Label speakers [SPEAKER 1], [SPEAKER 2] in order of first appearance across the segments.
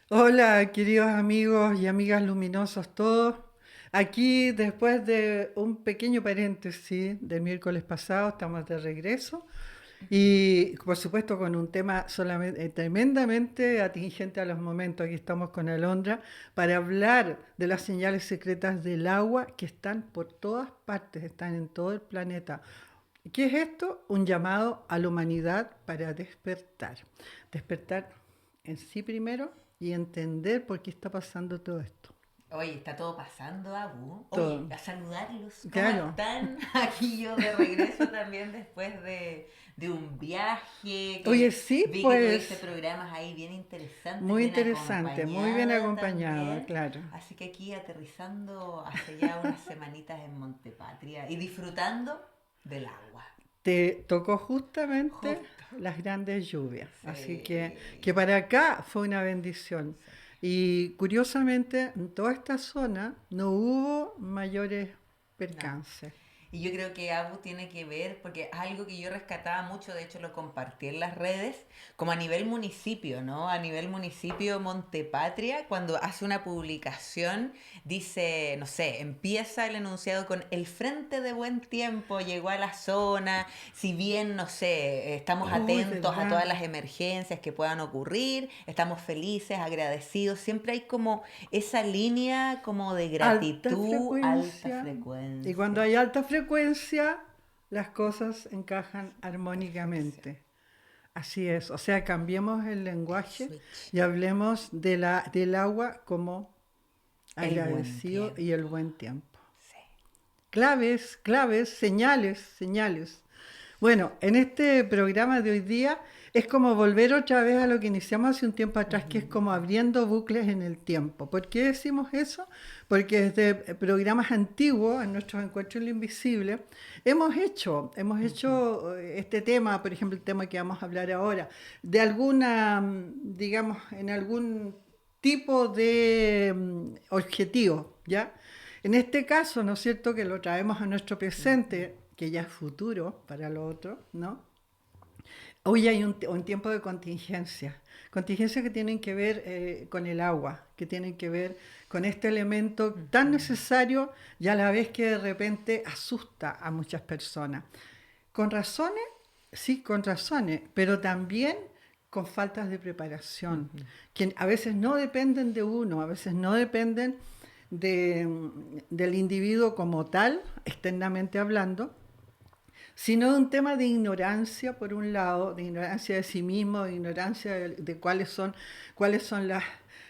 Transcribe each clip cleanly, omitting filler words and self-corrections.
[SPEAKER 1] Hola, queridos amigos y amigas luminosos todos. Aquí, después de un pequeño paréntesis del miércoles pasado, estamos de regreso y, por supuesto, con un tema solamente, tremendamente atingente a los momentos. Aquí estamos con Alondra para hablar de las señales secretas del agua que están por todas partes, están en todo el planeta. ¿Qué es esto? Un llamado a la humanidad para despertar. Despertar en sí primero y entender por qué está pasando todo esto.
[SPEAKER 2] Oye, está todo pasando, Abu. Oye,
[SPEAKER 1] Todo.
[SPEAKER 2] a saludarlos. ¿Cómo
[SPEAKER 1] Claro.
[SPEAKER 2] están? Aquí yo de regreso también después de un viaje
[SPEAKER 1] Oye,
[SPEAKER 2] que
[SPEAKER 1] sí,
[SPEAKER 2] vi que tuviste
[SPEAKER 1] pues
[SPEAKER 2] programas ahí bien interesantes,
[SPEAKER 1] muy
[SPEAKER 2] bien
[SPEAKER 1] interesante, muy bien
[SPEAKER 2] acompañada
[SPEAKER 1] acompañada,
[SPEAKER 2] también.
[SPEAKER 1] claro.
[SPEAKER 2] Así que aquí aterrizando hace ya unas semanitas en Montepatria y disfrutando del agua.
[SPEAKER 1] Te tocó justamente
[SPEAKER 2] Justo.
[SPEAKER 1] las grandes lluvias, así que
[SPEAKER 2] Sí.
[SPEAKER 1] para acá fue una bendición.
[SPEAKER 2] Sí.
[SPEAKER 1] Y curiosamente, en toda esta zona no hubo mayores
[SPEAKER 2] No.
[SPEAKER 1] percances.
[SPEAKER 2] Y yo creo que Abu tiene que ver, porque es algo que yo rescataba mucho, de hecho lo compartí en las redes, como a nivel municipio, ¿no? A nivel municipio Montepatria, cuando hace una publicación, dice, no sé, empieza el enunciado con el frente de buen tiempo llegó a la zona, si bien, no sé, estamos
[SPEAKER 1] Uy,
[SPEAKER 2] atentos a todas
[SPEAKER 1] ¿verdad?
[SPEAKER 2] las emergencias que puedan ocurrir, estamos felices, agradecidos, siempre hay como esa línea como de
[SPEAKER 1] Alta
[SPEAKER 2] gratitud, alta
[SPEAKER 1] frecuencia. Y cuando
[SPEAKER 2] frecuencia.
[SPEAKER 1] hay alta frecuencia, las cosas encajan
[SPEAKER 2] Perfección.
[SPEAKER 1] armónicamente. Así es. O sea, cambiemos el
[SPEAKER 2] El
[SPEAKER 1] lenguaje
[SPEAKER 2] switch.
[SPEAKER 1] y hablemos del agua como
[SPEAKER 2] El buen
[SPEAKER 1] agradecido y el
[SPEAKER 2] tiempo.
[SPEAKER 1] buen tiempo.
[SPEAKER 2] Sí.
[SPEAKER 1] Claves, claves, señales, señales. Bueno, en este programa de hoy día es como volver otra vez a lo que iniciamos hace un tiempo atrás, que es como abriendo bucles en el tiempo. ¿Por qué decimos eso? Porque desde programas antiguos, en nuestros encuentros en lo invisible, hemos hecho este tema, por ejemplo, el tema que vamos a hablar ahora, de alguna, digamos, en algún tipo de objetivo, ¿ya? En este caso, ¿no es cierto?, que lo traemos a nuestro presente, que ya es futuro para lo otro, ¿no? Hoy hay un tiempo de contingencia, contingencias que tienen que ver con el agua, que tienen que ver con este elemento tan necesario y a la vez que de repente asusta a muchas personas. Con razones, sí, con razones, pero también con faltas de preparación, que a veces no dependen de uno, a veces no dependen del individuo como tal, externamente hablando, sino de un tema de ignorancia, por un lado, de ignorancia de sí mismo, de ignorancia de cuáles son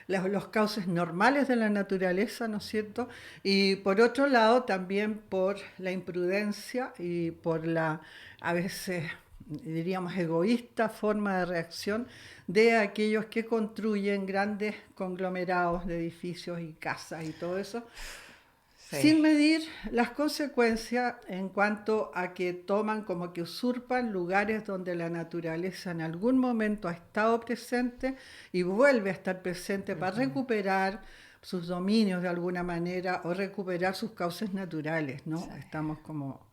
[SPEAKER 1] los cauces normales de la naturaleza, ¿no es cierto? Y por otro lado, también por la imprudencia y por la, a veces, diríamos, egoísta forma de reacción de aquellos que construyen grandes conglomerados de edificios y casas y todo eso,
[SPEAKER 2] Sí.
[SPEAKER 1] sin medir las consecuencias en cuanto a que toman como que usurpan lugares donde la naturaleza en algún momento ha estado presente y vuelve a estar presente para recuperar sus dominios de alguna manera o recuperar sus cauces naturales, ¿no?
[SPEAKER 2] Sí.
[SPEAKER 1] Estamos como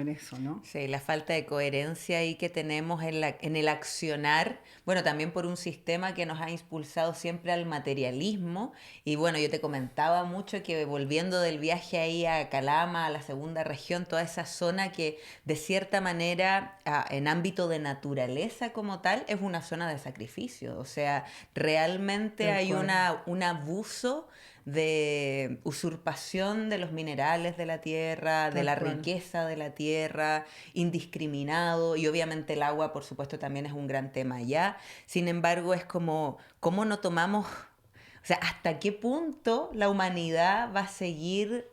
[SPEAKER 1] en eso, ¿no?
[SPEAKER 2] Sí, la falta de coherencia ahí que tenemos en el accionar, bueno, también por un sistema que nos ha impulsado siempre al materialismo. Y bueno, yo te comentaba mucho que volviendo del viaje ahí a Calama, a la segunda región, toda esa zona que de cierta manera en ámbito de naturaleza como tal es una zona de sacrificio. O sea, realmente
[SPEAKER 1] Tal
[SPEAKER 2] hay
[SPEAKER 1] cual,
[SPEAKER 2] un abuso de usurpación de los minerales de la tierra, de
[SPEAKER 1] tal
[SPEAKER 2] la
[SPEAKER 1] cual.
[SPEAKER 2] riqueza de la tierra, indiscriminado, y obviamente el agua, por supuesto, también es un gran tema allá. Sin embargo, es como, ¿cómo no tomamos, o sea, hasta qué punto la humanidad va a seguir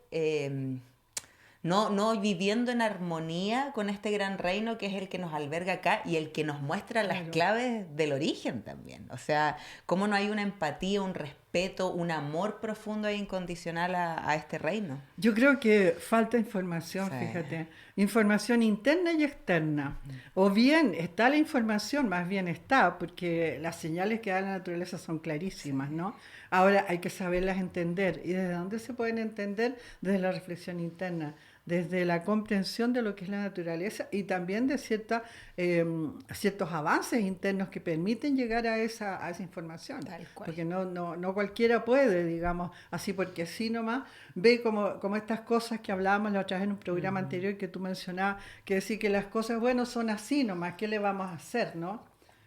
[SPEAKER 2] no viviendo en armonía con este gran reino que es el que nos alberga acá y el que nos muestra las
[SPEAKER 1] Claro.
[SPEAKER 2] claves del origen también? O sea, cómo no hay una empatía, un respeto, un amor profundo e incondicional a este reino.
[SPEAKER 1] Yo creo que falta información,
[SPEAKER 2] Sí.
[SPEAKER 1] fíjate, información interna y externa. O bien está la información, más bien está, porque las señales que da la naturaleza son
[SPEAKER 2] Sí.
[SPEAKER 1] clarísimas, ¿no? Ahora hay que saberlas entender. ¿Y desde dónde se pueden entender? Desde la reflexión interna, desde la comprensión de lo que es la naturaleza y también de ciertos avances internos que permiten llegar a esa información.
[SPEAKER 2] Tal cual.
[SPEAKER 1] Porque no cualquiera puede, digamos, así porque sí nomás, ve como estas cosas que hablábamos la otra vez en un programa anterior que tú mencionabas, que decir que las cosas, bueno, son así nomás, ¿qué le vamos a hacer, no?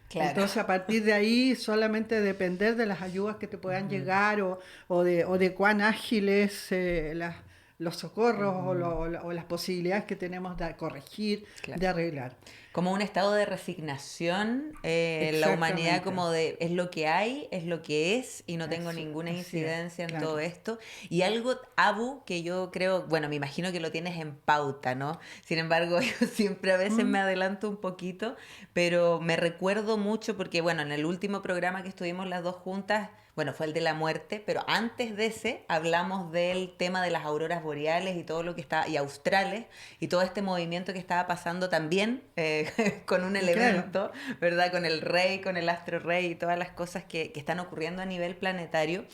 [SPEAKER 2] Claro.
[SPEAKER 1] Entonces, a partir de ahí, solamente depender de las ayudas que te puedan llegar o de cuán ágiles los socorros o las posibilidades que tenemos de corregir,
[SPEAKER 2] Claro.
[SPEAKER 1] de arreglar.
[SPEAKER 2] Como un estado de resignación, la humanidad
[SPEAKER 1] Exactamente.
[SPEAKER 2] como de es lo que hay, es lo que es y no tengo ninguna
[SPEAKER 1] Así es,
[SPEAKER 2] incidencia en todo
[SPEAKER 1] claro.
[SPEAKER 2] esto. Y algo, Abu, que yo creo, bueno, me imagino que lo tienes en pauta, ¿no? Sin embargo, yo siempre a veces me
[SPEAKER 1] Mm,
[SPEAKER 2] adelanto un poquito, pero me recuerdo mucho porque, bueno, en el último programa que estuvimos las dos juntas, bueno, fue el de la muerte, pero antes de ese hablamos del tema de las auroras boreales y todo lo que está, y australes, y todo este movimiento que estaba pasando también con un
[SPEAKER 1] claro.
[SPEAKER 2] elemento, ¿verdad? Con el rey, con el astro rey y todas las cosas que están ocurriendo a nivel planetario.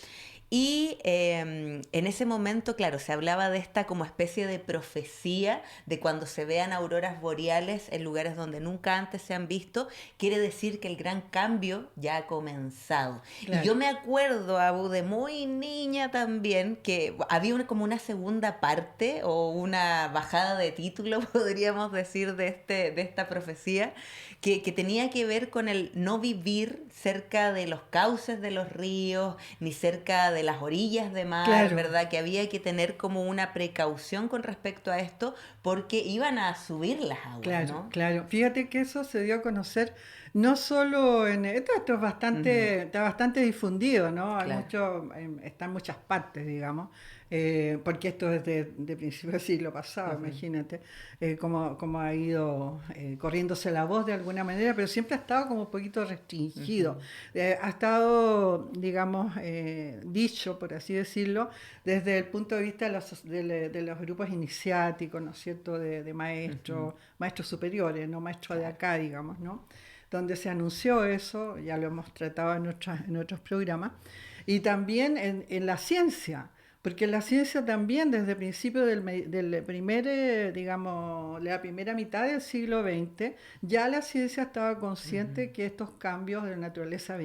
[SPEAKER 2] Y en ese momento, claro, se hablaba de esta como especie de profecía de cuando se vean auroras boreales en lugares donde nunca antes se han visto, quiere decir que el gran cambio ya ha comenzado. Y yo
[SPEAKER 1] Claro.
[SPEAKER 2] me acuerdo, Abu, de muy niña también, que había como una segunda parte o una bajada de título, podríamos decir, de esta profecía, que tenía que ver con el no vivir cerca de los cauces de los ríos, ni cerca de las orillas de mar,
[SPEAKER 1] Claro.
[SPEAKER 2] ¿verdad? Que había que tener como una precaución con respecto a esto porque iban a subir las aguas,
[SPEAKER 1] Claro,
[SPEAKER 2] ¿no?
[SPEAKER 1] claro. Fíjate que eso se dio a conocer no solo esto es
[SPEAKER 2] Ujú,
[SPEAKER 1] está bastante difundido, ¿no? Hay
[SPEAKER 2] claro.
[SPEAKER 1] mucho, está en muchas partes, digamos, porque esto es de principio del siglo pasado,
[SPEAKER 2] Ujú,
[SPEAKER 1] imagínate, cómo ha ido corriéndose la voz de alguna manera, pero siempre ha estado como un poquito restringido.
[SPEAKER 2] ujú,
[SPEAKER 1] Ha estado, digamos, dicho, por así decirlo, desde el punto de vista de los grupos iniciáticos, ¿no es cierto?, de
[SPEAKER 2] ujú,
[SPEAKER 1] maestros superiores, no maestros de
[SPEAKER 2] claro.
[SPEAKER 1] acá, digamos, ¿no? Donde se anunció eso, ya lo hemos tratado en otros programas, y también en la ciencia, porque en la ciencia también desde el principio del primer, digamos, la primera mitad del siglo XX, ya la ciencia estaba
[SPEAKER 2] Ujú,
[SPEAKER 1] consciente que estos cambios de la naturaleza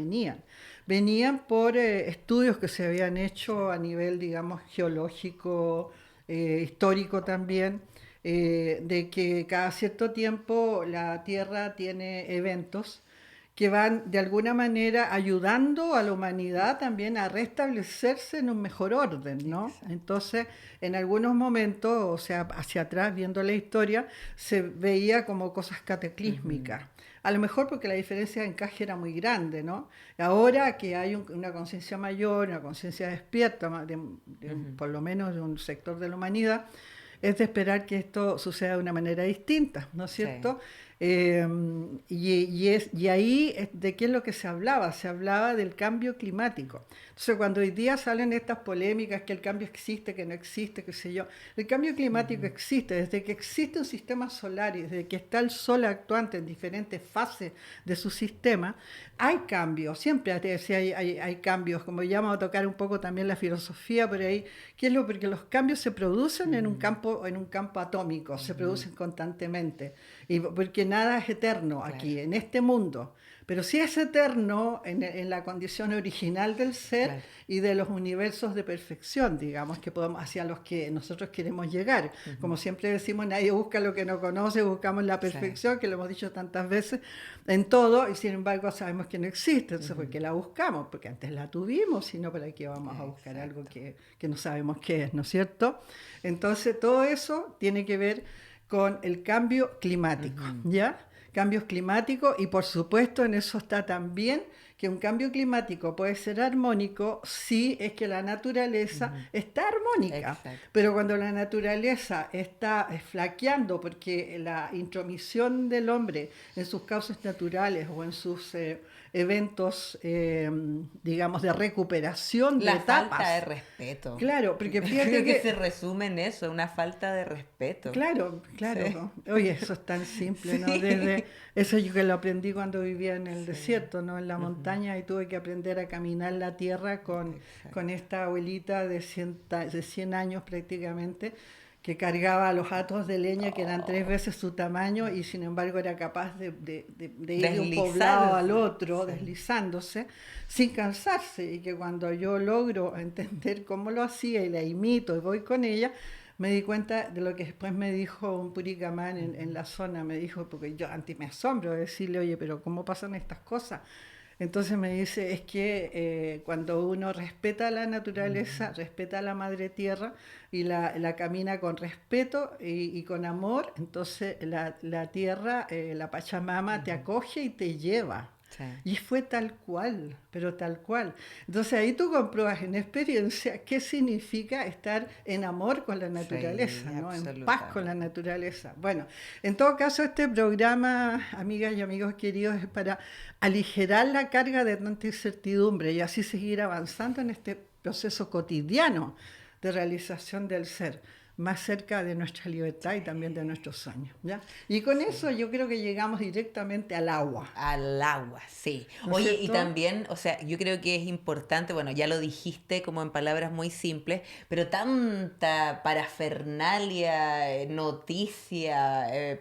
[SPEAKER 1] venían por estudios que se habían
[SPEAKER 2] sí.
[SPEAKER 1] hecho a nivel, digamos, geológico, histórico también, de que cada cierto tiempo la Tierra tiene eventos que van de alguna manera ayudando a la humanidad también a restablecerse en un mejor orden, ¿no?
[SPEAKER 2] Exacto.
[SPEAKER 1] Entonces, en algunos momentos, o sea, hacia atrás, viendo la historia, se veía como cosas
[SPEAKER 2] Ujú,
[SPEAKER 1] cataclísmicas. A lo mejor porque la diferencia de encaje era muy grande, ¿no? Ahora que hay una conciencia mayor, una conciencia despierta,
[SPEAKER 2] ujú,
[SPEAKER 1] por lo menos de un sector de la humanidad, es de esperar que esto suceda de una manera distinta, ¿no es
[SPEAKER 2] sí.
[SPEAKER 1] cierto? Y ahí, ¿de qué es lo que se hablaba? Se hablaba del cambio climático. Entonces, cuando hoy día salen estas polémicas, que el cambio existe, que no existe, qué sé yo, el cambio climático
[SPEAKER 2] Ujú,
[SPEAKER 1] existe, desde que existe un sistema solar y desde que está el Sol actuante en diferentes fases de su sistema, hay cambios, siempre hay cambios, como ya vamos a tocar un poco también la filosofía por ahí, ¿qué es lo? Porque los cambios se producen
[SPEAKER 2] mm,
[SPEAKER 1] en un campo atómico, se
[SPEAKER 2] ujú,
[SPEAKER 1] producen constantemente, y porque nada es eterno
[SPEAKER 2] claro,
[SPEAKER 1] aquí, en este mundo. Pero sí es eterno en la condición original del ser
[SPEAKER 2] claro.
[SPEAKER 1] y de los universos de perfección, digamos, que podemos, hacia los que nosotros queremos llegar.
[SPEAKER 2] Ujú,
[SPEAKER 1] Como siempre decimos, nadie busca lo que no conoce, buscamos la
[SPEAKER 2] sí.
[SPEAKER 1] perfección, que lo hemos dicho tantas veces, en todo, y sin embargo sabemos que no existe. Entonces, ¿por
[SPEAKER 2] Ujú,
[SPEAKER 1] qué la buscamos? Porque antes la tuvimos, sino para qué vamos a buscar algo
[SPEAKER 2] exacto.
[SPEAKER 1] que no sabemos qué es, ¿no es cierto? Entonces, todo eso tiene que ver con el cambio climático,
[SPEAKER 2] Ujú,
[SPEAKER 1] ¿ya? Cambios climáticos y por supuesto en eso está también que un cambio climático puede ser armónico si es que la naturaleza
[SPEAKER 2] ujú,
[SPEAKER 1] está armónica,
[SPEAKER 2] exacto.
[SPEAKER 1] pero cuando la naturaleza está flaqueando porque la intromisión del hombre en sus causas naturales o en sus eventos, digamos, de recuperación de
[SPEAKER 2] La falta de
[SPEAKER 1] etapas,
[SPEAKER 2] respeto.
[SPEAKER 1] claro, porque
[SPEAKER 2] Creo
[SPEAKER 1] fíjate
[SPEAKER 2] que se
[SPEAKER 1] que
[SPEAKER 2] resume en eso, una falta de respeto.
[SPEAKER 1] claro,
[SPEAKER 2] Sí.
[SPEAKER 1] claro. ¿No? Oye, eso es tan simple, ¿no? Desde
[SPEAKER 2] Sí.
[SPEAKER 1] eso yo que lo aprendí cuando vivía en el
[SPEAKER 2] Sí.
[SPEAKER 1] desierto, ¿no? En la
[SPEAKER 2] Ujú,
[SPEAKER 1] montaña y tuve que aprender a caminar la tierra con
[SPEAKER 2] exacto.
[SPEAKER 1] esta abuelita de 100 años prácticamente, que cargaba los hatos de leña que eran 3 veces su tamaño y sin embargo era capaz de ir de un poblado al otro,
[SPEAKER 2] Sí.
[SPEAKER 1] deslizándose, sin cansarse. Y que cuando yo logro entender cómo lo hacía y la imito y voy con ella, me di cuenta de lo que después me dijo un puricamán en la zona, me dijo, porque yo antes me asombro de decirle, oye, pero ¿cómo pasan estas cosas? Entonces me dice, es que cuando uno respeta la naturaleza, respeta a la madre tierra y la camina con respeto y con amor, entonces la tierra, la Pachamama, te acoge y te lleva.
[SPEAKER 2] Sí.
[SPEAKER 1] Y fue tal cual, pero tal cual. Entonces ahí tú compruebas en experiencia qué significa estar en amor con la
[SPEAKER 2] Sí,
[SPEAKER 1] naturaleza, ¿no? En paz con la
[SPEAKER 2] absolutamente.
[SPEAKER 1] naturaleza. Bueno, en todo caso este programa, amigas y amigos queridos, es para aligerar la carga de tanta incertidumbre y así seguir avanzando en este proceso cotidiano de realización del ser, más cerca de nuestra libertad y también de nuestros sueños, ¿ya? Y con
[SPEAKER 2] Sí.
[SPEAKER 1] eso yo creo que llegamos directamente al agua,
[SPEAKER 2] Al agua, sí.
[SPEAKER 1] ¿no es
[SPEAKER 2] Oye, y
[SPEAKER 1] cierto?
[SPEAKER 2] también, o sea, yo creo que es importante, bueno, ya lo dijiste como en palabras muy simples, pero tanta parafernalia, noticia,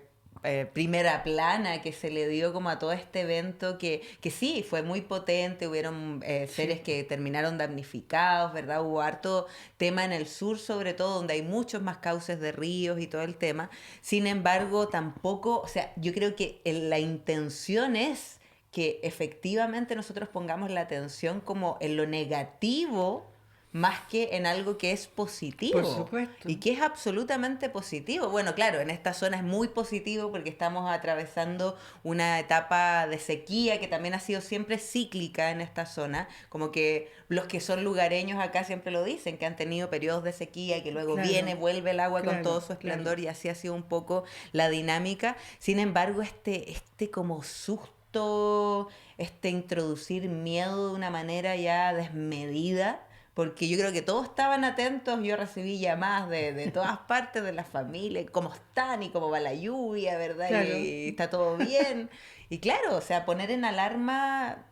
[SPEAKER 2] primera plana que se le dio como a todo este evento que sí, fue muy potente, hubieron seres
[SPEAKER 1] Sí,
[SPEAKER 2] que terminaron damnificados, ¿verdad? Hubo harto tema en el sur sobre todo, donde hay muchos más cauces de ríos y todo el tema. Sin embargo, tampoco, o sea, yo creo que la intención es que efectivamente nosotros pongamos la atención como en lo negativo más que en algo que es
[SPEAKER 1] por
[SPEAKER 2] positivo
[SPEAKER 1] supuesto.
[SPEAKER 2] y que es absolutamente positivo. Bueno, claro, en esta zona es muy positivo porque estamos atravesando una etapa de sequía que también ha sido siempre cíclica en esta zona, como que los que son lugareños acá siempre lo dicen, que han tenido periodos de sequía y que luego viene,
[SPEAKER 1] Claro,
[SPEAKER 2] vuelve el agua con todo
[SPEAKER 1] claro,
[SPEAKER 2] su
[SPEAKER 1] claro.
[SPEAKER 2] esplendor y así ha sido un poco la dinámica. Sin embargo, este como susto, este introducir miedo de una manera ya desmedida, porque yo creo que todos estaban atentos, yo recibí llamadas de todas partes de la familia, cómo están y cómo va la lluvia, ¿verdad?
[SPEAKER 1] Claro,
[SPEAKER 2] Y está todo bien. Y claro, o sea, poner en alarma,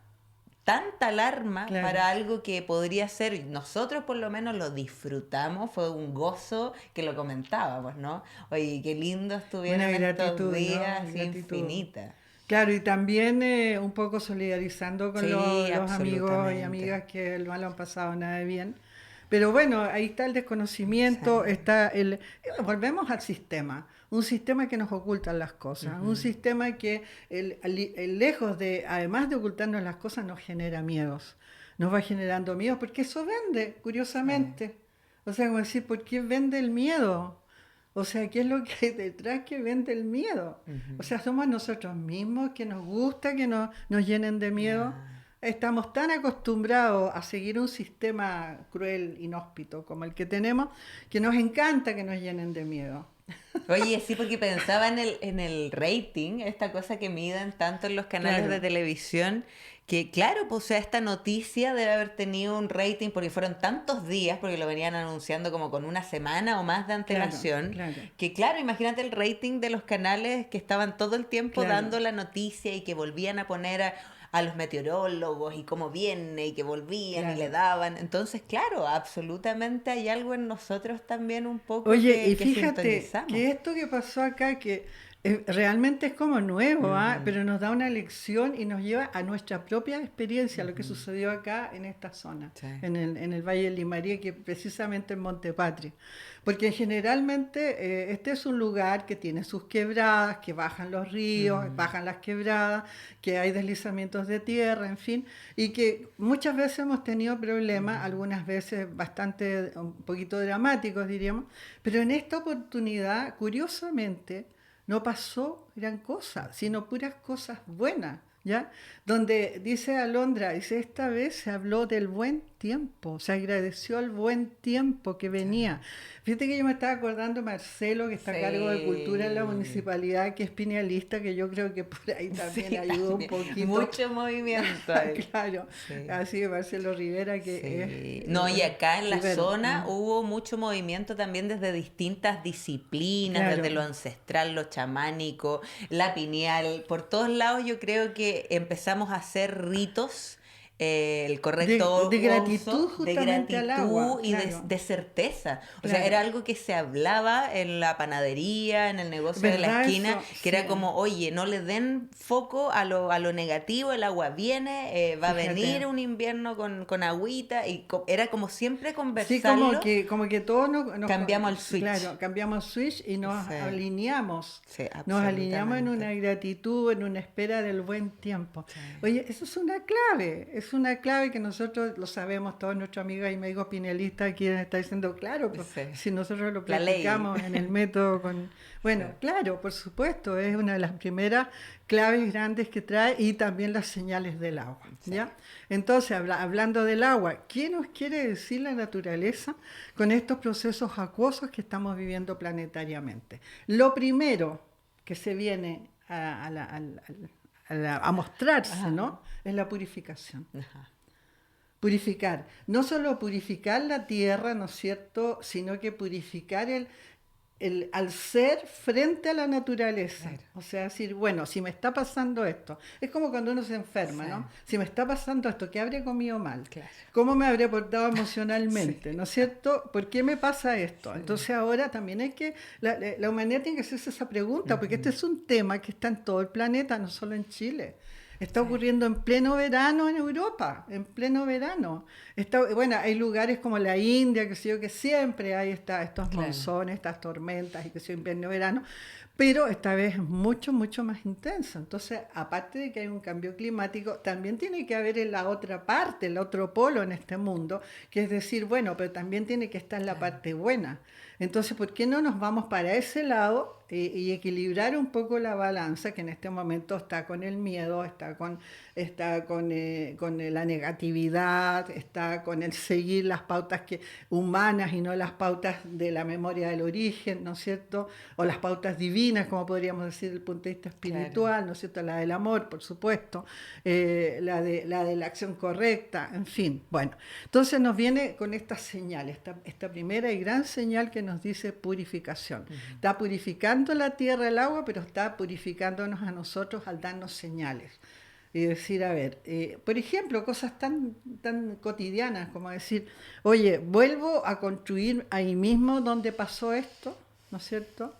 [SPEAKER 2] tanta alarma
[SPEAKER 1] claro.
[SPEAKER 2] para algo que podría ser, nosotros por lo menos lo disfrutamos, fue un gozo que lo comentábamos, ¿no? Oye, qué lindo
[SPEAKER 1] Una
[SPEAKER 2] estuvieron estos
[SPEAKER 1] gratitud, ¿no?
[SPEAKER 2] días, así
[SPEAKER 1] Gratitud.
[SPEAKER 2] infinita.
[SPEAKER 1] Claro, y también un poco solidarizando con
[SPEAKER 2] Sí,
[SPEAKER 1] los amigos y
[SPEAKER 2] absolutamente.
[SPEAKER 1] amigas que no lo han pasado nada de bien. Pero bueno, ahí está el desconocimiento,
[SPEAKER 2] Sí.
[SPEAKER 1] está el... Volvemos al sistema, un sistema que nos oculta las cosas, un
[SPEAKER 2] Ujú.
[SPEAKER 1] sistema que lejos de, además de ocultarnos las cosas, nos genera miedos. Nos va generando miedos porque eso vende,
[SPEAKER 2] Sí.
[SPEAKER 1] curiosamente. O sea, como decir, ¿por qué vende el miedo? O sea, ¿qué es lo que hay detrás que vende el miedo? O
[SPEAKER 2] Ujú.
[SPEAKER 1] sea, somos nosotros mismos que nos gusta que nos llenen de miedo.
[SPEAKER 2] Ah.
[SPEAKER 1] Estamos tan acostumbrados a seguir un sistema cruel, inhóspito como el que tenemos, que nos encanta que nos llenen de miedo.
[SPEAKER 2] Oye, sí, porque pensaba en el rating, esta cosa que miden tanto en los canales de
[SPEAKER 1] Claro,
[SPEAKER 2] televisión, que claro, pues o sea, esta noticia debe haber tenido un rating porque fueron tantos días, porque lo venían anunciando como con una semana o más de
[SPEAKER 1] claro,
[SPEAKER 2] antelación,
[SPEAKER 1] claro,
[SPEAKER 2] que claro, imagínate el rating de los canales que estaban todo el tiempo
[SPEAKER 1] claro,
[SPEAKER 2] dando la noticia y que volvían a poner a los meteorólogos y cómo viene y que volvían y le
[SPEAKER 1] claro.
[SPEAKER 2] daban. Entonces, claro, absolutamente hay algo en nosotros también un poco
[SPEAKER 1] Oye, y
[SPEAKER 2] que
[SPEAKER 1] fíjate
[SPEAKER 2] sintonizamos.
[SPEAKER 1] que esto que pasó acá, que realmente es como nuevo, ¿ah?
[SPEAKER 2] Ujú.
[SPEAKER 1] Pero nos da una lección y nos lleva a nuestra propia experiencia, lo que
[SPEAKER 2] Ujú.
[SPEAKER 1] sucedió acá en esta zona,
[SPEAKER 2] Sí.
[SPEAKER 1] en el Valle del Limarí, que precisamente en Montepatria. Porque generalmente este es un lugar que tiene sus quebradas, que bajan los ríos,
[SPEAKER 2] Ujú.
[SPEAKER 1] bajan las quebradas, que hay deslizamientos de tierra, en fin, y que muchas veces hemos tenido problemas,
[SPEAKER 2] Ujú.
[SPEAKER 1] algunas veces bastante, un poquito dramáticos, diríamos, pero en esta oportunidad, curiosamente, no pasó gran cosa, sino puras cosas buenas, ¿ya? Donde dice Alondra, dice, esta vez se habló del buen tiempo, se agradeció el buen tiempo que
[SPEAKER 2] Sí.
[SPEAKER 1] venía. Fíjate que yo me estaba acordando de Marcelo, que está a cargo de cultura en la
[SPEAKER 2] Sí.
[SPEAKER 1] municipalidad, que es pinealista, que yo creo que por ahí también
[SPEAKER 2] Sí,
[SPEAKER 1] ayudó un
[SPEAKER 2] también.
[SPEAKER 1] poquito.
[SPEAKER 2] Mucho movimiento ahí.
[SPEAKER 1] Claro,
[SPEAKER 2] Sí.
[SPEAKER 1] así que Marcelo Rivera, que es
[SPEAKER 2] Sí. No, y acá en la
[SPEAKER 1] Rivero,
[SPEAKER 2] zona hubo mucho movimiento también desde distintas disciplinas, desde
[SPEAKER 1] claro.
[SPEAKER 2] lo ancestral, lo chamánico, la pineal. Por todos lados yo creo que empezamos a hacer ritos el correcto
[SPEAKER 1] de gratitud
[SPEAKER 2] uso,
[SPEAKER 1] justamente al agua,
[SPEAKER 2] y
[SPEAKER 1] claro.
[SPEAKER 2] de certeza. O
[SPEAKER 1] Claro.
[SPEAKER 2] sea, era algo que se hablaba en la panadería, en el negocio de la
[SPEAKER 1] ¿Verdad
[SPEAKER 2] esquina,
[SPEAKER 1] eso?
[SPEAKER 2] que
[SPEAKER 1] Sí.
[SPEAKER 2] era como, oye, no le den foco a lo negativo, el agua viene, va a
[SPEAKER 1] Fíjate.
[SPEAKER 2] venir un invierno con agüita, y era como siempre
[SPEAKER 1] Sí,
[SPEAKER 2] conversarlo.
[SPEAKER 1] como que todos
[SPEAKER 2] Cambiamos el switch.
[SPEAKER 1] Claro, cambiamos switch y nos
[SPEAKER 2] Sí.
[SPEAKER 1] alineamos.
[SPEAKER 2] Sí,
[SPEAKER 1] Nos alineamos en
[SPEAKER 2] absolutamente.
[SPEAKER 1] una gratitud, en una espera del buen tiempo.
[SPEAKER 2] Sí.
[SPEAKER 1] Oye, eso es una clave que nosotros lo sabemos, todos nuestros amigos y amigos pinelistas aquí está diciendo, claro, pues,
[SPEAKER 2] Sí.
[SPEAKER 1] si nosotros lo
[SPEAKER 2] La ley.
[SPEAKER 1] practicamos en el método con... Bueno,
[SPEAKER 2] Sí.
[SPEAKER 1] claro, por supuesto, es una de las primeras claves grandes que trae y también las señales del agua,
[SPEAKER 2] Sí.
[SPEAKER 1] ¿ya? Entonces, hablando del agua, ¿qué nos quiere decir la naturaleza con estos procesos acuosos que estamos viviendo planetariamente? Lo primero que se viene a mostrarse,
[SPEAKER 2] Ajá.
[SPEAKER 1] ¿no? Es la purificación.
[SPEAKER 2] Ajá.
[SPEAKER 1] Purificar, no solo purificar la tierra, ¿no es cierto?, sino que purificar al ser frente a la naturaleza.
[SPEAKER 2] Claro.
[SPEAKER 1] O sea, decir, bueno, si me está pasando esto, es como cuando uno se enferma,
[SPEAKER 2] Sí.
[SPEAKER 1] ¿no? Si me está pasando esto, ¿qué habré comido mal?
[SPEAKER 2] Claro.
[SPEAKER 1] ¿Cómo me habré portado emocionalmente?
[SPEAKER 2] Sí.
[SPEAKER 1] ¿No es cierto? ¿Por qué me pasa esto?
[SPEAKER 2] Sí.
[SPEAKER 1] Entonces ahora también hay que, la humanidad tiene que hacerse esa pregunta, porque este es un tema que está en todo el planeta, no solo en Chile. Está
[SPEAKER 2] Sí.
[SPEAKER 1] ocurriendo en pleno verano en Europa, en pleno verano. Bueno, hay lugares como la India, que sé yo, que siempre hay estos
[SPEAKER 2] Claro.
[SPEAKER 1] monzones, estas tormentas, y que sé yo, invierno, verano, pero esta vez es mucho, mucho más intenso. Entonces, aparte de que hay un cambio climático, también tiene que haber en la otra parte, el otro polo en este mundo, que es decir, bueno, pero también tiene que estar la parte buena. Entonces, ¿por qué no nos vamos para ese lado y equilibrar un poco la balanza que en este momento está con el miedo, está con la negatividad, está con el seguir las pautas humanas y no las pautas de la memoria del origen, ¿no es cierto? O las pautas divinas, como podríamos decir desde el punto de vista espiritual,
[SPEAKER 2] Claro.
[SPEAKER 1] ¿no es cierto? La del amor, por supuesto, la de la acción correcta, en fin. Bueno, entonces nos viene con esta señal, esta primera y gran señal que nos dice purificación. Está purificando la tierra, el agua, pero está purificándonos a nosotros al darnos señales. Y decir, a ver, por ejemplo, cosas tan cotidianas como decir, oye, vuelvo a construir ahí mismo donde pasó esto, ¿no es cierto?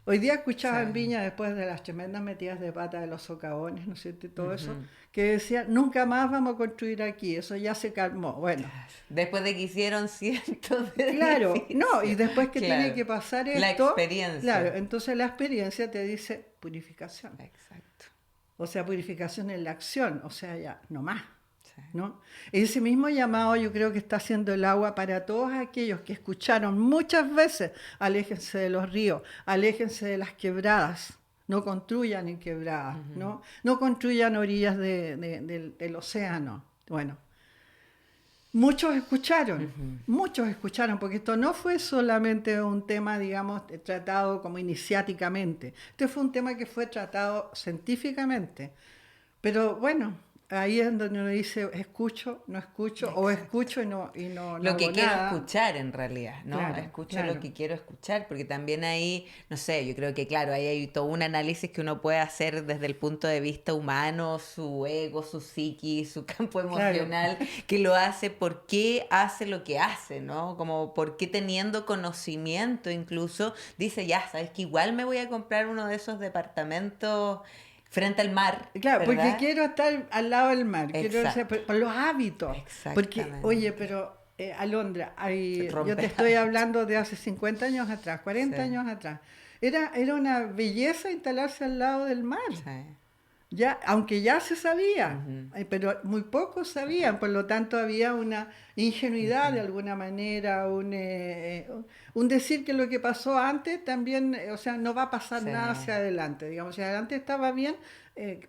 [SPEAKER 1] Hoy día escuchaba en
[SPEAKER 2] Sí.
[SPEAKER 1] Viña, después de las tremendas metidas de pata de los socavones, ¿no es cierto? Y todo eso,
[SPEAKER 2] Ujú.
[SPEAKER 1] que decía, nunca más vamos a construir aquí, eso ya se calmó. Bueno,
[SPEAKER 2] Después de que hicieron cientos de
[SPEAKER 1] claro,
[SPEAKER 2] edificios.
[SPEAKER 1] no, y después que
[SPEAKER 2] Claro.
[SPEAKER 1] tiene que pasar
[SPEAKER 2] La
[SPEAKER 1] esto,
[SPEAKER 2] experiencia.
[SPEAKER 1] claro, entonces la experiencia te dice purificación.
[SPEAKER 2] Exacto.
[SPEAKER 1] O sea, purificación en la acción, o sea, ya, no más,
[SPEAKER 2] Sí.
[SPEAKER 1] ¿no? Ese mismo llamado yo creo que está haciendo el agua para todos aquellos que escucharon muchas veces, aléjense de los ríos, aléjense de las quebradas, no construyan en quebradas, ¿no? No construyan orillas del océano. Bueno, muchos escucharon, porque esto no fue solamente un tema, digamos, tratado como iniciáticamente. Este fue un tema que fue tratado científicamente. Pero bueno, ahí es donde uno dice, escucho, no escucho, o escucho y no
[SPEAKER 2] Lo que
[SPEAKER 1] hago
[SPEAKER 2] quiero
[SPEAKER 1] nada.
[SPEAKER 2] escuchar en realidad, ¿no?
[SPEAKER 1] Claro,
[SPEAKER 2] Escucho
[SPEAKER 1] claro.
[SPEAKER 2] lo que quiero escuchar, porque también ahí, no sé, yo creo que claro, ahí hay todo un análisis que uno puede hacer desde el punto de vista humano, su ego, su psiquis, su campo emocional, que lo hace, por qué hace lo que hace, ¿no? Como por qué teniendo conocimiento incluso, dice, ya, sabes que igual me voy a comprar uno de esos departamentos frente al mar,
[SPEAKER 1] Claro, porque
[SPEAKER 2] ¿verdad?
[SPEAKER 1] quiero estar al lado del mar, quiero
[SPEAKER 2] Exacto.
[SPEAKER 1] por los hábitos. Porque,
[SPEAKER 2] Exactamente.
[SPEAKER 1] oye, pero Alondra,
[SPEAKER 2] Rompe
[SPEAKER 1] yo te estoy
[SPEAKER 2] hábitos.
[SPEAKER 1] hablando de hace 50 años atrás, 40
[SPEAKER 2] Sí.
[SPEAKER 1] años atrás. Era una belleza instalarse al lado del mar.
[SPEAKER 2] Sí.
[SPEAKER 1] Ya, aunque ya se sabía,
[SPEAKER 2] Ujú.
[SPEAKER 1] pero muy pocos sabían, por lo tanto había una ingenuidad de alguna manera, un decir que lo que pasó antes también, o sea, no va a pasar
[SPEAKER 2] Sí.
[SPEAKER 1] nada hacia adelante, digamos, si adelante estaba bien,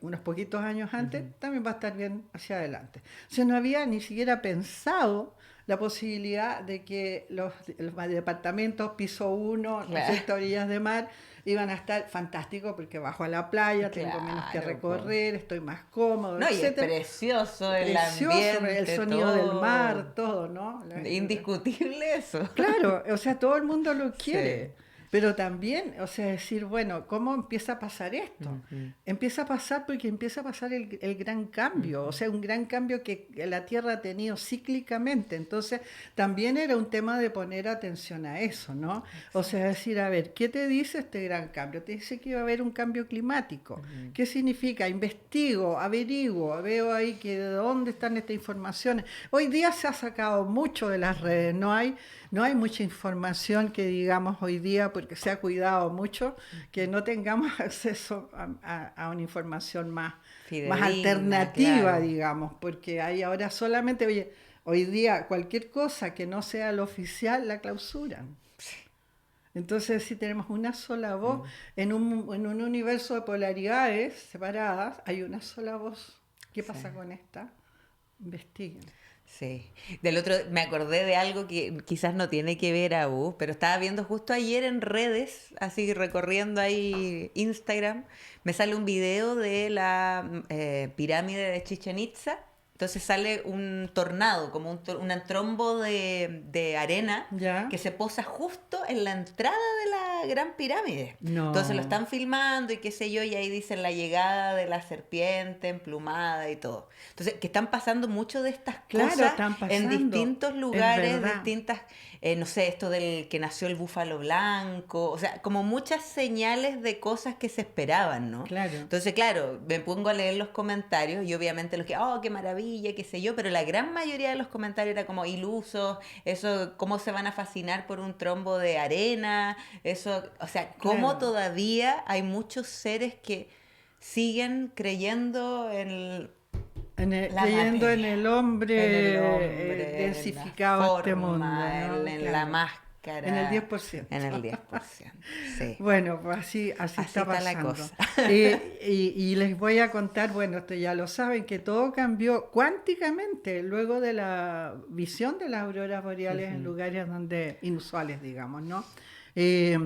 [SPEAKER 1] unos poquitos años antes, también va a estar bien hacia adelante. O sea, no había ni siquiera pensado la posibilidad de que los departamentos piso 1,
[SPEAKER 2] Claro.
[SPEAKER 1] orillas de mar, iban a estar fantásticos porque bajo a la playa, tengo menos que
[SPEAKER 2] Claro,
[SPEAKER 1] recorrer, estoy más cómodo,
[SPEAKER 2] No, y es
[SPEAKER 1] etcétera.
[SPEAKER 2] precioso el
[SPEAKER 1] Precioso,
[SPEAKER 2] ambiente,
[SPEAKER 1] el sonido del
[SPEAKER 2] todo.
[SPEAKER 1] mar, todo, ¿no?
[SPEAKER 2] Indiscutible eso.
[SPEAKER 1] Claro, o sea, todo el mundo lo quiere.
[SPEAKER 2] Sí.
[SPEAKER 1] Pero también, o sea, decir, bueno, ¿cómo empieza a pasar esto?
[SPEAKER 2] Ujú,
[SPEAKER 1] Empieza a pasar porque empieza a pasar el gran cambio, o
[SPEAKER 2] ujú.
[SPEAKER 1] sea, un gran cambio que la Tierra ha tenido cíclicamente. Entonces, también era un tema de poner atención a eso, ¿no? O sea,
[SPEAKER 2] Exacto.
[SPEAKER 1] decir, a ver, ¿qué te dice este gran cambio? Te dice que iba a haber un cambio climático.
[SPEAKER 2] Ujú.
[SPEAKER 1] ¿Qué significa? Investigo, averiguo, veo ahí que de dónde están estas informaciones. Hoy día se ha sacado mucho de las redes, no hay mucha información que digamos hoy día, porque se ha cuidado mucho, que no tengamos acceso a una información más
[SPEAKER 2] Fidedigna,
[SPEAKER 1] alternativa,
[SPEAKER 2] claro.
[SPEAKER 1] digamos, porque hay ahora solamente, oye, hoy día cualquier cosa que no sea lo oficial la clausuran. Entonces, si tenemos una sola voz,
[SPEAKER 2] Mm.
[SPEAKER 1] en un universo de polaridades separadas, hay una sola voz. ¿Qué
[SPEAKER 2] Sí.
[SPEAKER 1] pasa con esta? Investiguen.
[SPEAKER 2] Sí. Del otro, me acordé de algo que quizás no tiene que ver a vos, pero estaba viendo justo ayer en redes, así recorriendo ahí Instagram, me sale un video de la pirámide de Chichen Itza. Entonces sale un tornado, como un trombo de arena
[SPEAKER 1] ¿Ya?
[SPEAKER 2] que se posa justo en la entrada de la gran pirámide. Entonces lo
[SPEAKER 1] No.
[SPEAKER 2] están filmando y qué sé yo, y ahí dicen la llegada de la serpiente emplumada y todo. Entonces, que están pasando mucho de estas
[SPEAKER 1] Claro,
[SPEAKER 2] cosas
[SPEAKER 1] están
[SPEAKER 2] en
[SPEAKER 1] pasando.
[SPEAKER 2] distintos
[SPEAKER 1] Es
[SPEAKER 2] lugares,
[SPEAKER 1] verdad.
[SPEAKER 2] distintas, no sé, esto del que nació el búfalo blanco, o sea, como muchas señales de cosas que se esperaban, ¿no?
[SPEAKER 1] Claro.
[SPEAKER 2] Entonces, claro, me pongo a leer los comentarios y obviamente los que, oh, qué maravilla, qué sé yo, pero la gran mayoría de los comentarios era como ilusos, eso, cómo se van a fascinar por un trombo de arena, eso, o sea, cómo
[SPEAKER 1] Claro.
[SPEAKER 2] todavía hay muchos seres que siguen creyendo en la
[SPEAKER 1] Creyendo en
[SPEAKER 2] materia,
[SPEAKER 1] el
[SPEAKER 2] en el
[SPEAKER 1] hombre
[SPEAKER 2] hombre, en la
[SPEAKER 1] densificado a este mundo,
[SPEAKER 2] forma,
[SPEAKER 1] ¿no?
[SPEAKER 2] en la
[SPEAKER 1] Claro. En el
[SPEAKER 2] máscara, en
[SPEAKER 1] 10%.
[SPEAKER 2] el 10%. Sí,
[SPEAKER 1] Bueno, pues así
[SPEAKER 2] así
[SPEAKER 1] está
[SPEAKER 2] está la
[SPEAKER 1] pasando.
[SPEAKER 2] cosa.
[SPEAKER 1] Y les voy a contar, bueno, esto ya lo saben, que todo cambió cuánticamente luego de la visión de las auroras boreales en
[SPEAKER 2] Ujú,
[SPEAKER 1] lugares donde inusuales, digamos, ¿no? Eh,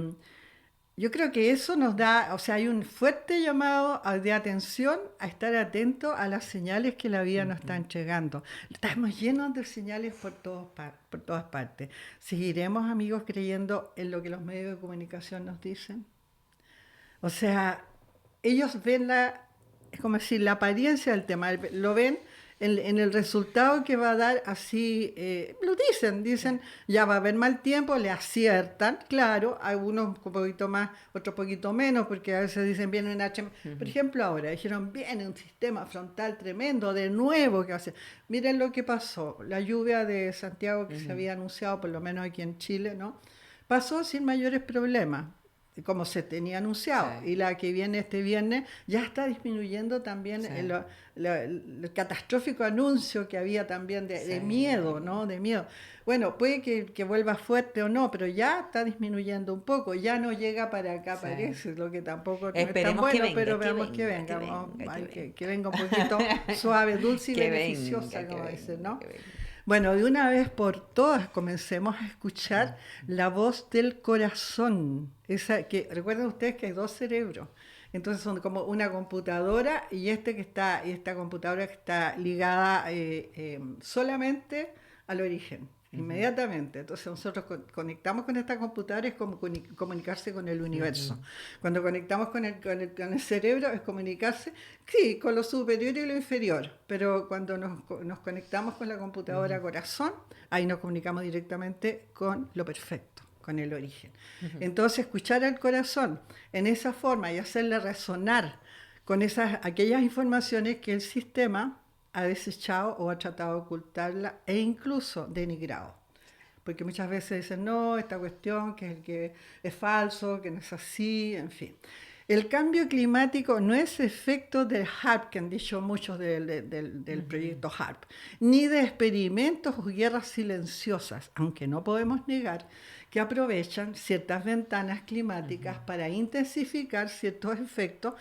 [SPEAKER 1] yo creo que eso nos da, o sea, hay un fuerte llamado de atención a estar atento a las señales que la vida nos está
[SPEAKER 2] ujú.
[SPEAKER 1] entregando. Estamos llenos de señales por todas partes. ¿Seguiremos, amigos, creyendo en lo que los medios de comunicación nos dicen? O sea, ellos ven es como decir, la apariencia del tema, lo ven en el resultado que va a dar así, lo dicen, ya va a haber mal tiempo, le aciertan, claro, algunos un poquito más, otros un poquito menos, porque a veces dicen viene un H, por
[SPEAKER 2] Ujú,
[SPEAKER 1] ejemplo ahora, dijeron viene un sistema frontal tremendo, de nuevo, que va a ser, miren lo que pasó, la lluvia de Santiago que se
[SPEAKER 2] ujú.
[SPEAKER 1] había anunciado, por lo menos aquí en Chile, ¿no? Pasó sin mayores problemas, como se tenía
[SPEAKER 2] Sí,
[SPEAKER 1] anunciado. Y la que viene este viernes ya está disminuyendo también
[SPEAKER 2] sí,
[SPEAKER 1] el catastrófico anuncio que había también de miedo,
[SPEAKER 2] sí.
[SPEAKER 1] ¿no? De miedo. Bueno, puede que vuelva fuerte o no, pero ya está disminuyendo un poco, ya no llega para acá,
[SPEAKER 2] Sí.
[SPEAKER 1] parece, lo que tampoco no es tan
[SPEAKER 2] Esperemos que
[SPEAKER 1] bueno,
[SPEAKER 2] venga,
[SPEAKER 1] pero
[SPEAKER 2] que
[SPEAKER 1] veamos que
[SPEAKER 2] venga, que
[SPEAKER 1] venga,
[SPEAKER 2] venga, que
[SPEAKER 1] que
[SPEAKER 2] venga.
[SPEAKER 1] venga un poquito suave, dulce y
[SPEAKER 2] Que venga,
[SPEAKER 1] beneficiosa,
[SPEAKER 2] que
[SPEAKER 1] como dicen,
[SPEAKER 2] venga,
[SPEAKER 1] ¿no?
[SPEAKER 2] que venga.
[SPEAKER 1] Bueno, de una vez por todas comencemos a escuchar la voz del corazón. Esa que recuerden ustedes que hay dos cerebros. Entonces son como una computadora y esta computadora que está ligada solamente al origen,
[SPEAKER 2] Ujú,
[SPEAKER 1] inmediatamente. Entonces nosotros conectamos con esta computadora, es como comunicarse con el
[SPEAKER 2] ujú,
[SPEAKER 1] universo. Cuando conectamos con el cerebro es comunicarse, sí, con lo superior y lo inferior, pero cuando nos conectamos con la
[SPEAKER 2] ujú,
[SPEAKER 1] computadora corazón, ahí nos comunicamos directamente con lo perfecto, con el origen.
[SPEAKER 2] ujú.
[SPEAKER 1] Entonces, escuchar al corazón en esa forma y hacerle resonar con aquellas informaciones que el sistema ha desechado o ha tratado de ocultarla e incluso denigrado. Porque muchas veces dicen, no, esta cuestión que es el que es falso, que no es así, en fin. El cambio climático no es efecto del HARP, que han dicho muchos del
[SPEAKER 2] Ujú,
[SPEAKER 1] proyecto HARP, ni de experimentos o guerras silenciosas, aunque no podemos negar que aprovechan ciertas ventanas climáticas
[SPEAKER 2] ujú.
[SPEAKER 1] para intensificar ciertos efectos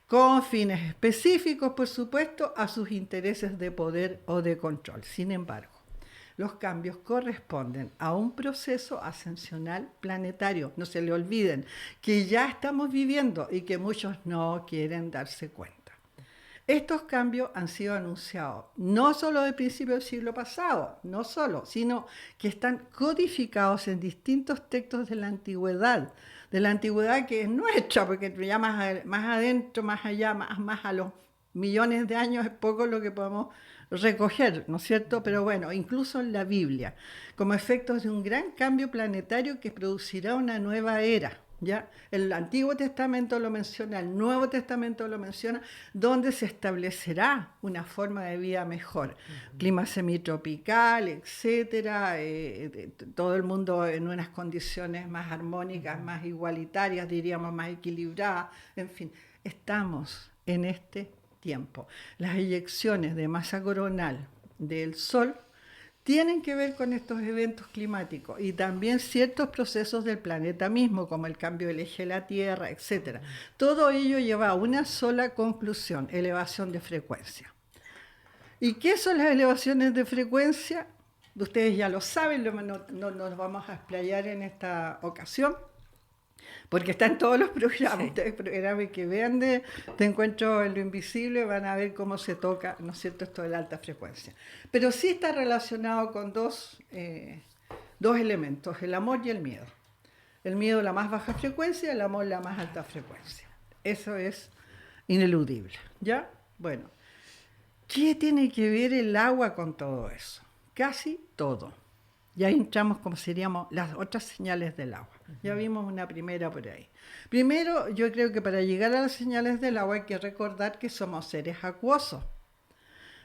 [SPEAKER 1] con fines específicos, por supuesto, a sus intereses de poder o de control. Sin embargo, los cambios corresponden a un proceso ascensional planetario. No se le olviden que ya estamos viviendo y que muchos no quieren darse cuenta. Estos cambios han sido anunciados no solo del principio del siglo pasado, no solo, sino que están codificados en distintos textos de la antigüedad, de la antigüedad que es nuestra, porque ya más adentro, más allá, más a los millones de años es poco lo que podemos recoger, ¿no es cierto? Pero bueno, incluso en la Biblia, como efectos de un gran cambio planetario que producirá una nueva era. ¿Ya? El Antiguo Testamento lo menciona, el Nuevo Testamento lo menciona, donde se establecerá una forma de vida mejor, clima semitropical, etcétera, todo el mundo en unas condiciones más armónicas, más igualitarias, diríamos, más equilibradas, en fin, estamos en este tiempo. Las eyecciones de masa coronal del Sol tienen que ver con estos eventos climáticos y también ciertos procesos del planeta mismo, como el cambio del eje de la Tierra, etc. Todo ello lleva a una sola conclusión: elevación de frecuencia. ¿Y qué son las elevaciones de frecuencia? Ustedes ya lo saben, no nos vamos a explayar en esta ocasión, porque está en todos los programas. Sí. Ustedes programas que vean de Te Encuentro en lo Invisible van a ver cómo se toca, ¿no es cierto?, esto de la alta frecuencia. Pero sí está relacionado con dos elementos, el amor y el miedo. El miedo la más baja frecuencia, el amor la más alta frecuencia. Eso es ineludible, ¿ya? Bueno, ¿qué tiene que ver el agua con todo eso? Casi todo. Ya entramos como seríamos las otras señales del agua. Ya vimos una primera por ahí. Primero, yo creo que para llegar a las señales del agua hay que recordar que somos seres acuosos.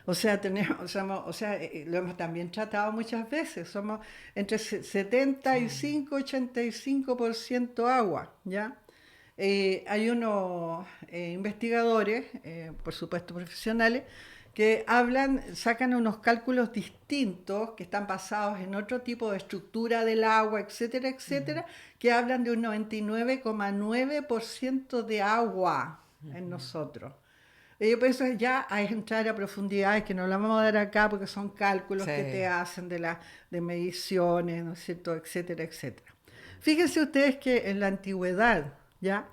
[SPEAKER 1] O sea, lo hemos también tratado muchas veces. Somos entre 75 y 85% agua, ¿ya? Hay unos investigadores, por supuesto profesionales, que sacan unos cálculos distintos que están basados en otro tipo de estructura del agua, etcétera, etcétera, que hablan de un 99,9% de agua en nosotros. Pues eso ya a entrar a profundidades que no las vamos a dar acá porque son cálculos que te hacen de mediciones, ¿no es cierto?, etcétera, etcétera. Fíjense ustedes que en la antigüedad, ¿ya?,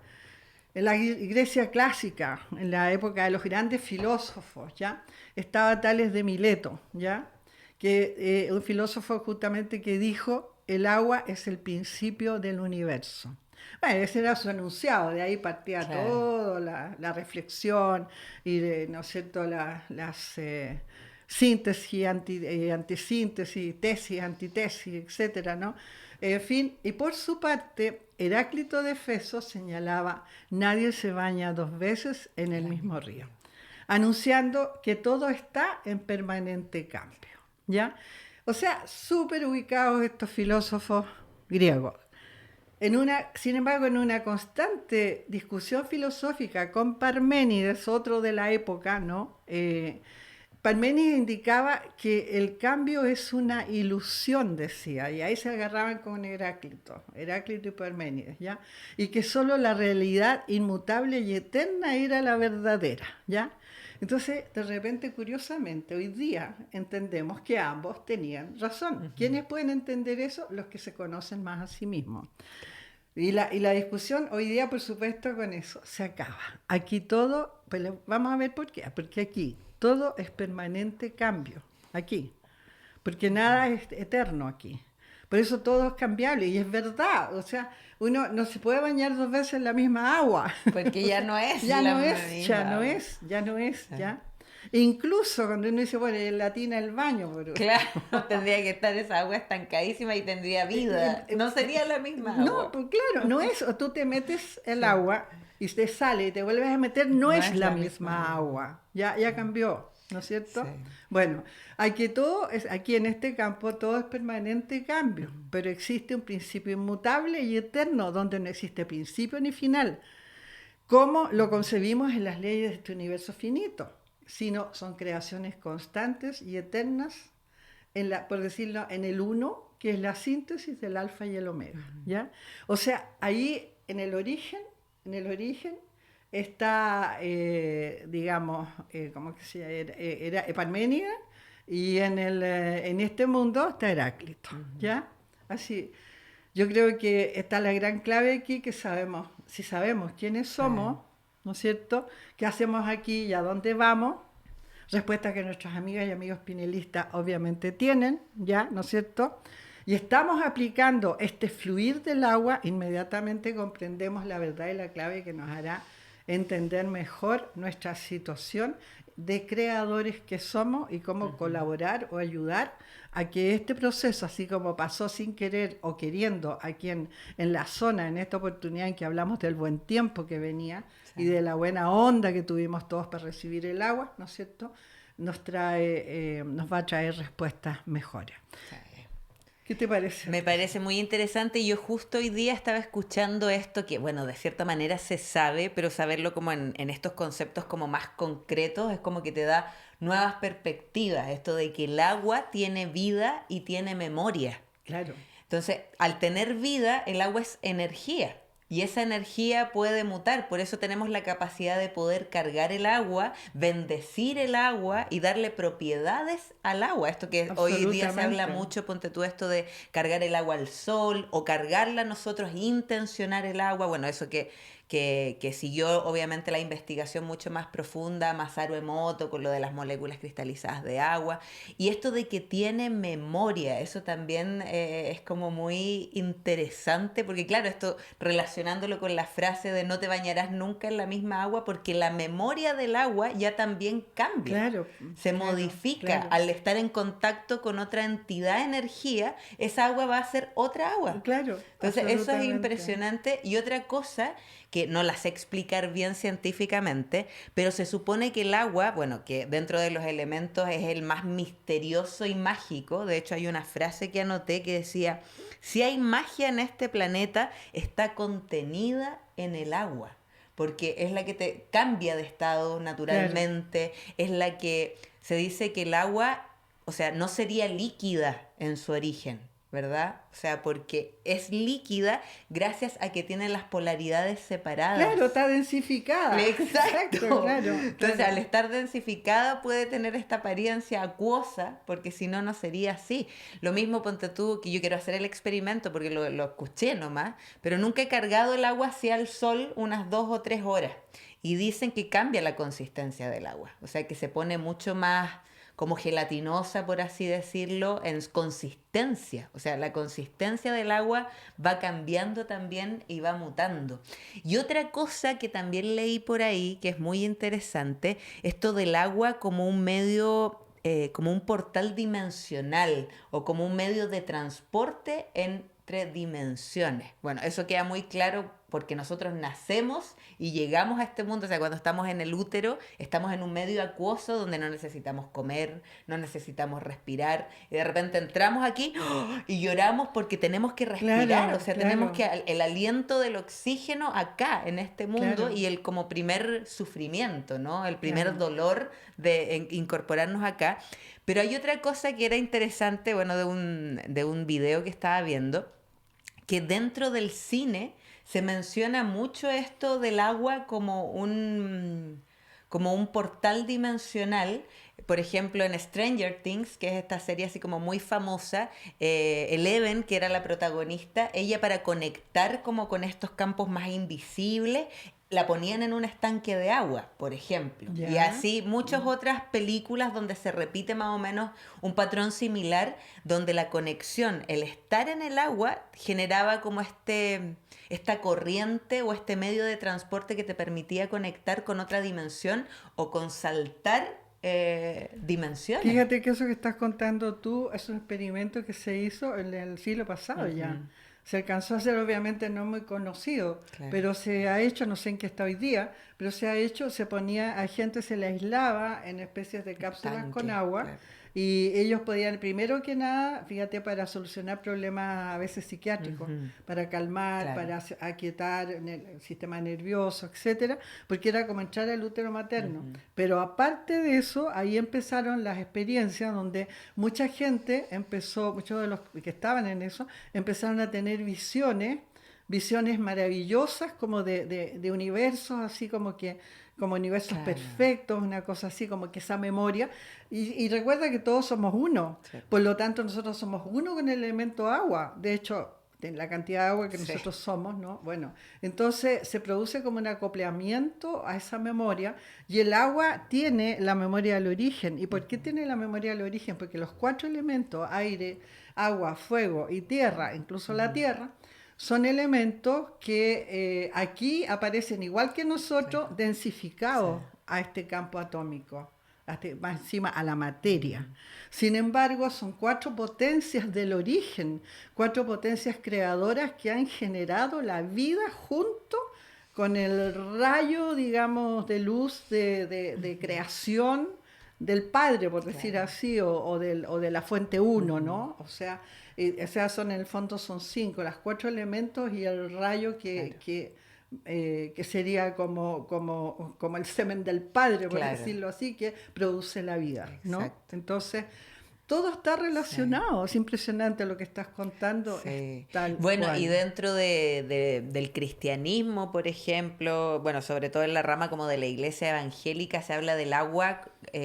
[SPEAKER 1] en la Grecia clásica, en la época de los grandes filósofos, ¿ya?, estaba Tales de Mileto, ¿ya?, que un filósofo justamente que dijo: el agua es el principio del universo. Bueno, ese era su enunciado, de ahí partía todo, la reflexión y, ¿no es cierto?, las síntesis, antisíntesis, tesis, antitesis, etcétera, ¿no? En fin, y por su parte, Heráclito de Éfeso señalaba: nadie se baña dos veces en el mismo río, anunciando que todo está en permanente cambio, ¿ya? O sea, súper ubicados estos filósofos griegos. Sin embargo, en una constante discusión filosófica con Parménides, otro de la época, ¿no? Parménides indicaba que el cambio es una ilusión, decía, y ahí se agarraban con Heráclito y Parménides, ¿ya? Y que solo la realidad inmutable y eterna era la verdadera, ¿ya? Entonces, de repente, curiosamente, hoy día entendemos que ambos tenían razón. ¿Quiénes pueden entender eso? Los que se conocen más a sí mismos. Y la discusión hoy día, por supuesto, con eso se acaba. Aquí todo, pues vamos a ver por qué. Porque aquí todo es permanente cambio. Aquí. Porque nada es eterno aquí. Por eso todo es cambiable. Y es verdad. O sea, uno no se puede bañar dos veces en la misma agua.
[SPEAKER 2] Porque ya no es. Ya no
[SPEAKER 1] es. Incluso cuando uno dice, bueno, en la tina el baño. Pero...
[SPEAKER 2] Claro, tendría que estar esa agua estancadísima y tendría vida. No sería la misma agua.
[SPEAKER 1] No, pues claro, no es. O tú te metes el agua y te sale y te vuelves a meter, no es la misma agua. Ya cambió, ¿no es cierto? Sí. Bueno, aquí en este campo todo es permanente cambio, pero existe un principio inmutable y eterno donde no existe principio ni final, como lo concebimos en las leyes de este universo finito, sino son creaciones constantes y eternas, por decirlo, en el uno, que es la síntesis del alfa y el omega, ¿ya? O sea, ahí en el origen está, digamos, ¿cómo que se llama? Era Parménides, y en este mundo está Heráclito, ¿ya? Así, yo creo que está la gran clave aquí, que si sabemos quiénes somos, ¿no es cierto?, qué hacemos aquí y a dónde vamos, respuesta que nuestras amigas y amigos pinelistas obviamente tienen, ¿ya?, ¿no es cierto?, y estamos aplicando este fluir del agua, inmediatamente comprendemos la verdad y la clave que nos hará entender mejor nuestra situación de creadores que somos y cómo colaborar o ayudar a que este proceso, así como pasó sin querer o queriendo aquí en la zona, en esta oportunidad en que hablamos del buen tiempo que venía y de la buena onda que tuvimos todos para recibir el agua, ¿no es cierto?, nos va a traer respuestas mejores.
[SPEAKER 2] Sí.
[SPEAKER 1] ¿Qué te parece?
[SPEAKER 2] Me parece muy interesante y yo justo hoy día estaba escuchando esto que, bueno, de cierta manera se sabe, pero saberlo como en estos conceptos como más concretos es como que te da nuevas perspectivas, esto de que el agua tiene vida y tiene memoria.
[SPEAKER 1] Claro.
[SPEAKER 2] Entonces, al tener vida, el agua es energía. Y esa energía puede mutar, por eso tenemos la capacidad de poder cargar el agua, bendecir el agua y darle propiedades al agua. Esto que hoy día se habla mucho, ponte tú esto de cargar el agua al sol o cargarla nosotros, intencionar el agua. Bueno, eso que siguió obviamente la investigación mucho más profunda, Masaru Emoto, con lo de las moléculas cristalizadas de agua. Y esto de que tiene memoria, eso también es como muy interesante, porque claro, esto relacionándolo con la frase de no te bañarás nunca en la misma agua, porque la memoria del agua ya también cambia.
[SPEAKER 1] Claro,
[SPEAKER 2] se modifica al estar en contacto con otra entidad de energía, esa agua va a ser otra agua.
[SPEAKER 1] Claro.
[SPEAKER 2] Entonces eso es impresionante. Y otra cosa que no la sé explicar bien científicamente, pero se supone que el agua, bueno, que dentro de los elementos es el más misterioso y mágico. De hecho hay una frase que anoté que decía, si hay magia en este planeta, está contenida en el agua, porque es la que te cambia de estado naturalmente, es la que se dice que el agua, o sea, no sería líquida en su origen, ¿verdad? O sea, porque es líquida gracias a que tiene las polaridades separadas.
[SPEAKER 1] Claro, está densificada.
[SPEAKER 2] Exacto.
[SPEAKER 1] Claro,
[SPEAKER 2] Entonces, al estar densificada puede tener esta apariencia acuosa, porque si no, no sería así. Lo mismo, ponte tú, que yo quiero hacer el experimento, porque lo escuché nomás, pero nunca he cargado el agua hacia el sol unas 2 o 3 horas. Y dicen que cambia la consistencia del agua. O sea, que se pone mucho más como gelatinosa, por así decirlo, en consistencia. O sea, la consistencia del agua va cambiando también y va mutando. Y otra cosa que también leí por ahí, que es muy interesante, esto del agua como un medio, como un portal dimensional o como un medio de transporte entre dimensiones. Bueno, eso queda muy claro porque nosotros nacemos y llegamos a este mundo, o sea, cuando estamos en el útero, estamos en un medio acuoso donde no necesitamos comer, no necesitamos respirar, y de repente entramos aquí y lloramos porque tenemos que respirar,
[SPEAKER 1] claro,
[SPEAKER 2] o sea, tenemos que el aliento del oxígeno acá, en este mundo, y el como primer sufrimiento, ¿no? El primer dolor de incorporarnos acá. Pero hay otra cosa que era interesante, bueno, de un video que estaba viendo, que dentro del cine se menciona mucho esto del agua como un portal dimensional. Por ejemplo, en Stranger Things, que es esta serie así como muy famosa, Eleven, que era la protagonista, ella para conectar como con estos campos más invisibles, la ponían en un estanque de agua, por ejemplo.
[SPEAKER 1] Ya.
[SPEAKER 2] Y así muchas otras películas donde se repite más o menos un patrón similar, donde la conexión, el estar en el agua, generaba como esta corriente o este medio de transporte que te permitía conectar con otra dimensión o con saltar dimensiones.
[SPEAKER 1] Fíjate que eso que estás contando tú es un experimento que se hizo en el siglo pasado ya. Se alcanzó a hacer, obviamente no muy conocido, pero se ha hecho, no sé en qué está hoy día, pero se ha hecho, se ponía, a gente se le aislaba en especies de cápsulas con agua, y ellos podían, primero que nada, fíjate, para solucionar problemas a veces psiquiátricos, para calmar, para aquietar el sistema nervioso, etcétera, porque era como entrar al útero materno. Pero aparte de eso, ahí empezaron las experiencias donde mucha gente empezó, muchos de los que estaban en eso, empezaron a tener visiones maravillosas como de universos, así como universos perfectos, una cosa así, como que esa memoria. Y recuerda que todos somos uno, por lo tanto nosotros somos uno con el elemento agua. De hecho, de la cantidad de agua que
[SPEAKER 2] Sí.
[SPEAKER 1] nosotros somos, ¿no? Bueno, entonces se produce como un acoplamiento a esa memoria y el agua tiene la memoria del origen. ¿Y por qué tiene la memoria del origen? Porque los 4 elementos, aire, agua, fuego y tierra, incluso la tierra, son elementos que aquí aparecen igual que nosotros,
[SPEAKER 2] Claro. Sí.
[SPEAKER 1] densificados a este campo atómico, más encima a la materia. Sin embargo, son 4 potencias del origen, 4 potencias creadoras que han generado la vida junto con el rayo, digamos, de luz de creación del Padre, por decir
[SPEAKER 2] Claro.
[SPEAKER 1] así, o de la fuente uno, ¿no? O sea, son en el fondo son 5, los 4 elementos y el rayo
[SPEAKER 2] Claro.
[SPEAKER 1] que sería como el semen del Padre, por
[SPEAKER 2] Claro.
[SPEAKER 1] decirlo así, que produce la vida, ¿no?
[SPEAKER 2] Exacto.
[SPEAKER 1] Entonces, todo está
[SPEAKER 2] Sí.
[SPEAKER 1] relacionado, es impresionante lo que estás contando, es
[SPEAKER 2] Sí.
[SPEAKER 1] tal
[SPEAKER 2] Bueno, y
[SPEAKER 1] cual.
[SPEAKER 2] dentro del cristianismo, por ejemplo, bueno, sobre todo en la rama como de la iglesia evangélica, se habla del agua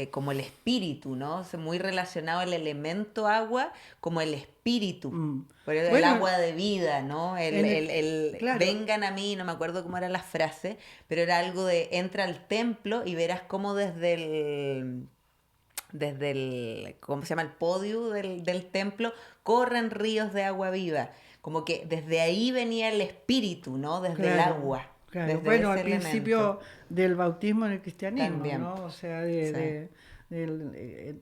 [SPEAKER 2] como el espíritu, ¿no? Muy relacionado el elemento agua como el espíritu.
[SPEAKER 1] Mm.
[SPEAKER 2] Por eso el
[SPEAKER 1] Bueno,
[SPEAKER 2] agua de vida, ¿no?
[SPEAKER 1] claro,
[SPEAKER 2] Vengan a mí, no me acuerdo cómo era la frase, pero era algo de entra al templo y verás cómo desde el, ¿cómo se llama? El podio del templo, corren ríos de agua viva. Como que desde ahí venía el espíritu, ¿no? Desde el
[SPEAKER 1] claro,
[SPEAKER 2] agua,
[SPEAKER 1] claro.
[SPEAKER 2] desde
[SPEAKER 1] Bueno,
[SPEAKER 2] ese
[SPEAKER 1] al
[SPEAKER 2] elemento.
[SPEAKER 1] principio del bautismo en el cristianismo,
[SPEAKER 2] También,
[SPEAKER 1] ¿no? O sea,
[SPEAKER 2] sí.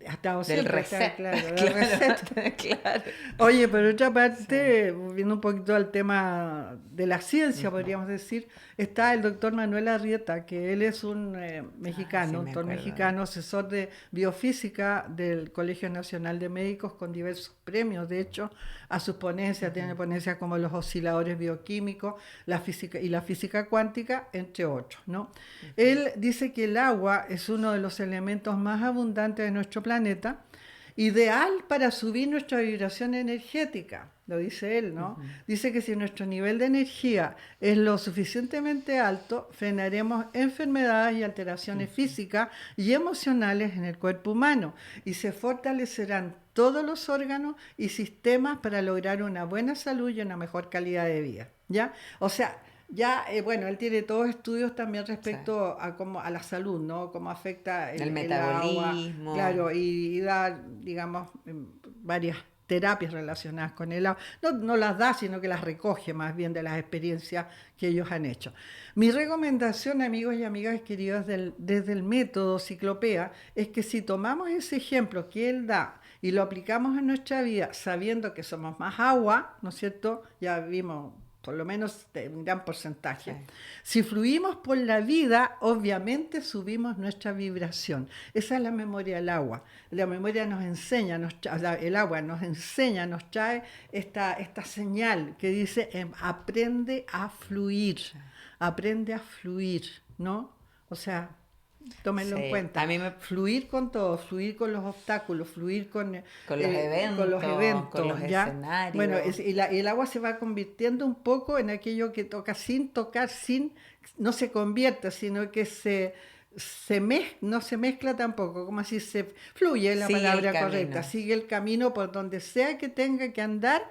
[SPEAKER 1] ha estado
[SPEAKER 2] Del
[SPEAKER 1] siempre, está
[SPEAKER 2] reset,
[SPEAKER 1] claro, del
[SPEAKER 2] claro,
[SPEAKER 1] reset.
[SPEAKER 2] claro.
[SPEAKER 1] Oye, por otra
[SPEAKER 2] Sí.
[SPEAKER 1] parte, viendo un poquito al tema de la ciencia,
[SPEAKER 2] Ujú.
[SPEAKER 1] podríamos decir, está el doctor Manuel Arrieta, que él es un
[SPEAKER 2] Ah, sí,
[SPEAKER 1] mexicano, un
[SPEAKER 2] me
[SPEAKER 1] doctor
[SPEAKER 2] acuerdo de él.
[SPEAKER 1] mexicano, asesor de biofísica del Colegio Nacional de Médicos, con diversos premios, de hecho, a sus ponencias. Tiene ponencias como los osciladores bioquímicos, la física y la física cuántica, entre otros, ¿no? Él dice que el agua es uno de los elementos más abundantes de nuestro planeta, ideal para subir nuestra vibración energética, lo dice él, ¿no? Dice que si nuestro nivel de energía es lo suficientemente alto, frenaremos enfermedades y alteraciones físicas y emocionales en el cuerpo humano y se fortalecerán todos los órganos y sistemas para lograr una buena salud y una mejor calidad de vida, ¿ya? O sea, ya, bueno, él tiene todos estudios también
[SPEAKER 2] Sí.
[SPEAKER 1] respecto a cómo a la salud, ¿no? Cómo afecta
[SPEAKER 2] El
[SPEAKER 1] el agua,
[SPEAKER 2] metabolismo.
[SPEAKER 1] claro, y da, digamos, varias terapias relacionadas con el agua. No, no las da, sino que las recoge más bien de las experiencias que ellos han hecho. Mi recomendación, amigos y amigas queridos, desde el método Ciclopea, es que si tomamos ese ejemplo que él da y lo aplicamos en nuestra vida, sabiendo que somos más agua, ¿no es cierto? Ya vimos por lo menos un gran
[SPEAKER 2] Sí.
[SPEAKER 1] porcentaje. Si fluimos por la vida, obviamente subimos nuestra vibración. Esa es la memoria del agua. La memoria nos enseña, el agua nos enseña, nos trae esta señal que dice, aprende a fluir, ¿no? O sea, tómenlo en
[SPEAKER 2] Sí. A
[SPEAKER 1] cuenta.
[SPEAKER 2] mí me,
[SPEAKER 1] Fluir con todo, fluir con los obstáculos, fluir con los
[SPEAKER 2] con
[SPEAKER 1] eventos,
[SPEAKER 2] los
[SPEAKER 1] ¿ya? Bueno,
[SPEAKER 2] escenarios.
[SPEAKER 1] y el agua se va convirtiendo un poco en aquello que toca sin tocar, no se convierte, sino que no se mezcla tampoco, como si se fluye es la
[SPEAKER 2] Sigue el
[SPEAKER 1] palabra correcta,
[SPEAKER 2] camino.
[SPEAKER 1] sigue el camino por donde sea que tenga que andar,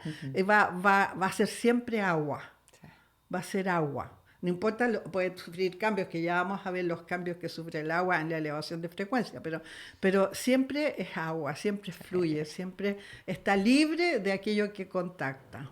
[SPEAKER 1] va a ser siempre agua,
[SPEAKER 2] Sí.
[SPEAKER 1] va a ser agua. No importa, puede sufrir cambios, que ya vamos a ver los cambios que sufre el agua en la elevación de frecuencia, pero siempre es agua, siempre fluye, siempre está libre de aquello que contacta.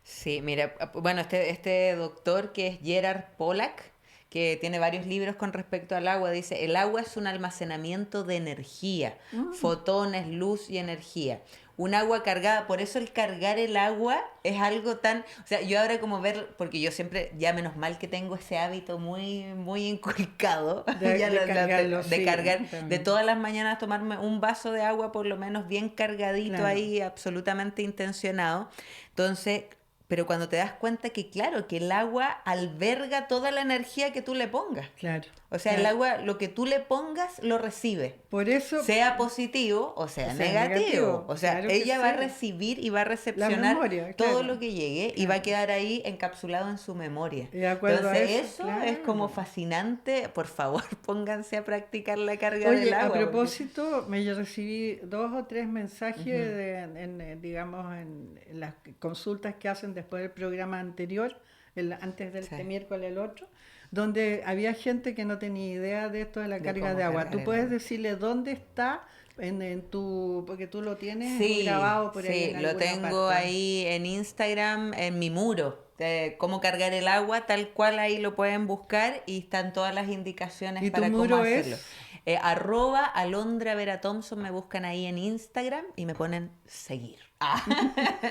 [SPEAKER 2] Sí, mira, bueno, este doctor que es Gerard Pollack, que tiene varios libros con respecto al agua, dice, el agua es un almacenamiento de energía, fotones, luz y energía. Un agua cargada, por eso el cargar el agua es algo tan, o sea, yo ahora como ver, porque yo siempre, ya menos mal que tengo ese hábito muy, muy inculcado, ya
[SPEAKER 1] De cargarlo,
[SPEAKER 2] de
[SPEAKER 1] sí,
[SPEAKER 2] cargar, de
[SPEAKER 1] también.
[SPEAKER 2] todas las mañanas tomarme un vaso de agua por lo menos bien cargadito
[SPEAKER 1] Claro,
[SPEAKER 2] ahí, absolutamente intencionado. Entonces, pero cuando te das cuenta que, claro, que el agua alberga toda la energía que tú le pongas.
[SPEAKER 1] claro,
[SPEAKER 2] O sea, el
[SPEAKER 1] claro.
[SPEAKER 2] agua, lo que tú le pongas, lo recibe.
[SPEAKER 1] Por eso,
[SPEAKER 2] Sea positivo o
[SPEAKER 1] o
[SPEAKER 2] sea
[SPEAKER 1] sea,
[SPEAKER 2] negativo.
[SPEAKER 1] negativo,
[SPEAKER 2] O sea,
[SPEAKER 1] claro que
[SPEAKER 2] ella va a
[SPEAKER 1] sí.
[SPEAKER 2] recibir y va a
[SPEAKER 1] La
[SPEAKER 2] recepcionar
[SPEAKER 1] memoria,
[SPEAKER 2] todo
[SPEAKER 1] claro,
[SPEAKER 2] lo que llegue y va a
[SPEAKER 1] claro.
[SPEAKER 2] quedar ahí encapsulado en su memoria.
[SPEAKER 1] De acuerdo a
[SPEAKER 2] Entonces,
[SPEAKER 1] eso,
[SPEAKER 2] eso es como
[SPEAKER 1] claro.
[SPEAKER 2] fascinante. Por favor, pónganse a practicar la carga del
[SPEAKER 1] Oye, a
[SPEAKER 2] agua. Porque...
[SPEAKER 1] propósito, me recibí 2 o 3 mensajes
[SPEAKER 2] Ujú.
[SPEAKER 1] digamos, en las consultas que hacen de después del programa anterior, antes de
[SPEAKER 2] Sí.
[SPEAKER 1] este miércoles el otro, donde había gente que no tenía idea de esto de la
[SPEAKER 2] De
[SPEAKER 1] carga
[SPEAKER 2] cómo
[SPEAKER 1] de agua.
[SPEAKER 2] cargar
[SPEAKER 1] ¿Tú
[SPEAKER 2] el
[SPEAKER 1] puedes
[SPEAKER 2] agua.
[SPEAKER 1] decirle dónde está en tu, porque tú lo tienes
[SPEAKER 2] Sí,
[SPEAKER 1] grabado por ahí
[SPEAKER 2] sí,
[SPEAKER 1] en
[SPEAKER 2] lo
[SPEAKER 1] alguna
[SPEAKER 2] tengo
[SPEAKER 1] parte?
[SPEAKER 2] ahí en Instagram, en mi muro, de cómo cargar el agua, tal cual ahí lo pueden buscar y están todas las indicaciones
[SPEAKER 1] ¿Y tu
[SPEAKER 2] para cómo
[SPEAKER 1] muro
[SPEAKER 2] hacerlo.
[SPEAKER 1] es?
[SPEAKER 2] Arroba Alondra Vera Thompson, me buscan ahí en Instagram y me ponen seguir. Ah.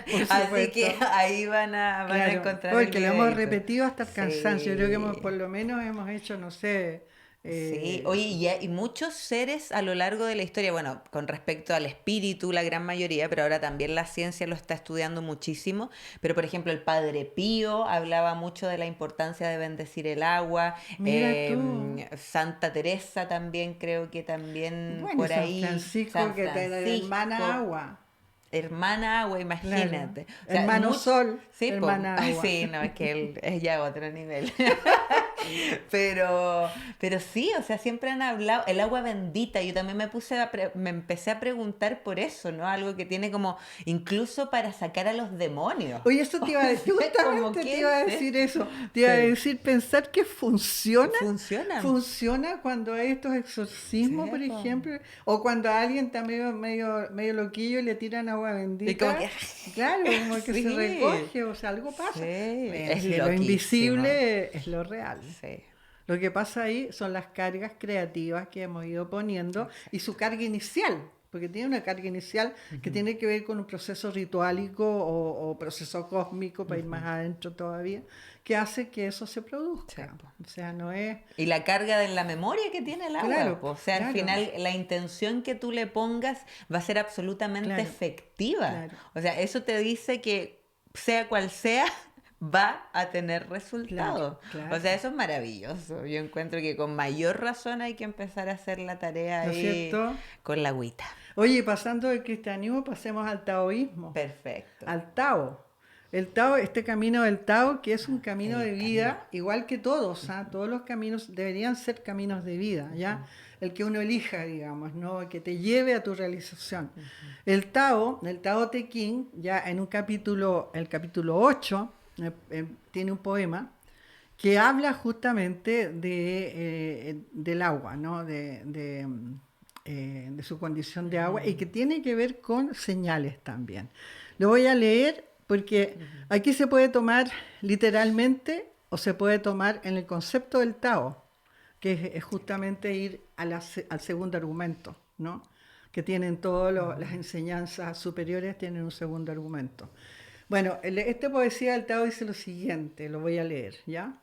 [SPEAKER 1] Por
[SPEAKER 2] Así que
[SPEAKER 1] supuesto.
[SPEAKER 2] ahí van a
[SPEAKER 1] Claro,
[SPEAKER 2] encontrar el
[SPEAKER 1] porque lo hemos
[SPEAKER 2] videito.
[SPEAKER 1] repetido hasta el cansancio. Yo creo que por
[SPEAKER 2] Sí.
[SPEAKER 1] lo menos hemos hecho, no sé,
[SPEAKER 2] Sí,
[SPEAKER 1] eh,
[SPEAKER 2] oye, y muchos seres a lo largo de la historia, bueno, con respecto al espíritu, la gran mayoría, pero ahora también la ciencia lo está estudiando muchísimo. Pero, por ejemplo, el Padre Pío hablaba mucho de la importancia de bendecir el agua.
[SPEAKER 1] mira tú.
[SPEAKER 2] Santa Teresa también, creo que también
[SPEAKER 1] Bueno, y
[SPEAKER 2] por
[SPEAKER 1] San
[SPEAKER 2] ahí.
[SPEAKER 1] Francisco,
[SPEAKER 2] San
[SPEAKER 1] que te la hermana
[SPEAKER 2] Francisco.
[SPEAKER 1] agua.
[SPEAKER 2] Hermana agua,
[SPEAKER 1] Claro.
[SPEAKER 2] imagínate. O sea,
[SPEAKER 1] Hermano sol,
[SPEAKER 2] sí, pues,
[SPEAKER 1] hermana agua.
[SPEAKER 2] sí, no, es que él es ya otro nivel. Pero sí, o sea, siempre han hablado, el agua bendita, yo también me empecé a preguntar por eso, ¿no? Algo que tiene como, incluso para sacar a los demonios.
[SPEAKER 1] Oye, eso te iba a
[SPEAKER 2] O
[SPEAKER 1] decir,
[SPEAKER 2] sea, como,
[SPEAKER 1] justamente te
[SPEAKER 2] ¿qué
[SPEAKER 1] iba a
[SPEAKER 2] es
[SPEAKER 1] decir
[SPEAKER 2] esto?
[SPEAKER 1] eso. Te iba a
[SPEAKER 2] Sí.
[SPEAKER 1] decir, pensar que funciona.
[SPEAKER 2] Funcionan.
[SPEAKER 1] Funciona cuando hay estos exorcismos,
[SPEAKER 2] Sí,
[SPEAKER 1] por
[SPEAKER 2] po.
[SPEAKER 1] ejemplo, o cuando a alguien está medio loquillo y le tiran agua
[SPEAKER 2] Y como
[SPEAKER 1] bendita.
[SPEAKER 2] que,
[SPEAKER 1] Claro, como que se
[SPEAKER 2] sí,
[SPEAKER 1] recoge, o sea, algo
[SPEAKER 2] sí,
[SPEAKER 1] pasa. Bueno,
[SPEAKER 2] es
[SPEAKER 1] si lo
[SPEAKER 2] loquísimo.
[SPEAKER 1] invisible es lo real.
[SPEAKER 2] Sí,
[SPEAKER 1] Lo que pasa ahí son las cargas creativas que hemos ido poniendo y su
[SPEAKER 2] exacto.
[SPEAKER 1] carga inicial, porque tiene una carga inicial que tiene que ver con un proceso rituálico o proceso cósmico, para ir más adentro todavía, que hace que eso se
[SPEAKER 2] Sí,
[SPEAKER 1] produzca.
[SPEAKER 2] po.
[SPEAKER 1] O sea, no es...
[SPEAKER 2] Y la carga de la memoria que tiene el agua,
[SPEAKER 1] Claro,
[SPEAKER 2] po. O sea, al
[SPEAKER 1] claro,
[SPEAKER 2] final la intención que tú le pongas va a ser absolutamente
[SPEAKER 1] claro,
[SPEAKER 2] efectiva.
[SPEAKER 1] claro,
[SPEAKER 2] O sea, eso te dice que sea cual sea, va a tener
[SPEAKER 1] claro,
[SPEAKER 2] resultados. O
[SPEAKER 1] claro.
[SPEAKER 2] sea, eso es maravilloso. Yo encuentro que con mayor razón hay que empezar a hacer la tarea
[SPEAKER 1] ¿No es
[SPEAKER 2] ahí
[SPEAKER 1] cierto?
[SPEAKER 2] con la agüita.
[SPEAKER 1] Oye, pasando del cristianismo, pasemos al taoísmo.
[SPEAKER 2] Perfecto.
[SPEAKER 1] Al Tao. El Tao, este camino del Tao, que es un camino de
[SPEAKER 2] El camino.
[SPEAKER 1] vida, igual que todos, ¿ah? Todos los caminos deberían ser caminos de vida, ¿ya? El que uno elija, digamos, ¿no? El que te lleve a tu realización. El Tao Te Ching, ya en un capítulo, el capítulo 8, tiene un poema que habla justamente del agua, ¿no? De su condición de agua y que tiene que ver con señales también. Lo voy a leer porque aquí se puede tomar literalmente o se puede tomar en el concepto del Tao, que es justamente ir al segundo argumento, ¿no? Que tienen todas las enseñanzas superiores, tienen un segundo argumento. Bueno, esta poesía del Tao dice lo siguiente, lo voy a leer, ¿ya?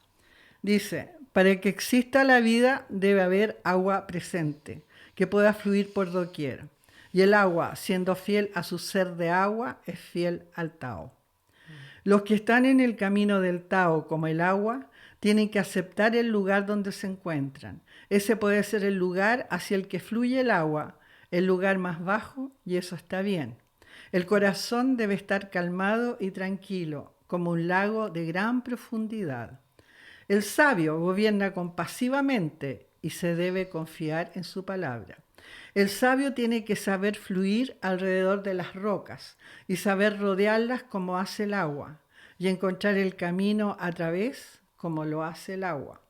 [SPEAKER 1] Dice, para que exista la vida debe haber agua presente, que pueda fluir por doquier. Y el agua, siendo fiel a su ser de agua, es fiel al Tao. Los que están en el camino del Tao como el agua, tienen que aceptar el lugar donde se encuentran. Ese puede ser el lugar hacia el que fluye el agua, el lugar más bajo, y eso está bien. El corazón debe estar calmado y tranquilo, como un lago de gran profundidad. El sabio gobierna compasivamente y se debe confiar en su palabra. El sabio tiene que saber fluir alrededor de las rocas y saber rodearlas como hace el agua y encontrar el camino a través como lo hace el agua.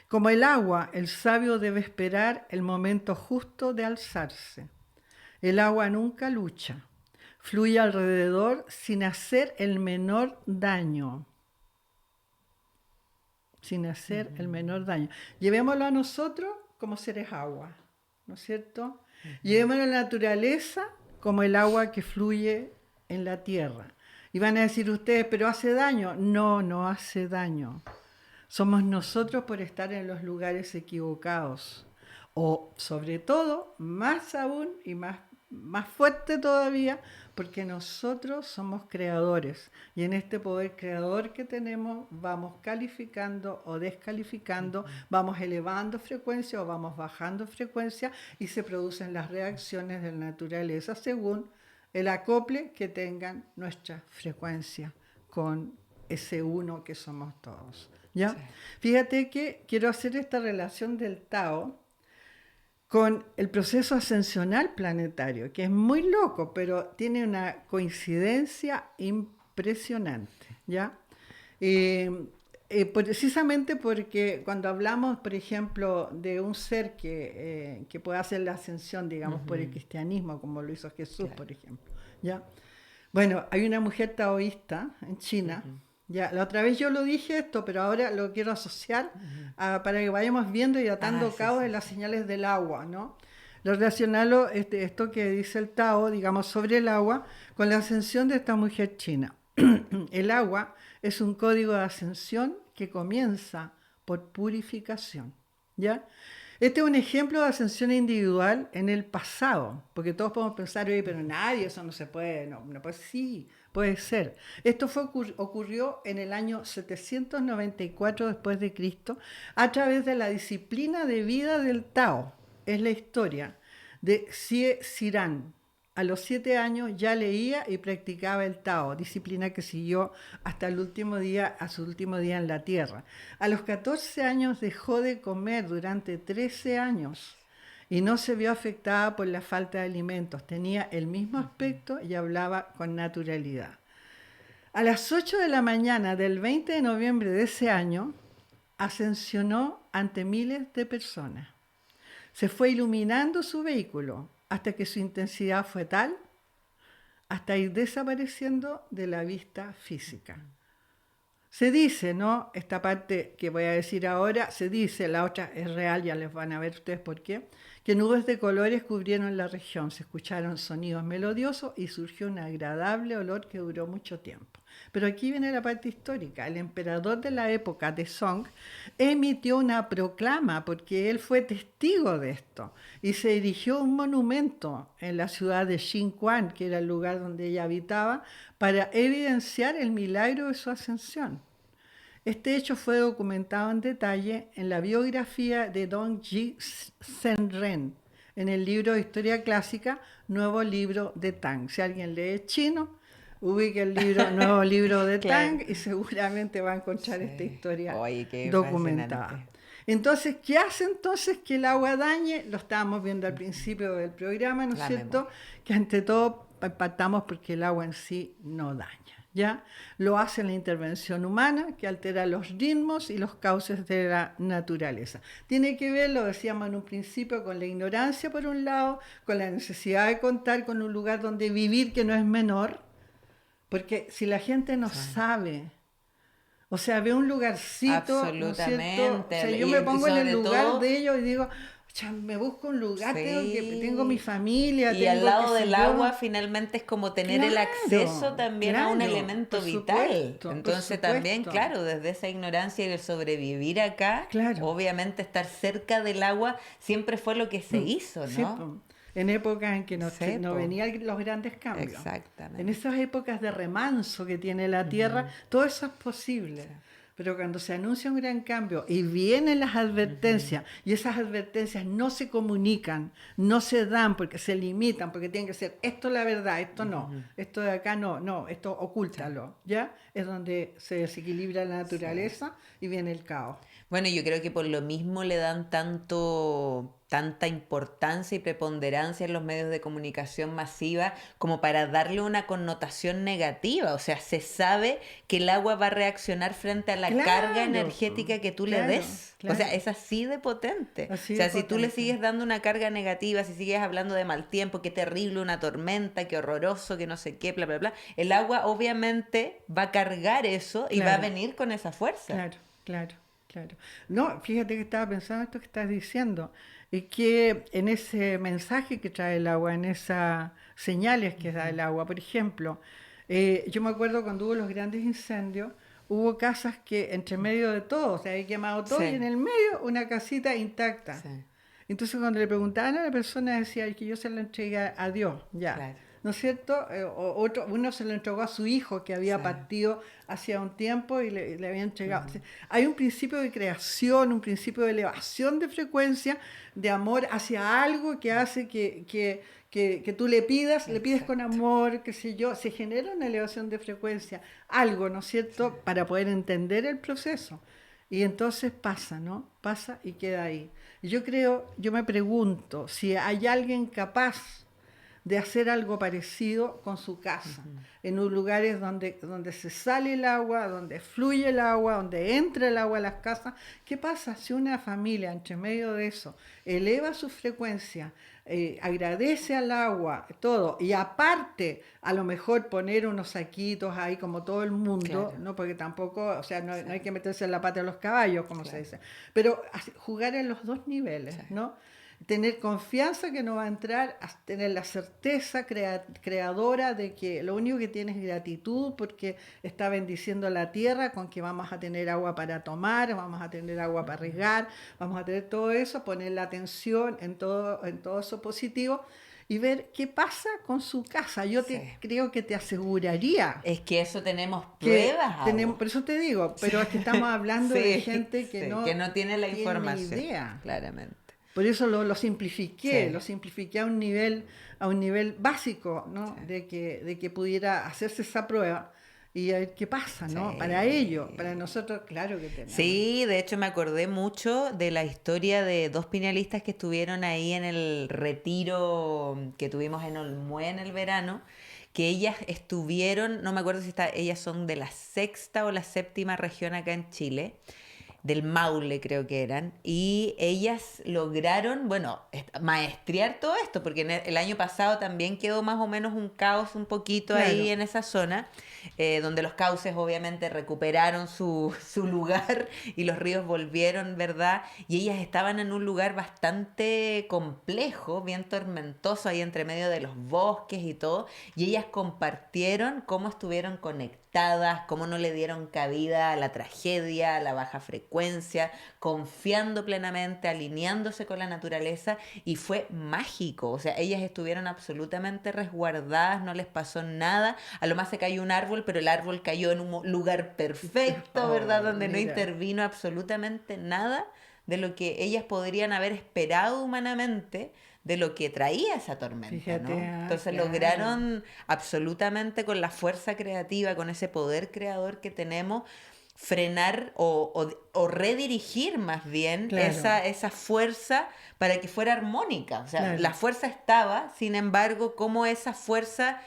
[SPEAKER 1] Como el agua, el sabio debe esperar el momento justo de alzarse. El agua nunca lucha, fluye alrededor sin hacer el menor daño. Sin hacer el menor daño. Llevémoslo a nosotros como seres agua, ¿no es cierto? Llevémoslo a la naturaleza como el agua que fluye en la tierra. Y van a decir ustedes, ¿pero hace daño? No, no hace daño. Somos nosotros por estar en los lugares equivocados. O sobre todo, más aún y más fuerte todavía, porque nosotros somos creadores. Y en este poder creador que tenemos, vamos calificando o descalificando, vamos elevando frecuencia o vamos bajando frecuencia y se producen las reacciones de la naturaleza según el acople que tengan nuestra frecuencia con ese uno que somos todos. ¿Ya?
[SPEAKER 2] Sí.
[SPEAKER 1] Fíjate que quiero hacer esta relación del Tao con el proceso ascensional planetario, que es muy loco, pero tiene una coincidencia impresionante impresionante, ¿ya? Precisamente porque cuando hablamos, por ejemplo, de un ser que puede hacer la ascensión, digamos, por el cristianismo, como lo hizo Jesús,
[SPEAKER 2] Claro.
[SPEAKER 1] por ejemplo, ¿ya? Bueno, hay una mujer taoísta en China, ya, la otra vez yo lo dije esto, pero ahora lo quiero asociar para que vayamos viendo y atando
[SPEAKER 2] Sí,
[SPEAKER 1] cabos
[SPEAKER 2] sí,
[SPEAKER 1] en las
[SPEAKER 2] sí.
[SPEAKER 1] señales del agua, ¿no? Lo relacionarlo, esto que dice el Tao, digamos, sobre el agua, con la ascensión de esta mujer china. El agua es un código de ascensión que comienza por purificación, ¿ya? Este es un ejemplo de ascensión individual en el pasado, porque todos podemos pensar, oye, pero nadie, eso no se puede, no, no pues sí, puede ser. Esto ocurrió en el año 794 después de Cristo a través de la disciplina de vida del Tao. Es la historia de Xie Zirán. A los 7 años ya leía y practicaba el Tao, disciplina que siguió hasta el último día, a su último día en la tierra. A los 14 años dejó de comer durante 13 años y no se vio afectada por la falta de alimentos. Tenía el mismo aspecto y hablaba con naturalidad. A las 8 de la mañana del 20 de noviembre de ese año, ascensionó ante miles de personas. Se fue iluminando su vehículo hasta que su intensidad fue tal hasta ir desapareciendo de la vista física. Se dice, ¿no? Esta parte que voy a decir ahora, se dice, la otra es real, ya les van a ver ustedes por qué, que nubes de colores cubrieron la región, se escucharon sonidos melodiosos y surgió un agradable olor que duró mucho tiempo. Pero aquí viene la parte histórica. El emperador de la época de Song emitió una proclama porque él fue testigo de esto y se erigió un monumento en la ciudad de Xinquan, que era el lugar donde ella habitaba, para evidenciar el milagro de su ascensión. Este hecho fue documentado en detalle en la biografía de Dongji Senren, en el libro de Historia Clásica, Nuevo Libro de Tang. Si alguien lee chino, ubique el libro Nuevo Libro de
[SPEAKER 2] Claro.
[SPEAKER 1] Tang y seguramente va a encontrar esta
[SPEAKER 2] Sí.
[SPEAKER 1] historia
[SPEAKER 2] Oye, qué
[SPEAKER 1] documentada.
[SPEAKER 2] fascinante.
[SPEAKER 1] Entonces, ¿qué hace entonces que el agua dañe? Lo estábamos viendo al principio del programa, ¿no es
[SPEAKER 2] La
[SPEAKER 1] cierto?
[SPEAKER 2] memoria.
[SPEAKER 1] Que ante todo partamos porque el agua en sí no daña, ¿ya? Lo hace la intervención humana que altera los ritmos y los cauces de la naturaleza. Tiene que ver, lo decíamos en un principio, con la ignorancia por un lado, con la necesidad de contar con un lugar donde vivir que no es menor, porque si la gente no
[SPEAKER 2] Sí.
[SPEAKER 1] sabe, o sea, ve un lugarcito, ¿no es cierto? O sea,
[SPEAKER 2] Absolutamente.
[SPEAKER 1] yo me
[SPEAKER 2] Y
[SPEAKER 1] pongo en el
[SPEAKER 2] sobre
[SPEAKER 1] lugar
[SPEAKER 2] todo,
[SPEAKER 1] de ellos y digo, me busco un lugar, tengo mi
[SPEAKER 2] sí.
[SPEAKER 1] familia,
[SPEAKER 2] Y al
[SPEAKER 1] tengo qué
[SPEAKER 2] lado
[SPEAKER 1] sé
[SPEAKER 2] del agua
[SPEAKER 1] yo.
[SPEAKER 2] finalmente es como tener el acceso
[SPEAKER 1] Claro,
[SPEAKER 2] también a un
[SPEAKER 1] claro,
[SPEAKER 2] elemento vital.
[SPEAKER 1] por
[SPEAKER 2] Entonces también,
[SPEAKER 1] supuesto,
[SPEAKER 2] claro, desde esa ignorancia y el sobrevivir acá,
[SPEAKER 1] claro.
[SPEAKER 2] obviamente estar cerca del agua siempre fue lo que se hizo,
[SPEAKER 1] Sí,
[SPEAKER 2] ¿no?
[SPEAKER 1] po. En épocas en que no
[SPEAKER 2] Sepo,
[SPEAKER 1] venían los grandes cambios. En
[SPEAKER 2] exactamente.
[SPEAKER 1] esas épocas de remanso que tiene la Tierra, todo eso es posible.
[SPEAKER 2] Sí.
[SPEAKER 1] Pero cuando se anuncia un gran cambio y vienen las advertencias, y esas advertencias no se comunican, no se dan porque se limitan, porque tienen que ser esto es la verdad, esto no, esto de acá no, no, esto
[SPEAKER 2] Sí,
[SPEAKER 1] ocúltalo, ¿ya? Es donde se desequilibra la
[SPEAKER 2] sí.
[SPEAKER 1] naturaleza y viene el caos.
[SPEAKER 2] Bueno, yo creo que por lo mismo le dan tanta importancia y preponderancia en los medios de comunicación masiva como para darle una connotación negativa. O sea, se sabe que el agua va a reaccionar frente a la carga
[SPEAKER 1] Claro,
[SPEAKER 2] energética que tú le
[SPEAKER 1] claro,
[SPEAKER 2] des. O sea,
[SPEAKER 1] claro,
[SPEAKER 2] es así de potente.
[SPEAKER 1] así
[SPEAKER 2] O
[SPEAKER 1] de
[SPEAKER 2] sea, si tú le
[SPEAKER 1] potente.
[SPEAKER 2] sigues dando una carga negativa, si sigues hablando de mal tiempo, qué terrible una tormenta, qué horroroso, que no sé qué, bla, bla, bla, el agua obviamente va a cargar eso y va a
[SPEAKER 1] Claro,
[SPEAKER 2] venir con esa fuerza.
[SPEAKER 1] claro, claro, claro. No, fíjate que estaba pensando esto que estás diciendo, y que en ese mensaje que trae el agua, en esas señales que da el agua, por ejemplo, yo me acuerdo cuando hubo los grandes incendios, hubo casas que entre medio de todo, o sea, había quemado todo y en
[SPEAKER 2] Sí,
[SPEAKER 1] el medio una casita intacta.
[SPEAKER 2] sí.
[SPEAKER 1] Entonces cuando le preguntaban a la persona decía "Ay, que yo se lo entregué a Dios, ya.
[SPEAKER 2] Claro,
[SPEAKER 1] ¿No es cierto? Uno se lo entregó a su hijo que
[SPEAKER 2] sí,
[SPEAKER 1] había partido hacía un tiempo y le había entregado. O sea, hay un principio de creación, un principio de elevación de frecuencia, de amor hacia algo que hace que tú le pides con
[SPEAKER 2] exacto.
[SPEAKER 1] amor, qué sé yo, se genera una elevación de frecuencia, algo, ¿no es cierto?, para poder entender el proceso. Y entonces pasa, ¿no? Pasa y queda ahí. Yo creo, yo me pregunto si hay alguien capaz de hacer algo parecido con su casa, en un lugares donde se sale el agua, donde fluye el agua, donde entra el agua a las casas. ¿Qué pasa si una familia, entre medio de eso, eleva su frecuencia, agradece al agua, todo, y aparte, a lo mejor poner unos saquitos ahí como todo el mundo,
[SPEAKER 2] Claro.
[SPEAKER 1] ¿no? Porque tampoco, o sea, no hay que meterse en la pata de los caballos, como se
[SPEAKER 2] Claro.
[SPEAKER 1] dice, pero jugar en los dos niveles,
[SPEAKER 2] Sí.
[SPEAKER 1] ¿no? Tener confianza que no va a entrar, tener la certeza creadora de que lo único que tiene es gratitud porque está bendiciendo la tierra con que vamos a tener agua para tomar, vamos a tener agua para regar, vamos a tener todo eso, poner la atención en todo eso positivo y ver qué pasa con su casa. Yo
[SPEAKER 2] Sí.
[SPEAKER 1] creo que te aseguraría
[SPEAKER 2] Es que eso tenemos
[SPEAKER 1] que
[SPEAKER 2] pruebas,
[SPEAKER 1] tenemos,
[SPEAKER 2] Abu.
[SPEAKER 1] por eso te digo, pero es que estamos hablando de
[SPEAKER 2] Sí,
[SPEAKER 1] gente que
[SPEAKER 2] sí,
[SPEAKER 1] no
[SPEAKER 2] que no tiene la
[SPEAKER 1] tiene
[SPEAKER 2] información,
[SPEAKER 1] idea.
[SPEAKER 2] claramente.
[SPEAKER 1] Por eso lo simplifiqué,
[SPEAKER 2] Sí.
[SPEAKER 1] lo simplifiqué a un nivel básico, ¿no?
[SPEAKER 2] Sí.
[SPEAKER 1] De que pudiera hacerse esa prueba y a ver qué pasa, ¿no? Para
[SPEAKER 2] Sí.
[SPEAKER 1] ellos, para nosotros, claro que tenemos.
[SPEAKER 2] Sí, de hecho me acordé mucho de la historia de dos piñalistas que estuvieron ahí en el retiro que tuvimos en Olmué en el verano, que ellas estuvieron, no me acuerdo si ellas son de la sexta o la séptima región acá en Chile, del Maule creo que eran, y ellas lograron, bueno, maestrear todo esto, porque el año pasado también quedó más o menos un caos un poquito ahí
[SPEAKER 1] Claro.
[SPEAKER 2] en esa zona, donde los cauces obviamente recuperaron su lugar y los ríos volvieron, ¿verdad? Y ellas estaban en un lugar bastante complejo, bien tormentoso, ahí entre medio de los bosques y todo, y ellas compartieron cómo estuvieron conectadas, cómo no le dieron cabida a la tragedia, a la baja frecuencia, confiando plenamente, alineándose con la naturaleza, y fue mágico. O sea, ellas estuvieron absolutamente resguardadas, no les pasó nada. A lo más se cayó un árbol, pero el árbol cayó en un lugar perfecto, ¿verdad?
[SPEAKER 1] Oh,
[SPEAKER 2] Donde no
[SPEAKER 1] mira.
[SPEAKER 2] intervino absolutamente nada de lo que ellas podrían haber esperado humanamente de lo que traía esa tormenta,
[SPEAKER 1] Fíjate,
[SPEAKER 2] ¿no? Entonces
[SPEAKER 1] claro.
[SPEAKER 2] lograron absolutamente con la fuerza creativa, con ese poder creador que tenemos, frenar o redirigir más bien
[SPEAKER 1] Claro,
[SPEAKER 2] esa fuerza para que fuera armónica. O sea, la
[SPEAKER 1] claro.
[SPEAKER 2] fuerza estaba, sin embargo, como esa fuerza,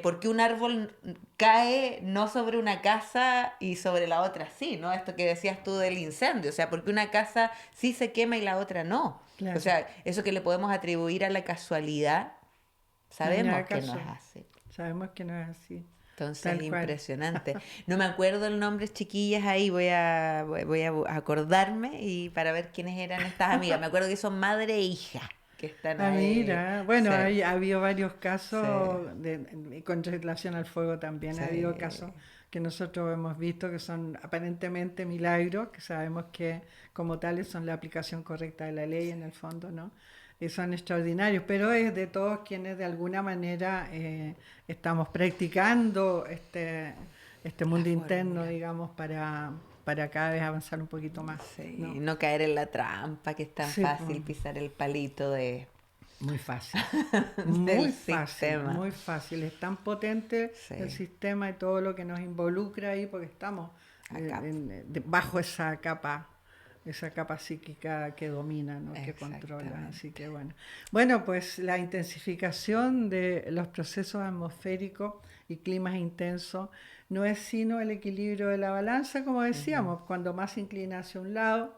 [SPEAKER 2] porque un árbol cae no sobre una casa y sobre la otra sí, ¿no? Esto que decías tú del incendio, o sea, porque una casa sí se quema y la otra no. O
[SPEAKER 1] Claro.
[SPEAKER 2] sea, eso que le podemos atribuir a la casualidad,
[SPEAKER 1] No hay
[SPEAKER 2] sabemos
[SPEAKER 1] nada
[SPEAKER 2] que no es
[SPEAKER 1] caso.
[SPEAKER 2] así.
[SPEAKER 1] Sabemos que no es así.
[SPEAKER 2] Entonces,
[SPEAKER 1] Tal cual.
[SPEAKER 2] impresionante. No me acuerdo el nombre, chiquillas, ahí voy a acordarme y para ver quiénes eran estas amigas. Me acuerdo que son madre e hija, que están
[SPEAKER 1] Ah,
[SPEAKER 2] ahí.
[SPEAKER 1] mira, bueno,
[SPEAKER 2] Sí,
[SPEAKER 1] ha habido varios
[SPEAKER 2] sí,
[SPEAKER 1] casos con relación al fuego también. Ha habido
[SPEAKER 2] sí.
[SPEAKER 1] casos que nosotros hemos visto que son aparentemente milagros, que sabemos que como tales son la aplicación correcta de la ley en el fondo, ¿no? Y son extraordinarios, pero es de todos quienes de alguna manera estamos practicando este
[SPEAKER 2] La
[SPEAKER 1] mundo interno,
[SPEAKER 2] fórmula.
[SPEAKER 1] digamos, para cada vez avanzar un poquito más,
[SPEAKER 2] Sí,
[SPEAKER 1] ¿no?
[SPEAKER 2] no caer en la trampa, que es tan
[SPEAKER 1] Sí, pues.
[SPEAKER 2] fácil pisar el palito
[SPEAKER 1] Muy fácil,
[SPEAKER 2] del sistema.
[SPEAKER 1] muy fácil. Es tan potente el
[SPEAKER 2] Sí,
[SPEAKER 1] sistema y todo lo que nos involucra ahí porque estamos
[SPEAKER 2] acá.
[SPEAKER 1] bajo esa capa psíquica que domina, ¿no? Que controla. Así
[SPEAKER 2] Exactamente.
[SPEAKER 1] que bueno. Bueno, pues la intensificación de los procesos atmosféricos y climas intensos no es sino el equilibrio de la balanza, como decíamos, cuando más se inclina hacia un lado,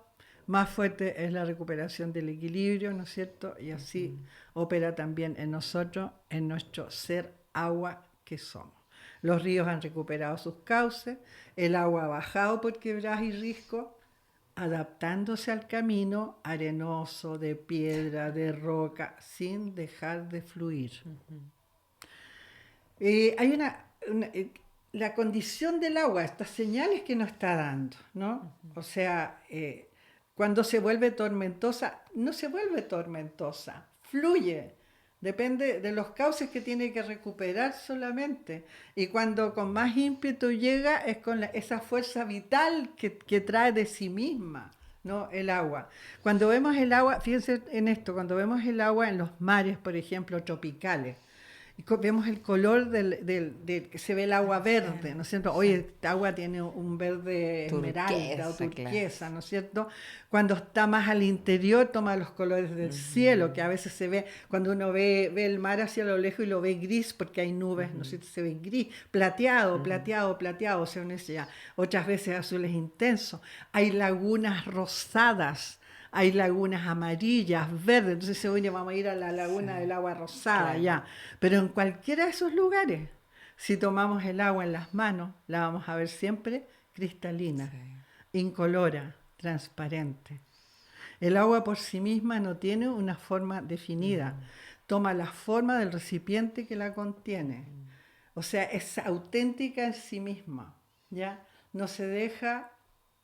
[SPEAKER 1] más fuerte es la recuperación del equilibrio, ¿no es cierto? Y así opera también en nosotros, en nuestro ser agua que somos. Los ríos han recuperado sus cauces, el agua ha bajado por quebradas y riscos, adaptándose al camino arenoso, de piedra, de roca, sin dejar de fluir. Hay la condición del agua, estas señales que nos está dando, ¿no? O sea, cuando se vuelve tormentosa, no se vuelve tormentosa, fluye, depende de los cauces que tiene que recuperar solamente. Y cuando con más ímpetu llega, es con esa fuerza vital que trae de sí misma, ¿no? El agua. Cuando vemos el agua, fíjense en esto, cuando vemos el agua en los mares, por ejemplo, tropicales, y vemos el color que se ve el agua verde, ¿no es cierto? Hoy esta agua tiene un verde esmeralda o turquesa, claro, ¿no es cierto? Cuando está más al interior toma los colores del cielo, que a veces se ve, cuando uno ve el mar hacia lo lejos y lo ve gris porque hay nubes, ¿no es cierto? Se ve gris, plateado, o sea, uno dice ya, otras veces azul es intenso. Hay lagunas rosadas, hay lagunas amarillas, verdes, entonces oye, vamos a ir a la laguna del agua rosada, claro, ya. Pero en cualquiera de esos lugares, si tomamos el agua en las manos, la vamos a ver siempre cristalina, incolora, transparente. El agua por sí misma no tiene una forma definida, toma la forma del recipiente que la contiene. O sea, es auténtica en sí misma, ¿ya? No se deja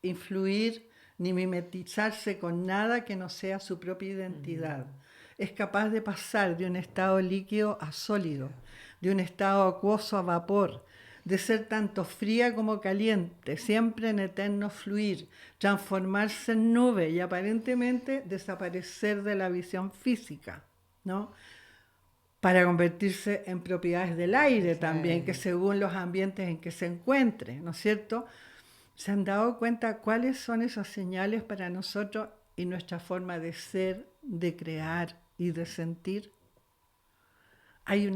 [SPEAKER 1] influir ni mimetizarse con nada que no sea su propia identidad. Es capaz de pasar de un estado líquido a sólido, de un estado acuoso a vapor, de ser tanto fría como caliente, siempre en eterno fluir, transformarse en nube y aparentemente desaparecer de la visión física, ¿no? Para convertirse en propiedades del aire también, que según los ambientes en que se encuentre, ¿no es cierto?, ¿se han dado cuenta cuáles son esas señales para nosotros y nuestra forma de ser, de crear y de sentir? Hay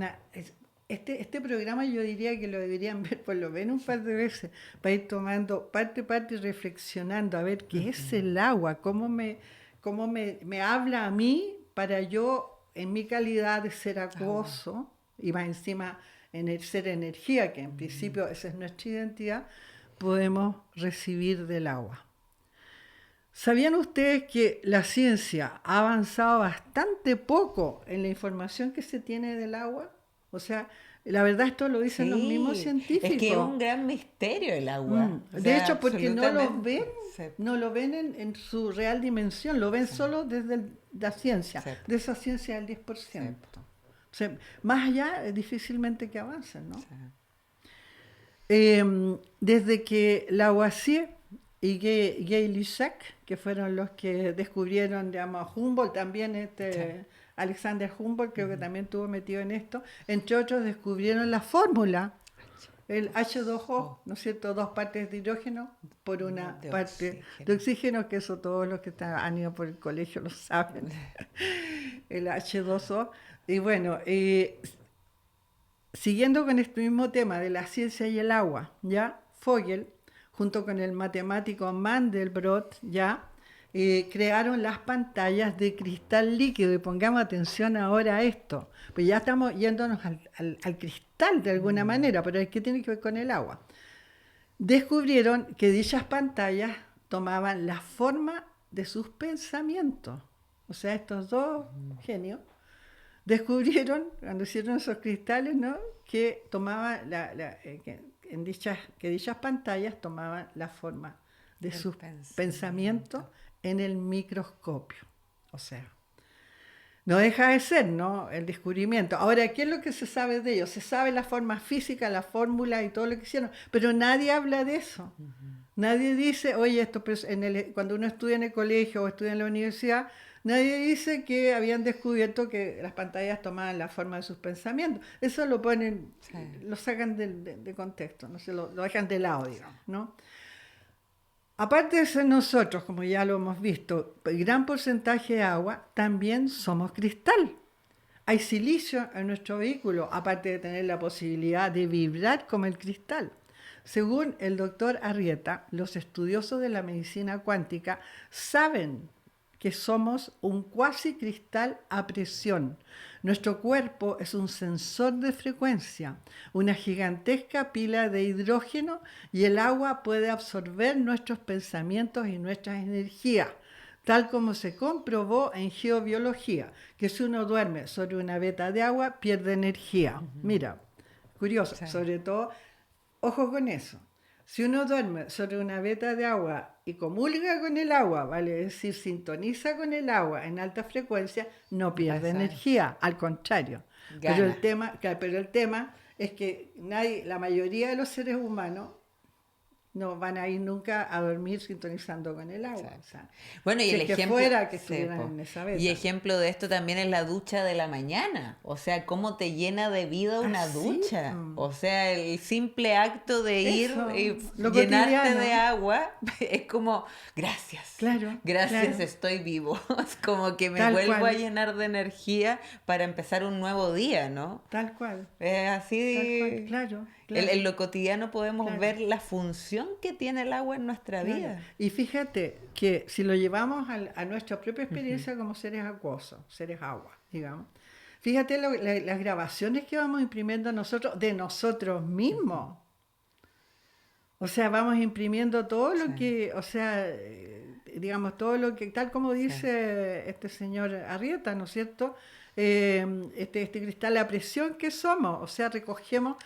[SPEAKER 1] este programa yo diría que lo deberían ver por lo menos un par de veces para ir tomando parte y reflexionando a ver qué es el agua, cómo me habla a mí para yo, en mi calidad de ser acuoso, y más encima en el ser energía, que en principio esa es nuestra identidad, podemos recibir del agua. ¿Sabían ustedes que la ciencia ha avanzado bastante poco en la información que se tiene del agua? O sea, la verdad esto lo dicen los mismos científicos.
[SPEAKER 2] Es que es un gran misterio el agua.
[SPEAKER 1] De hecho, porque no lo ven en su real dimensión, lo ven solo desde la ciencia, de esa ciencia del 10%. O sea, más allá, difícilmente que avancen, ¿no? Desde que Lavoisier y Gay-Lussac, que fueron los que descubrieron, digamos, Humboldt, también Alexander Humboldt, creo que también estuvo metido en esto, entre otros descubrieron la fórmula, el H2O, ¿no es cierto?, 2 partes de hidrógeno por una parte de oxígeno, que eso todos los que han ido por el colegio lo saben, el H2O. Y bueno, siguiendo con este mismo tema de la ciencia y el agua, ¿ya? Vogel, junto con el matemático Mandelbrot, ¿ya? Crearon las pantallas de cristal líquido, y pongamos atención ahora a esto, pues ya estamos yéndonos al cristal de alguna manera, pero ¿qué tiene que ver con el agua? Descubrieron que dichas pantallas tomaban la forma de sus pensamientos, o sea, estos dos genios descubrieron, cuando hicieron esos cristales, ¿no?, que tomaban que dichas pantallas tomaban la forma de sus pensamientos en el microscopio. O sea, no deja de ser, ¿no?, el descubrimiento. Ahora, ¿qué es lo que se sabe de ellos? Se sabe la forma física, la fórmula y todo lo que hicieron, pero nadie habla de eso. Nadie dice, oye, esto cuando uno estudia en el colegio o estudia en la universidad, nadie dice que habían descubierto que las pantallas tomaban la forma de sus pensamientos. Eso lo ponen, lo sacan de contexto, no sé, lo dejan de lado, digamos, ¿no? Aparte de ser nosotros, como ya lo hemos visto, el gran porcentaje de agua, también somos cristal. Hay silicio en nuestro vehículo, aparte de tener la posibilidad de vibrar como el cristal. Según el doctor Arrieta, los estudiosos de la medicina cuántica saben que somos un cuasi cristal a presión. Nuestro cuerpo es un sensor de frecuencia, una gigantesca pila de hidrógeno, y el agua puede absorber nuestros pensamientos y nuestras energías, tal como se comprobó en geobiología, que si uno duerme sobre una veta de agua, pierde energía. Mira, curioso, sobre todo, ojo con eso. Si uno duerme sobre una veta de agua y comulga con el agua, vale decir, sintoniza con el agua en alta frecuencia, no pierde energía, al contrario. Pero el tema es que la mayoría de los seres humanos no van a ir nunca a dormir sintonizando con el agua.
[SPEAKER 2] Exacto.
[SPEAKER 1] O sea,
[SPEAKER 2] Bueno, y
[SPEAKER 1] si
[SPEAKER 2] el
[SPEAKER 1] es que
[SPEAKER 2] ejemplo,
[SPEAKER 1] fuera que
[SPEAKER 2] sí,
[SPEAKER 1] estuvieran
[SPEAKER 2] po.
[SPEAKER 1] en esa beta.
[SPEAKER 2] Y ejemplo de esto también es la ducha de la mañana. O sea, cómo te llena de vida una
[SPEAKER 1] Así,
[SPEAKER 2] ducha. O sea, el simple acto de ir
[SPEAKER 1] eso,
[SPEAKER 2] y
[SPEAKER 1] lo
[SPEAKER 2] llenarte de
[SPEAKER 1] cotidiano.
[SPEAKER 2] agua es como, gracias,
[SPEAKER 1] Claro,
[SPEAKER 2] gracias,
[SPEAKER 1] claro,
[SPEAKER 2] estoy vivo. Es como que me
[SPEAKER 1] tal
[SPEAKER 2] vuelvo a
[SPEAKER 1] cual,
[SPEAKER 2] llenar de energía para empezar un nuevo día, ¿no?
[SPEAKER 1] tal cual,
[SPEAKER 2] Es
[SPEAKER 1] tal cual,
[SPEAKER 2] así.
[SPEAKER 1] claro,
[SPEAKER 2] En
[SPEAKER 1] claro,
[SPEAKER 2] lo cotidiano podemos
[SPEAKER 1] claro.
[SPEAKER 2] ver la función que tiene el agua en nuestra
[SPEAKER 1] Claro.
[SPEAKER 2] vida.
[SPEAKER 1] Y fíjate que si lo llevamos a nuestra propia
[SPEAKER 2] Ujú.
[SPEAKER 1] experiencia como seres acuosos, seres agua, digamos, fíjate las grabaciones que vamos imprimiendo nosotros de nosotros mismos. O sea, vamos imprimiendo todo
[SPEAKER 2] Sí,
[SPEAKER 1] lo que, o sea, digamos, todo lo que, tal como
[SPEAKER 2] sí.
[SPEAKER 1] dice este señor Arrieta, ¿no es cierto? Este cristal a presión que somos, o sea, recogemos,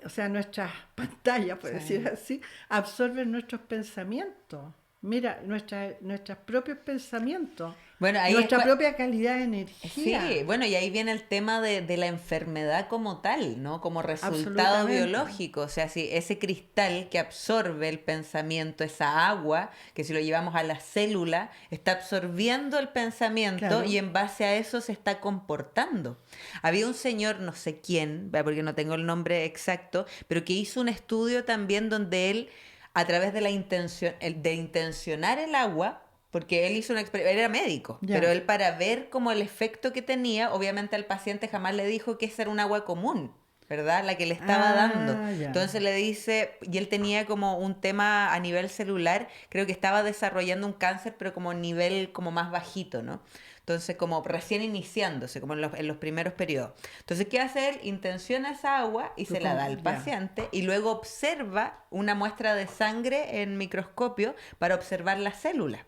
[SPEAKER 1] o sea, nuestras pantallas, por decir
[SPEAKER 2] Sí.
[SPEAKER 1] así, absorben nuestros pensamientos. Mira, nuestros propios pensamientos,
[SPEAKER 2] Bueno, ahí es
[SPEAKER 1] nuestra propia calidad de energía,
[SPEAKER 2] sí, bueno, y ahí viene el tema de la enfermedad como tal, ¿no? Como resultado
[SPEAKER 1] absolutamente.
[SPEAKER 2] biológico. O sea, si ese cristal que absorbe el pensamiento, esa agua, que si lo llevamos a la célula, está absorbiendo el pensamiento y
[SPEAKER 1] Claro.
[SPEAKER 2] en base a eso se está comportando. Había un señor, no sé quién, porque no tengo el nombre exacto, pero que hizo un estudio también donde él, a través de la intención, de intencionar el agua, porque él hizo una experiencia, era médico, pero
[SPEAKER 1] Ya.
[SPEAKER 2] él para ver como el efecto que tenía, obviamente al paciente jamás le dijo que esa era un agua común, ¿verdad? La que le estaba dando.
[SPEAKER 1] Ah, ya.
[SPEAKER 2] Entonces le dice, y él tenía como un tema a nivel celular, creo que estaba desarrollando un cáncer, pero como a nivel como más bajito, ¿no? Entonces, como recién iniciándose, como en los primeros periodos. Entonces, ¿qué hace él? Intenciona esa agua y se la da al
[SPEAKER 1] Ya.
[SPEAKER 2] paciente y luego observa una muestra de sangre en microscopio para observar las células.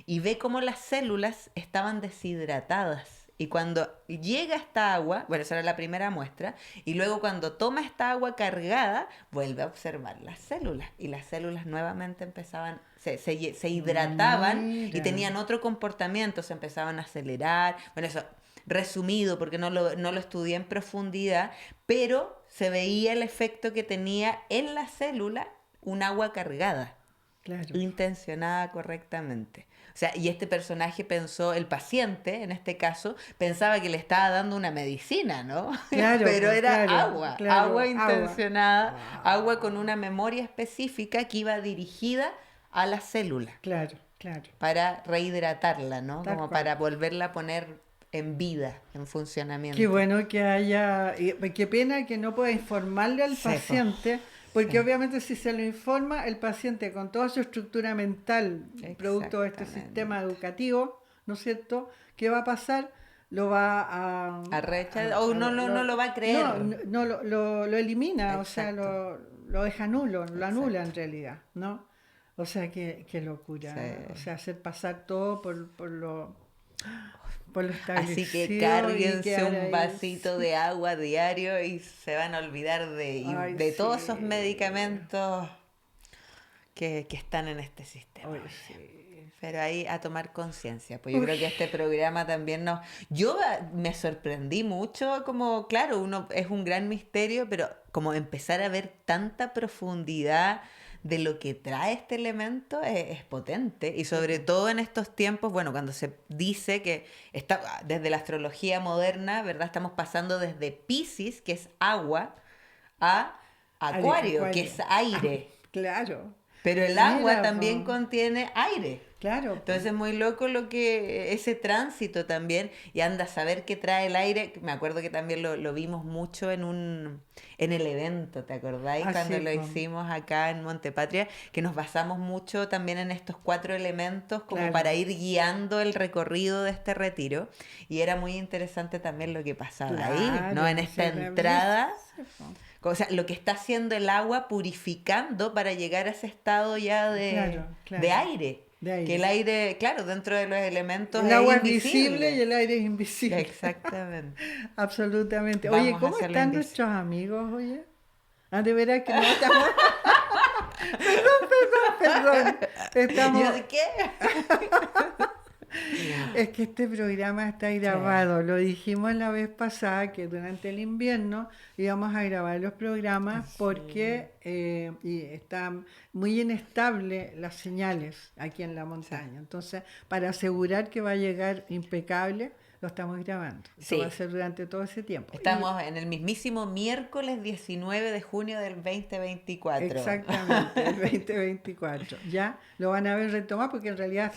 [SPEAKER 2] Y ve cómo las células estaban deshidratadas. Y cuando llega esta agua, bueno, esa era la primera muestra, y luego cuando toma esta agua cargada, vuelve a observar las células. Y las células nuevamente empezaban, se hidrataban y
[SPEAKER 1] Mira.
[SPEAKER 2] tenían otro comportamiento, se empezaban a acelerar. Bueno, eso resumido, porque no lo estudié en profundidad, pero se veía el efecto que tenía en la célula un agua cargada,
[SPEAKER 1] Claro.
[SPEAKER 2] intencionada correctamente. O sea, y este personaje pensó, el paciente en este caso, pensaba que le estaba dando una medicina, ¿no?
[SPEAKER 1] Claro,
[SPEAKER 2] Pero
[SPEAKER 1] pues,
[SPEAKER 2] era
[SPEAKER 1] claro,
[SPEAKER 2] agua, agua
[SPEAKER 1] claro, agua.
[SPEAKER 2] intencionada, agua con
[SPEAKER 1] Ah,
[SPEAKER 2] una memoria específica que iba dirigida a la célula
[SPEAKER 1] claro, claro.
[SPEAKER 2] para rehidratarla, ¿no?
[SPEAKER 1] Tal
[SPEAKER 2] Como
[SPEAKER 1] cual.
[SPEAKER 2] para volverla a poner en vida, en
[SPEAKER 1] Qué
[SPEAKER 2] funcionamiento.
[SPEAKER 1] bueno que haya, y qué pena que no pueda informarle al
[SPEAKER 2] Sepo,
[SPEAKER 1] paciente,
[SPEAKER 2] sí,
[SPEAKER 1] porque obviamente si se lo informa, el paciente con toda su estructura mental, producto de este sistema
[SPEAKER 2] exactamente.
[SPEAKER 1] educativo, ¿no es cierto? ¿Qué va a pasar? Lo va
[SPEAKER 2] A rechazar, o no lo va a
[SPEAKER 1] no,
[SPEAKER 2] creer.
[SPEAKER 1] no lo elimina, o sea,
[SPEAKER 2] Exacto,
[SPEAKER 1] lo deja nulo, lo anula
[SPEAKER 2] exacto.
[SPEAKER 1] en realidad, ¿no? O sea, qué
[SPEAKER 2] Sí.
[SPEAKER 1] locura, o sea, hacer pasar todo por lo
[SPEAKER 2] Así que
[SPEAKER 1] establecido y
[SPEAKER 2] cárguense
[SPEAKER 1] quedar
[SPEAKER 2] un
[SPEAKER 1] ahí.
[SPEAKER 2] vasito de agua diario y se van a olvidar
[SPEAKER 1] Ay,
[SPEAKER 2] de
[SPEAKER 1] sí.
[SPEAKER 2] todos esos medicamentos que están en este sistema.
[SPEAKER 1] Ay,
[SPEAKER 2] Oye.
[SPEAKER 1] sí.
[SPEAKER 2] Pero ahí a tomar conciencia, pues yo
[SPEAKER 1] Uy,
[SPEAKER 2] creo que este programa también nos... Yo me sorprendí mucho, como, claro, uno es un gran misterio, pero como empezar a ver tanta profundidad de lo que trae este elemento es potente. Y
[SPEAKER 1] sí,
[SPEAKER 2] sobre
[SPEAKER 1] po.
[SPEAKER 2] todo en estos tiempos, bueno, cuando se dice que está, desde la astrología moderna, ¿verdad? Estamos pasando desde Piscis, que es agua, a Acuario, que
[SPEAKER 1] Acuario.
[SPEAKER 2] es
[SPEAKER 1] Ah,
[SPEAKER 2] aire.
[SPEAKER 1] claro.
[SPEAKER 2] Pero el agua
[SPEAKER 1] Mira,
[SPEAKER 2] también
[SPEAKER 1] po.
[SPEAKER 2] contiene aire.
[SPEAKER 1] Claro, po.
[SPEAKER 2] Entonces es muy loco lo que ese tránsito también y anda a saber qué trae el aire. Me acuerdo que también lo vimos mucho en el evento, ¿te acordáis? Cuando
[SPEAKER 1] Así,
[SPEAKER 2] lo
[SPEAKER 1] po.
[SPEAKER 2] hicimos acá en Montepatria, que nos basamos mucho también en estos 4 elementos como
[SPEAKER 1] Claro,
[SPEAKER 2] para ir guiando el recorrido de este retiro. Y era muy interesante también lo que pasaba ahí, ¿no? En
[SPEAKER 1] claro.
[SPEAKER 2] esta entrada,
[SPEAKER 1] Sí, po.
[SPEAKER 2] o sea, lo que está haciendo el agua purificando para llegar a ese estado ya
[SPEAKER 1] Claro,
[SPEAKER 2] de
[SPEAKER 1] claro.
[SPEAKER 2] aire.
[SPEAKER 1] De
[SPEAKER 2] Que el
[SPEAKER 1] aire.
[SPEAKER 2] aire, claro, dentro de los elementos
[SPEAKER 1] El
[SPEAKER 2] es
[SPEAKER 1] agua es visible y
[SPEAKER 2] invisible.
[SPEAKER 1] el aire es invisible.
[SPEAKER 2] Exactamente.
[SPEAKER 1] Absolutamente. Oye,
[SPEAKER 2] Vamos
[SPEAKER 1] ¿cómo
[SPEAKER 2] hacia lo
[SPEAKER 1] están
[SPEAKER 2] invisible.
[SPEAKER 1] nuestros amigos, oye? Ah, de veras que no estamos. Perdón, perdón.
[SPEAKER 2] ¿Yo
[SPEAKER 1] Estamos.
[SPEAKER 2] de qué?
[SPEAKER 1] Es que este programa está grabado. Lo dijimos la vez pasada que durante el invierno íbamos a grabar los programas porque y están muy inestables las señales aquí en la montaña. Entonces, para asegurar que va a llegar impecable, lo estamos grabando. Esto va a ser durante todo ese tiempo.
[SPEAKER 2] Estamos en el mismísimo miércoles 19 de junio del 2024.
[SPEAKER 1] Exactamente, el 2024. Ya lo van a ver retomar porque en realidad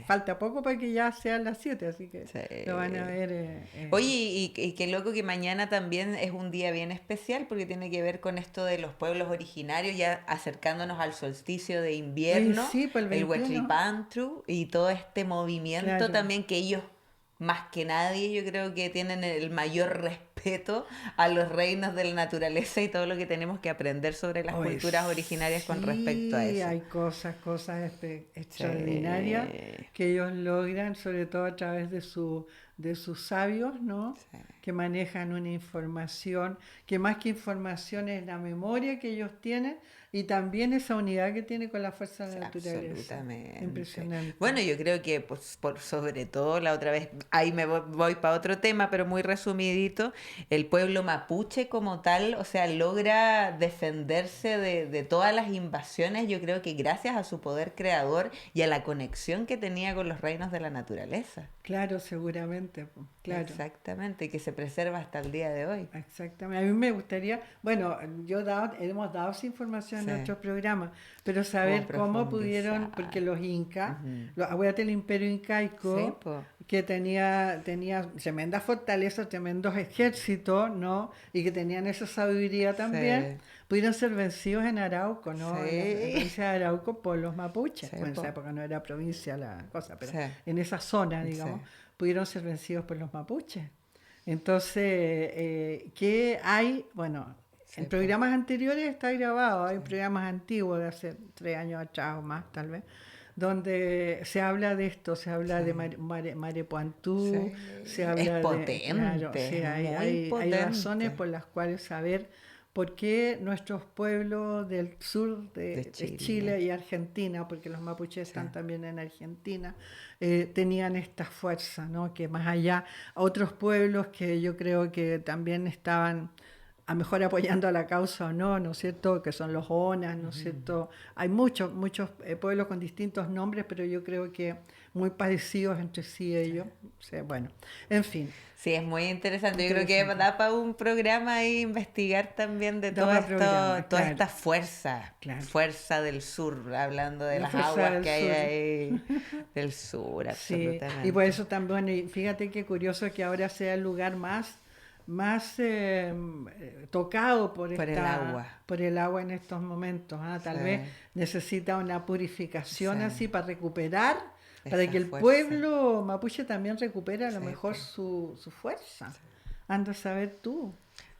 [SPEAKER 1] falta poco para que ya sean las 7, así que lo van a ver.
[SPEAKER 2] Oye, y qué loco que mañana también es un día bien especial porque tiene que ver con esto de los pueblos originarios, ya acercándonos al solsticio de invierno,
[SPEAKER 1] sí, pues
[SPEAKER 2] el Huetlipantru y todo este movimiento también que ellos, más que nadie, yo creo que tienen el mayor respeto a los reinos de la naturaleza y todo lo que tenemos que aprender sobre las culturas originarias con respecto a eso.
[SPEAKER 1] Sí, hay cosas extraordinarias que ellos logran, sobre todo a través de sus sabios, ¿no? Sí. Que manejan una información, que más que información es la memoria que ellos tienen y también esa unidad que tiene con la fuerza de la naturaleza.
[SPEAKER 2] Absolutamente.
[SPEAKER 1] Impresionante.
[SPEAKER 2] Bueno, yo creo que pues, sobre todo la otra vez, ahí me voy para otro tema, pero muy resumidito, el pueblo mapuche como tal, o sea, logra defenderse de todas las invasiones, yo creo que gracias a su poder creador y a la conexión que tenía con los reinos de la naturaleza.
[SPEAKER 1] Claro, seguramente. Claro.
[SPEAKER 2] Exactamente, que se preserva hasta el día de hoy.
[SPEAKER 1] Exactamente. A mí me gustaría, bueno, hemos dado esa información en otros programas, pero saber cómo pudieron, porque los incas, acuérdate el imperio incaico, que tenía tremendas fortalezas, tremendos ejércitos, ¿no? Y que tenían esa sabiduría también, pudieron ser vencidos en Arauco, ¿no? En la provincia de Arauco por los mapuches. Bueno, en esa época no era provincia la cosa, pero en esa zona, digamos, pudieron ser vencidos por los mapuches. Entonces, ¿qué hay? Bueno, en programas anteriores está grabado, hay programas antiguos de hace 3 años atrás o más tal vez, donde se habla de esto, se habla de Marepuantú, se habla
[SPEAKER 2] potente,
[SPEAKER 1] claro, hay razones por las cuales saber por qué nuestros pueblos del sur de Chile y Argentina, porque los mapuches están también en Argentina, tenían esta fuerza, ¿no? Que más allá, otros pueblos que yo creo que también estaban a lo mejor apoyando a la causa o no, ¿no es cierto? Que son los Onas, ¿no es cierto? Hay muchos pueblos con distintos nombres, pero yo creo que muy parecidos entre sí ellos. O sea, bueno, en fin.
[SPEAKER 2] Sí, es muy interesante. Yo creo que da para un programa ahí investigar también de toda esta fuerza, fuerza del sur, hablando de las aguas que hay ahí del sur, absolutamente.
[SPEAKER 1] Sí, y por eso también, y fíjate qué curioso que ahora sea el lugar más tocado por el agua en estos momentos. Tal vez necesita una purificación así para recuperar, para que el pueblo mapuche también recupere a lo mejor su fuerza. Anda a saber tú.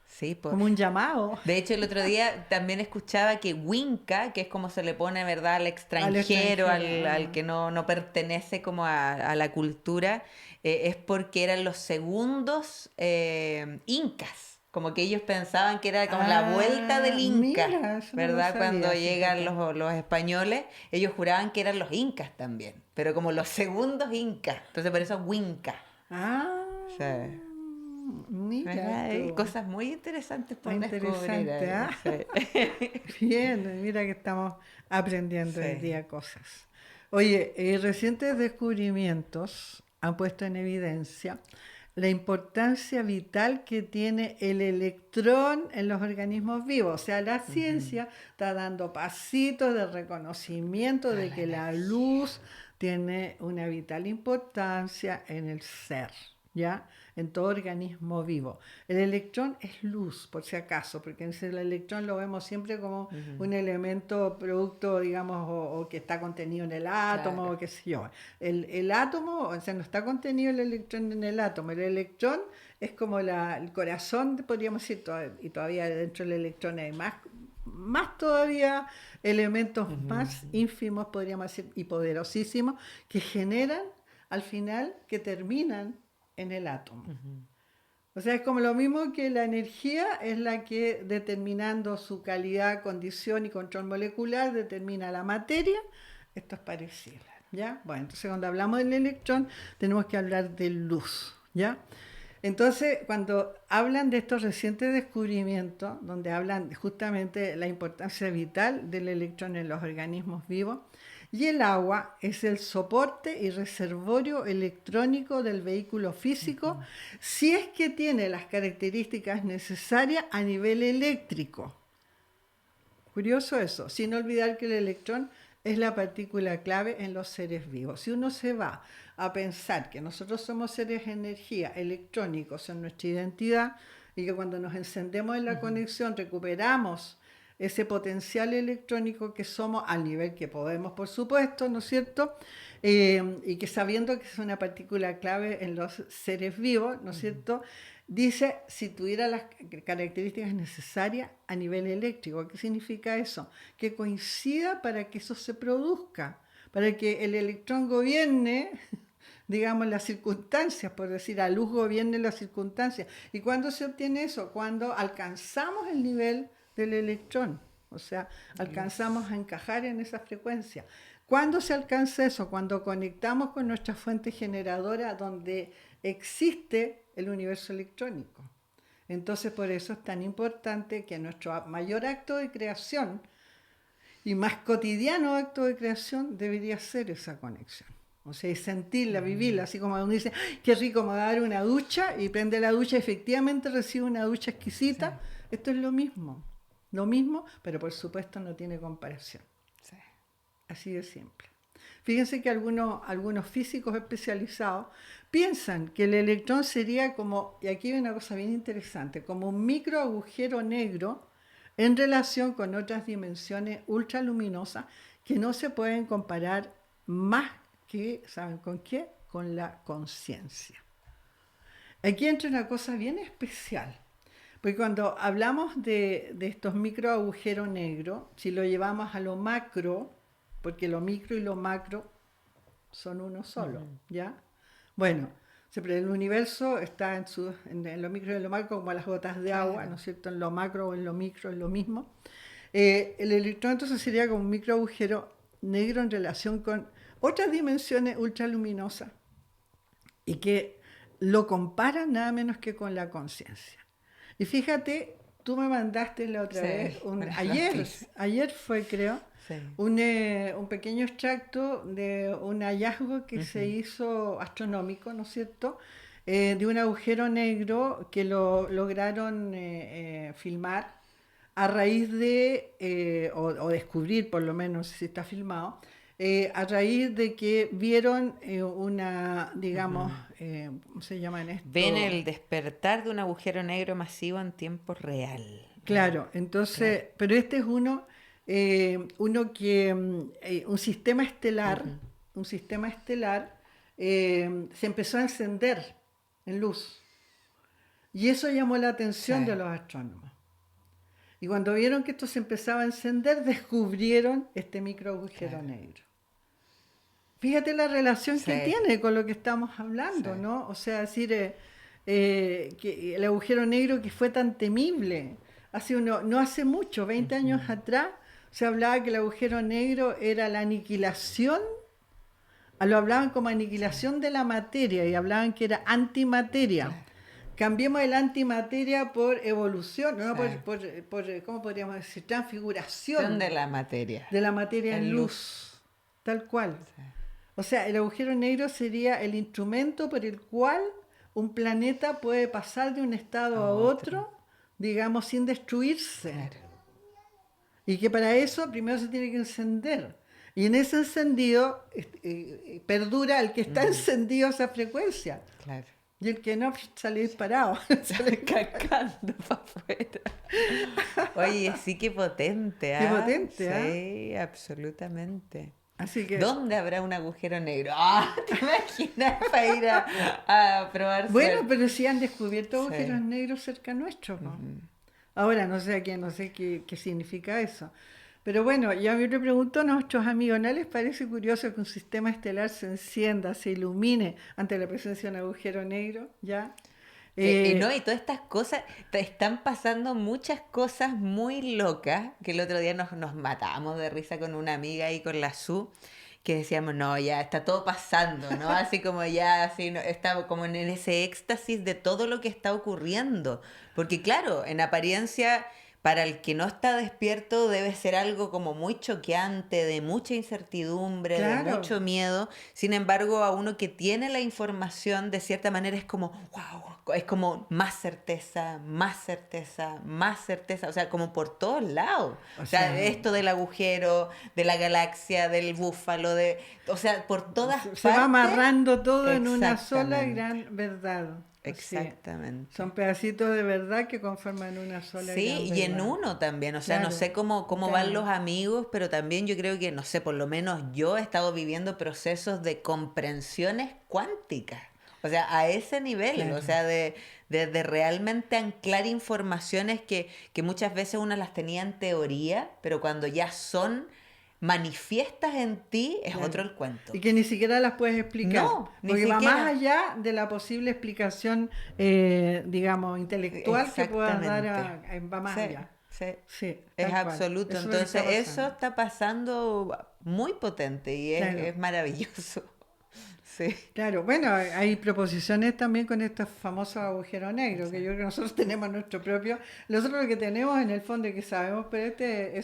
[SPEAKER 2] Sí,
[SPEAKER 1] como un llamado.
[SPEAKER 2] De hecho, el otro día también escuchaba que Winca, que es como se le pone, ¿verdad?, al extranjero, al que no pertenece como a la cultura, es porque eran los segundos incas. Como que ellos pensaban que era como la vuelta del Inca,
[SPEAKER 1] mira,
[SPEAKER 2] ¿verdad?
[SPEAKER 1] No
[SPEAKER 2] Cuando llegan los españoles, ellos juraban que eran los incas también, pero como los segundos incas. Entonces por eso Winca. Sí.
[SPEAKER 1] Mira,
[SPEAKER 2] hay cosas muy interesantes por descubrir.
[SPEAKER 1] Bien, mira que estamos aprendiendo hoy día cosas. Oye, recientes descubrimientos han puesto en evidencia la importancia vital que tiene el electrón en los organismos vivos. O sea, la ciencia está dando pasitos de reconocimiento de que la luz tiene una vital importancia en el ser, ¿ya? En todo organismo vivo. El electrón es luz, por si acaso, porque el electrón lo vemos siempre como un elemento, producto, digamos, o que está contenido en el átomo, o qué sé yo. El átomo, o sea, no está contenido el electrón en el átomo. El electrón es como el corazón, podríamos decir, y todavía dentro del electrón hay más todavía elementos más ínfimos, podríamos decir, y poderosísimos, que generan al final, que terminan en el átomo. O sea, es como lo mismo que la energía es la que, determinando su calidad, condición y control molecular, determina la materia. Esto es parecido, ¿ya? Bueno, entonces cuando hablamos del electrón tenemos que hablar de luz, ¿ya? Entonces, cuando hablan de estos recientes descubrimientos, donde hablan justamente de la importancia vital del electrón en los organismos vivos, y el agua es el soporte y reservorio electrónico del vehículo físico, si es que tiene las características necesarias a nivel eléctrico. Curioso eso, sin olvidar que el electrón es la partícula clave en los seres vivos. Si uno se va a pensar que nosotros somos seres de energía electrónicos en nuestra identidad y que cuando nos encendemos en la conexión recuperamos ese potencial electrónico que somos al nivel que podemos, por supuesto, ¿no es cierto? Y que sabiendo que es una partícula clave en los seres vivos, ¿no es cierto? Dice, si tuviera las características necesarias a nivel eléctrico. ¿Qué significa eso? Que coincida para que eso se produzca, para que el electrón gobierne, digamos, las circunstancias, por decir, la luz gobierne las circunstancias. ¿Y cuándo se obtiene eso? Cuando alcanzamos el nivel del electrón, o sea, alcanzamos a encajar en esa frecuencia. ¿Cuándo se alcanza eso? Cuando conectamos con nuestra fuente generadora donde existe el universo electrónico. Entonces, por eso es tan importante que nuestro mayor acto de creación y más cotidiano acto de creación debería ser esa conexión. O sea, y sentirla, vivirla, así como uno dice, "Ay, qué rico, me va a dar una ducha", y prende la ducha y efectivamente recibe una ducha exquisita. Sí. Esto es lo mismo, pero por supuesto no tiene comparación. Sí. Así de simple. Fíjense que algunos físicos especializados piensan que el electrón sería como, y aquí hay una cosa bien interesante, como un micro agujero negro en relación con otras dimensiones ultraluminosas que no se pueden comparar más que, ¿saben con qué? Con la conciencia. Aquí entra una cosa bien especial, porque cuando hablamos de estos micro agujeros negros, si lo llevamos a lo macro, porque lo micro y lo macro son uno solo, ¿ya? Bueno, siempre el universo está en lo micro y en lo macro como las gotas de agua, ¿no es cierto? En lo macro o en lo micro es lo mismo. El electrón entonces sería como un micro agujero negro en relación con otras dimensiones ultraluminosas y que lo comparan nada menos que con la conciencia. Y fíjate, tú me mandaste la otra vez, ayer fue creo, sí, un pequeño extracto de un hallazgo que se hizo astronómico, ¿no es cierto?, de un agujero negro que lo lograron filmar a raíz de, o descubrir por lo menos si está filmado, a raíz de que vieron una, digamos, ¿cómo se llaman esto?
[SPEAKER 2] Ven el despertar de un agujero negro masivo en tiempo real.
[SPEAKER 1] Claro, entonces, claro. Pero este es uno que, un sistema estelar, se empezó a encender en luz. Y eso llamó la atención de los astrónomos. Y cuando vieron que esto se empezaba a encender, descubrieron este micro agujero negro. Fíjate la relación que tiene con lo que estamos hablando, ¿no? O sea, decir, que el agujero negro que fue tan temible, no hace mucho, 20 años atrás, se hablaba que el agujero negro era la aniquilación, lo hablaban como aniquilación de la materia y hablaban que era antimateria. Cambiemos el antimateria por evolución, ¿no? Por ¿cómo podríamos decir? Transfiguración
[SPEAKER 2] de la materia.
[SPEAKER 1] De la materia en luz. Tal cual. Sí. O sea, el agujero negro sería el instrumento por el cual un planeta puede pasar de un estado a otro, digamos, sin destruirse. Claro. Y que para eso primero se tiene que encender. Y en ese encendido perdura el que está encendido esa frecuencia. Claro. Y el que no sale disparado.
[SPEAKER 2] Sale cacando para afuera. Oye, sí, qué potente, ¿eh?
[SPEAKER 1] Qué potente,
[SPEAKER 2] Sí, absolutamente.
[SPEAKER 1] Así que...
[SPEAKER 2] ¿Dónde habrá un agujero negro? ¿Te imaginas para ir a probar?
[SPEAKER 1] Bueno, pero sí han descubierto agujeros negros cerca nuestro, ¿no? Ahora no sé qué significa eso. Pero bueno, yo le pregunto a nuestros amigos, ¿no les parece curioso que un sistema estelar se encienda, se ilumine ante la presencia de un agujero negro? ¿Ya?
[SPEAKER 2] Y todas estas cosas, están pasando muchas cosas muy locas, que el otro día nos matábamos de risa con una amiga y con la Su, que decíamos, no, ya está todo pasando, ¿no? Así como ya, así, no, está como en ese éxtasis de todo lo que está ocurriendo. Porque claro, en apariencia, para el que no está despierto debe ser algo como muy choqueante, de mucha incertidumbre, de
[SPEAKER 1] Claro,
[SPEAKER 2] mucho miedo. Sin embargo, a uno que tiene la información, de cierta manera es como, wow, es como más certeza, más certeza, más certeza, o sea, como por todos lados.
[SPEAKER 1] o
[SPEAKER 2] O sea,
[SPEAKER 1] sea,
[SPEAKER 2] esto del agujero, de la galaxia, del búfalo, o sea, por todas
[SPEAKER 1] se va
[SPEAKER 2] partes.
[SPEAKER 1] amarrando todo en una sola
[SPEAKER 2] Exactamente,
[SPEAKER 1] gran verdad. Sí, son
[SPEAKER 2] exactamente.
[SPEAKER 1] pedacitos de verdad que conforman una sola gran
[SPEAKER 2] Sí, y en
[SPEAKER 1] verdad.
[SPEAKER 2] uno también, o sea, no
[SPEAKER 1] Claro,
[SPEAKER 2] sé cómo van
[SPEAKER 1] claro,
[SPEAKER 2] los amigos, pero también yo creo que, no sé, por lo menos yo he estado viviendo procesos de comprensiones cuánticas, o sea, a ese nivel, o
[SPEAKER 1] claro.
[SPEAKER 2] sea, de realmente anclar informaciones que muchas veces uno las tenía en teoría, pero cuando ya son manifiestas en ti, es otro
[SPEAKER 1] Claro.
[SPEAKER 2] el cuento.
[SPEAKER 1] Y que ni siquiera las puedes explicar,
[SPEAKER 2] No, ni
[SPEAKER 1] porque va más
[SPEAKER 2] siquiera.
[SPEAKER 1] allá de la posible explicación, digamos, intelectual que puedas dar
[SPEAKER 2] Exactamente.
[SPEAKER 1] va más
[SPEAKER 2] Sí,
[SPEAKER 1] allá.
[SPEAKER 2] sí.
[SPEAKER 1] Sí,
[SPEAKER 2] Es
[SPEAKER 1] tal cual.
[SPEAKER 2] absoluto.
[SPEAKER 1] Eso es lo que
[SPEAKER 2] Entonces,
[SPEAKER 1] está
[SPEAKER 2] eso
[SPEAKER 1] pasando.
[SPEAKER 2] está pasando muy potente y
[SPEAKER 1] Claro,
[SPEAKER 2] es maravilloso. Sí.
[SPEAKER 1] claro. Bueno, hay proposiciones también con estos famosos agujeros negros, que yo
[SPEAKER 2] Exacto.
[SPEAKER 1] creo que nosotros tenemos nuestro propio. Nosotros lo que tenemos en el fondo y que sabemos, pero este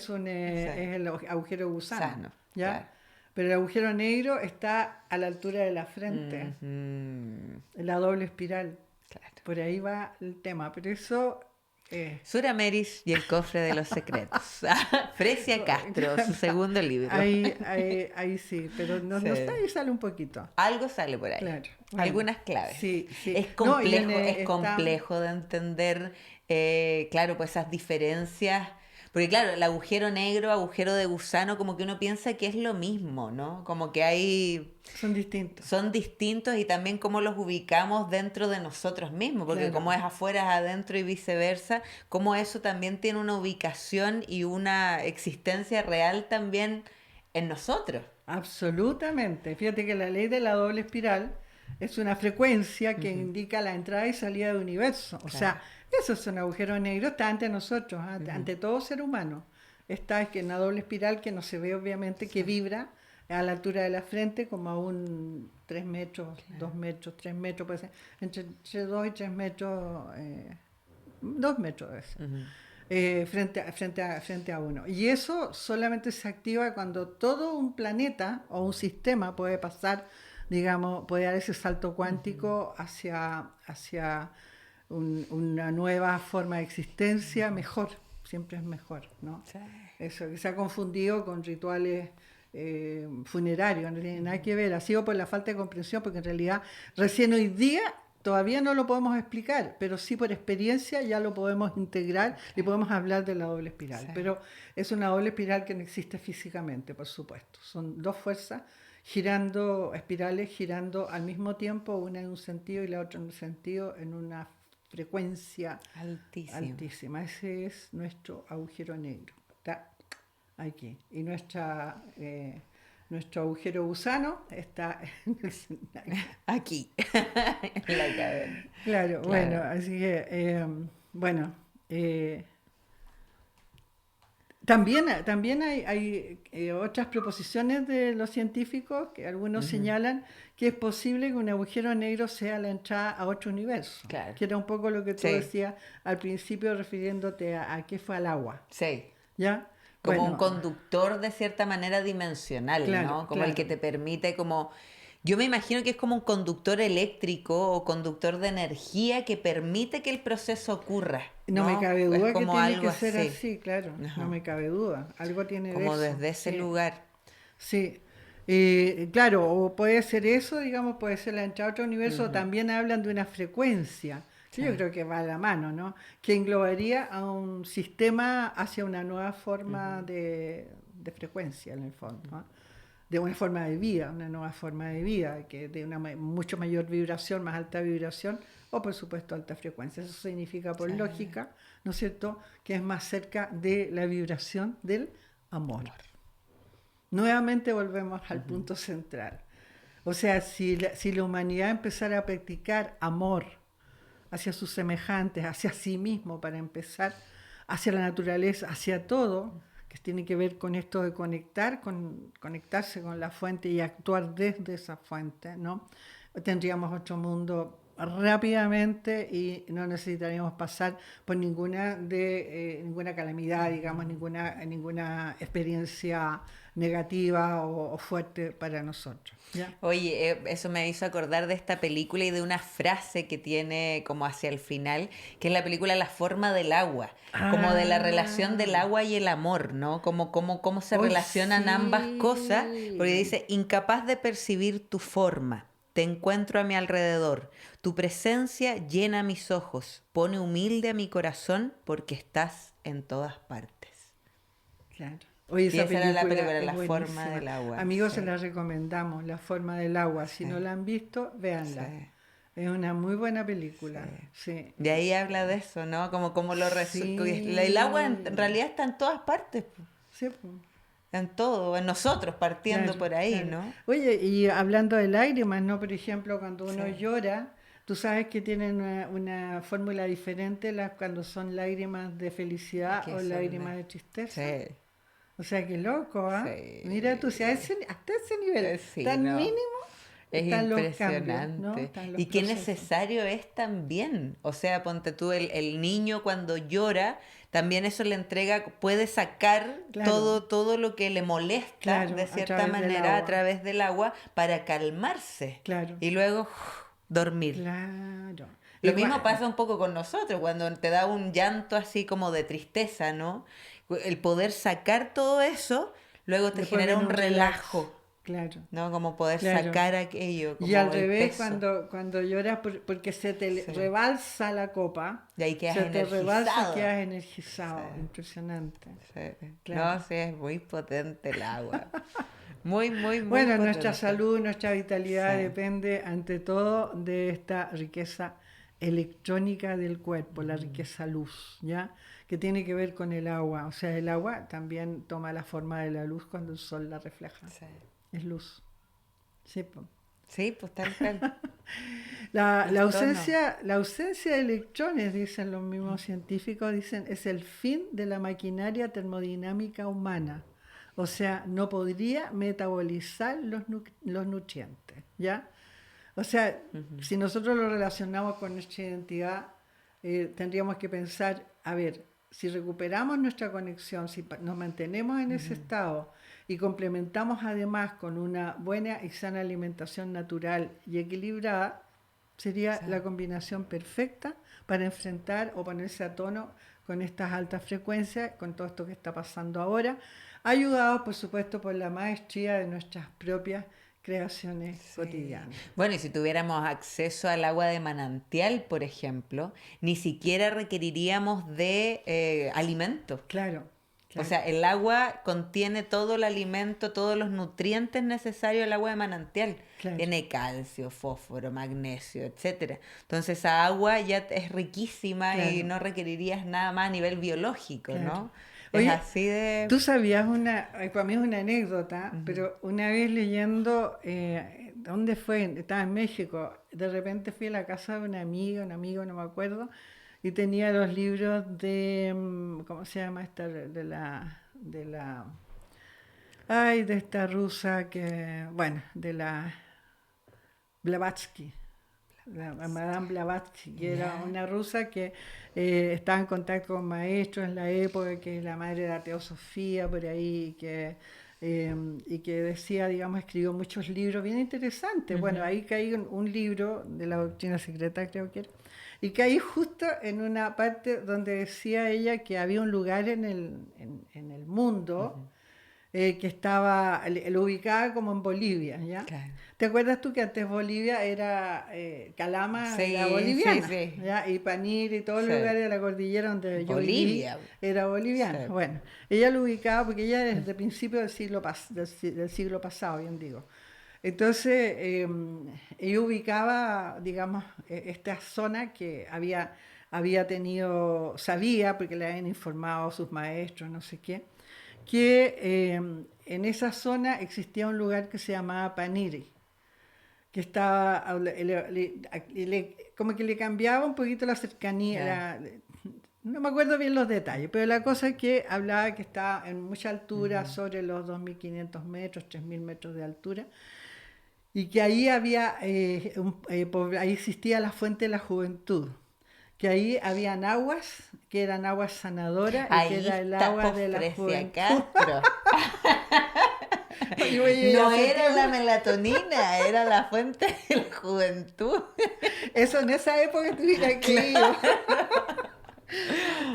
[SPEAKER 2] Sí.
[SPEAKER 1] es el agujero gusano,
[SPEAKER 2] Sano,
[SPEAKER 1] ¿ya?
[SPEAKER 2] claro.
[SPEAKER 1] Pero el agujero negro está a la altura de la frente,
[SPEAKER 2] Ujú,
[SPEAKER 1] en la doble espiral.
[SPEAKER 2] claro.
[SPEAKER 1] Por ahí va el tema, pero eso,
[SPEAKER 2] Surameris y el cofre de los secretos. Fresia Castro, su segundo libro.
[SPEAKER 1] ahí sí, pero no está,
[SPEAKER 2] Sí.
[SPEAKER 1] ahí sale un poquito.
[SPEAKER 2] Algo sale por ahí.
[SPEAKER 1] Claro, bueno,
[SPEAKER 2] Algunas claves.
[SPEAKER 1] sí, sí. No,
[SPEAKER 2] Es
[SPEAKER 1] está,
[SPEAKER 2] complejo de entender, claro, pues esas diferencias. Porque claro, el agujero negro, agujero de gusano, como que uno piensa que es lo mismo, ¿no? Como que hay,
[SPEAKER 1] son distintos,
[SPEAKER 2] son distintos y también cómo los ubicamos dentro de nosotros mismos, porque
[SPEAKER 1] claro,
[SPEAKER 2] como es afuera, es adentro y viceversa, cómo eso también tiene una ubicación y una existencia real también en nosotros.
[SPEAKER 1] absolutamente. Fíjate que la ley de la doble espiral es una frecuencia que
[SPEAKER 2] Ujú,
[SPEAKER 1] indica la entrada y salida del universo. O
[SPEAKER 2] claro.
[SPEAKER 1] sea, eso es un agujero negro, está ante nosotros,
[SPEAKER 2] Ujú,
[SPEAKER 1] ante todo ser humano. Está es que una doble espiral que no se ve obviamente, que
[SPEAKER 2] sí,
[SPEAKER 1] vibra a la altura de la frente como a un 3 metros,
[SPEAKER 2] claro.
[SPEAKER 1] 2 metros, 3 metros, puede ser, entre 2 y 3 metros, 2 metros debe ser,
[SPEAKER 2] Ujú.
[SPEAKER 1] frente a uno. Y eso solamente se activa cuando todo un planeta o un sistema puede pasar, digamos, puede dar ese salto
[SPEAKER 2] Ujú,
[SPEAKER 1] cuántico hacia una nueva forma de existencia
[SPEAKER 2] ujú.
[SPEAKER 1] mejor, siempre es mejor, ¿no?
[SPEAKER 2] Sí.
[SPEAKER 1] Eso, que se ha confundido con rituales funerarios, no tiene nada que ver, ha sido por la falta de comprensión, porque en realidad recién hoy día todavía no lo podemos explicar, pero sí por experiencia ya lo podemos integrar y
[SPEAKER 2] Claro.
[SPEAKER 1] podemos hablar de la doble espiral.
[SPEAKER 2] Sí.
[SPEAKER 1] Pero es una doble espiral que no existe físicamente, por supuesto. Son dos fuerzas girando, espirales girando al mismo tiempo, una en un sentido y la otra en un sentido, en una frecuencia
[SPEAKER 2] Altísimo.
[SPEAKER 1] altísima. Ese es nuestro agujero negro. Está aquí. Y nuestro agujero gusano está en el
[SPEAKER 2] Aquí, en la caverna.
[SPEAKER 1] Claro, bueno,
[SPEAKER 2] Claro.
[SPEAKER 1] así que, bueno, eh, también hay otras proposiciones de los científicos que algunos
[SPEAKER 2] Ujú,
[SPEAKER 1] señalan que es posible que un agujero negro sea la entrada a otro universo,
[SPEAKER 2] claro.
[SPEAKER 1] que era un poco lo que tú
[SPEAKER 2] Sí,
[SPEAKER 1] decías al principio refiriéndote a qué fue al agua,
[SPEAKER 2] sí.
[SPEAKER 1] ¿ya?
[SPEAKER 2] Como un
[SPEAKER 1] Bueno,
[SPEAKER 2] conductor de cierta manera dimensional,
[SPEAKER 1] claro,
[SPEAKER 2] ¿no? Como el que
[SPEAKER 1] claro.
[SPEAKER 2] te permite como... Yo me imagino que es como un conductor eléctrico o conductor de energía que permite que el proceso ocurra,
[SPEAKER 1] No me
[SPEAKER 2] ¿no?
[SPEAKER 1] cabe
[SPEAKER 2] Es
[SPEAKER 1] duda que
[SPEAKER 2] como
[SPEAKER 1] tiene
[SPEAKER 2] algo
[SPEAKER 1] que ser
[SPEAKER 2] así.
[SPEAKER 1] así, claro, no
[SPEAKER 2] Ajá.
[SPEAKER 1] me cabe duda, algo tiene de
[SPEAKER 2] Como
[SPEAKER 1] eso,
[SPEAKER 2] desde ese
[SPEAKER 1] sí.
[SPEAKER 2] lugar.
[SPEAKER 1] Sí, claro, o puede ser eso, digamos, puede ser la entrada a otro universo, o
[SPEAKER 2] Ujú,
[SPEAKER 1] también hablan de una frecuencia, que yo
[SPEAKER 2] claro.
[SPEAKER 1] creo que va a la mano, ¿no? Que englobaría a un sistema hacia una nueva
[SPEAKER 2] Ujú,
[SPEAKER 1] forma de frecuencia, en el fondo, ¿no? De una forma de vida, una nueva forma de vida, que de una mucho mayor vibración, más alta vibración, o por supuesto alta frecuencia. Eso significa, por
[SPEAKER 2] sí.
[SPEAKER 1] lógica, ¿no es cierto?, que es más cerca de la vibración del amor.
[SPEAKER 2] Amor.
[SPEAKER 1] Nuevamente volvemos al
[SPEAKER 2] Ujú,
[SPEAKER 1] punto central. O sea, si la humanidad empezara a practicar amor hacia sus semejantes, hacia sí mismo para empezar, hacia la naturaleza, hacia todo, que tiene que ver con esto de conectarse con la fuente y actuar desde esa fuente, ¿no? Tendríamos otro mundo rápidamente y no necesitaríamos pasar por ninguna calamidad, digamos, ninguna experiencia negativa o fuerte para nosotros. ¿Ya?
[SPEAKER 2] Oye, eso me hizo acordar de esta película y de una frase que tiene como hacia el final, que es la película La forma del agua, como de la relación del
[SPEAKER 1] Ah,
[SPEAKER 2] agua y el amor, ¿no? Cómo se
[SPEAKER 1] hoy
[SPEAKER 2] relacionan ambas cosas, porque
[SPEAKER 1] sí.
[SPEAKER 2] dice, incapaz de percibir tu forma. Te encuentro a mi alrededor. Tu presencia llena mis ojos, pone humilde a mi corazón porque estás en todas partes.
[SPEAKER 1] Claro. Oye,
[SPEAKER 2] Y
[SPEAKER 1] esa
[SPEAKER 2] esa era la
[SPEAKER 1] película
[SPEAKER 2] película,
[SPEAKER 1] es
[SPEAKER 2] La forma
[SPEAKER 1] buenísima.
[SPEAKER 2] del agua.
[SPEAKER 1] Amigos, se
[SPEAKER 2] Sí,
[SPEAKER 1] la recomendamos, La forma del agua. Si no
[SPEAKER 2] sí,
[SPEAKER 1] la han visto, véanla.
[SPEAKER 2] sí.
[SPEAKER 1] Es una muy buena
[SPEAKER 2] Sí.
[SPEAKER 1] película. Sí.
[SPEAKER 2] De ahí habla de eso, ¿no? Como el agua en
[SPEAKER 1] Sí.
[SPEAKER 2] realidad está en todas partes, po,
[SPEAKER 1] Sí, pues,
[SPEAKER 2] en todo, en nosotros partiendo
[SPEAKER 1] claro,
[SPEAKER 2] por ahí,
[SPEAKER 1] claro.
[SPEAKER 2] ¿no?
[SPEAKER 1] Oye, y hablando de lágrimas, ¿no? Por ejemplo, cuando
[SPEAKER 2] Sí.
[SPEAKER 1] uno llora, tú sabes que tienen una fórmula diferente cuando son lágrimas de felicidad
[SPEAKER 2] Que
[SPEAKER 1] o
[SPEAKER 2] son
[SPEAKER 1] lágrimas de tristeza.
[SPEAKER 2] Sí,
[SPEAKER 1] O sea, qué loco, ¿ah? Mira tú, si
[SPEAKER 2] sí.
[SPEAKER 1] hasta ese nivel
[SPEAKER 2] Sí,
[SPEAKER 1] tan
[SPEAKER 2] no.
[SPEAKER 1] mínimo
[SPEAKER 2] Es
[SPEAKER 1] están los cambios, ¿no?
[SPEAKER 2] impresionante.
[SPEAKER 1] Están los
[SPEAKER 2] Y qué
[SPEAKER 1] procesos.
[SPEAKER 2] necesario es también. O sea, ponte tú, el niño cuando llora, también eso le entrega, puede sacar
[SPEAKER 1] Claro,
[SPEAKER 2] todo lo que le molesta, de
[SPEAKER 1] claro, a
[SPEAKER 2] cierta
[SPEAKER 1] través del
[SPEAKER 2] manera, a
[SPEAKER 1] agua.
[SPEAKER 2] través del agua, para calmarse.
[SPEAKER 1] Claro,
[SPEAKER 2] Y luego dormir.
[SPEAKER 1] claro.
[SPEAKER 2] Lo
[SPEAKER 1] Igual,
[SPEAKER 2] mismo pasa un poco con nosotros, cuando te da un llanto así como de tristeza, ¿no? El poder sacar todo eso, luego te
[SPEAKER 1] después
[SPEAKER 2] genera
[SPEAKER 1] viene
[SPEAKER 2] un
[SPEAKER 1] un relax.
[SPEAKER 2] relajo,
[SPEAKER 1] Claro,
[SPEAKER 2] ¿no? Como poder
[SPEAKER 1] claro.
[SPEAKER 2] sacar aquello,
[SPEAKER 1] Y al
[SPEAKER 2] como el
[SPEAKER 1] revés,
[SPEAKER 2] peso.
[SPEAKER 1] cuando lloras porque se te
[SPEAKER 2] Sí.
[SPEAKER 1] rebalsa la copa,
[SPEAKER 2] Y ahí quedas
[SPEAKER 1] se te rebalsa y
[SPEAKER 2] energizado.
[SPEAKER 1] quedas
[SPEAKER 2] Sí,
[SPEAKER 1] energizado. Impresionante.
[SPEAKER 2] sí. No,
[SPEAKER 1] Claro.
[SPEAKER 2] sí, es muy potente el agua. Muy, muy, muy
[SPEAKER 1] Bueno, nuestra
[SPEAKER 2] potente.
[SPEAKER 1] salud, nuestra
[SPEAKER 2] Sí.
[SPEAKER 1] vitalidad depende ante todo de esta riqueza electrónica del cuerpo, la riqueza luz, ¿ya? Que tiene que ver con el agua. O sea, el agua también toma la forma de la luz cuando el sol la refleja.
[SPEAKER 2] Sí.
[SPEAKER 1] Es luz. Sí, po.
[SPEAKER 2] Sí, pues tal cual.
[SPEAKER 1] La
[SPEAKER 2] Es tono.
[SPEAKER 1] ausencia de electrones, dicen los mismos científicos, dicen, es el fin de la maquinaria termodinámica humana. O sea, no podría metabolizar los nutrientes, ¿ya? O sea,
[SPEAKER 2] Ujú,
[SPEAKER 1] si nosotros lo relacionamos con nuestra identidad, tendríamos que pensar, a ver, si recuperamos nuestra conexión, si nos mantenemos en ese
[SPEAKER 2] ujú.
[SPEAKER 1] estado y complementamos además con una buena y sana alimentación natural y equilibrada, sería
[SPEAKER 2] Sí.
[SPEAKER 1] la combinación perfecta para enfrentar o ponerse a tono con estas altas frecuencias, con todo esto que está pasando ahora, ayudados por supuesto por la maestría de nuestras propias creaciones
[SPEAKER 2] Sí.
[SPEAKER 1] cotidianas.
[SPEAKER 2] Bueno, y si tuviéramos acceso al agua de manantial, por ejemplo, ni siquiera requeriríamos de alimentos.
[SPEAKER 1] Claro,
[SPEAKER 2] O
[SPEAKER 1] claro,
[SPEAKER 2] sea, el agua contiene todo el alimento, todos los nutrientes necesarios del agua de manantial.
[SPEAKER 1] claro,
[SPEAKER 2] Tiene calcio, fósforo, magnesio, etcétera. Entonces, esa agua ya es riquísima y
[SPEAKER 1] claro,
[SPEAKER 2] no requerirías nada más a nivel biológico,
[SPEAKER 1] claro.
[SPEAKER 2] ¿no? Es
[SPEAKER 1] Oye,
[SPEAKER 2] así de...
[SPEAKER 1] tú sabías para mí es una anécdota,
[SPEAKER 2] Ujú.
[SPEAKER 1] pero una vez leyendo, ¿dónde fue? Estaba en México, de repente fui a la casa de una amiga, un amigo, no me acuerdo, y tenía los libros de, ¿cómo se llama esta? Ay, de esta rusa que, bueno, de la Blavatsky, la Madame Blavatsky, que era
[SPEAKER 2] Ya.
[SPEAKER 1] una rusa que estaba en contacto con maestros en la época, que la madre era teosofía por ahí, y que decía, digamos, escribió muchos libros bien interesantes. Bueno,
[SPEAKER 2] Ujú.
[SPEAKER 1] ahí caí en un libro de la doctrina secreta, creo que era, y caí justo en una parte donde decía ella que había un lugar en el mundo que estaba, lo ubicaba como en Bolivia, ¿ya?
[SPEAKER 2] Claro.
[SPEAKER 1] ¿Te acuerdas tú que antes Bolivia era, Calama era
[SPEAKER 2] Sí, sí,
[SPEAKER 1] boliviana,
[SPEAKER 2] sí.
[SPEAKER 1] ¿ya? Y Panir y todos
[SPEAKER 2] Sí.
[SPEAKER 1] los lugares de la cordillera donde yo viví
[SPEAKER 2] Bolivia.
[SPEAKER 1] era
[SPEAKER 2] Sí.
[SPEAKER 1] boliviana. Bueno, ella lo ubicaba porque ella desde principios del siglo pasado, bien digo. Entonces, ella ubicaba, digamos, esta zona que había tenido, sabía, porque le habían informado a sus maestros, no sé qué, que en esa zona existía un lugar que se llamaba Paniri, que estaba, como que le cambiaba un poquito la cercanía,
[SPEAKER 2] Claro.
[SPEAKER 1] no me acuerdo bien los detalles, pero la cosa es que hablaba que estaba en mucha altura, sobre los 2.500 metros, 3.000 metros de altura, y que ahí había, ahí existía la fuente de la juventud, que ahí habían aguas, que eran aguas sanadoras, y que
[SPEAKER 2] Ahí
[SPEAKER 1] era el
[SPEAKER 2] está,
[SPEAKER 1] agua
[SPEAKER 2] pues,
[SPEAKER 1] de la
[SPEAKER 2] Fresia
[SPEAKER 1] juventud.
[SPEAKER 2] Castro.
[SPEAKER 1] Y oye,
[SPEAKER 2] No
[SPEAKER 1] hace
[SPEAKER 2] era la
[SPEAKER 1] tiempo-
[SPEAKER 2] melatonina, era la fuente de la juventud.
[SPEAKER 1] Eso en esa época tuviera que ir.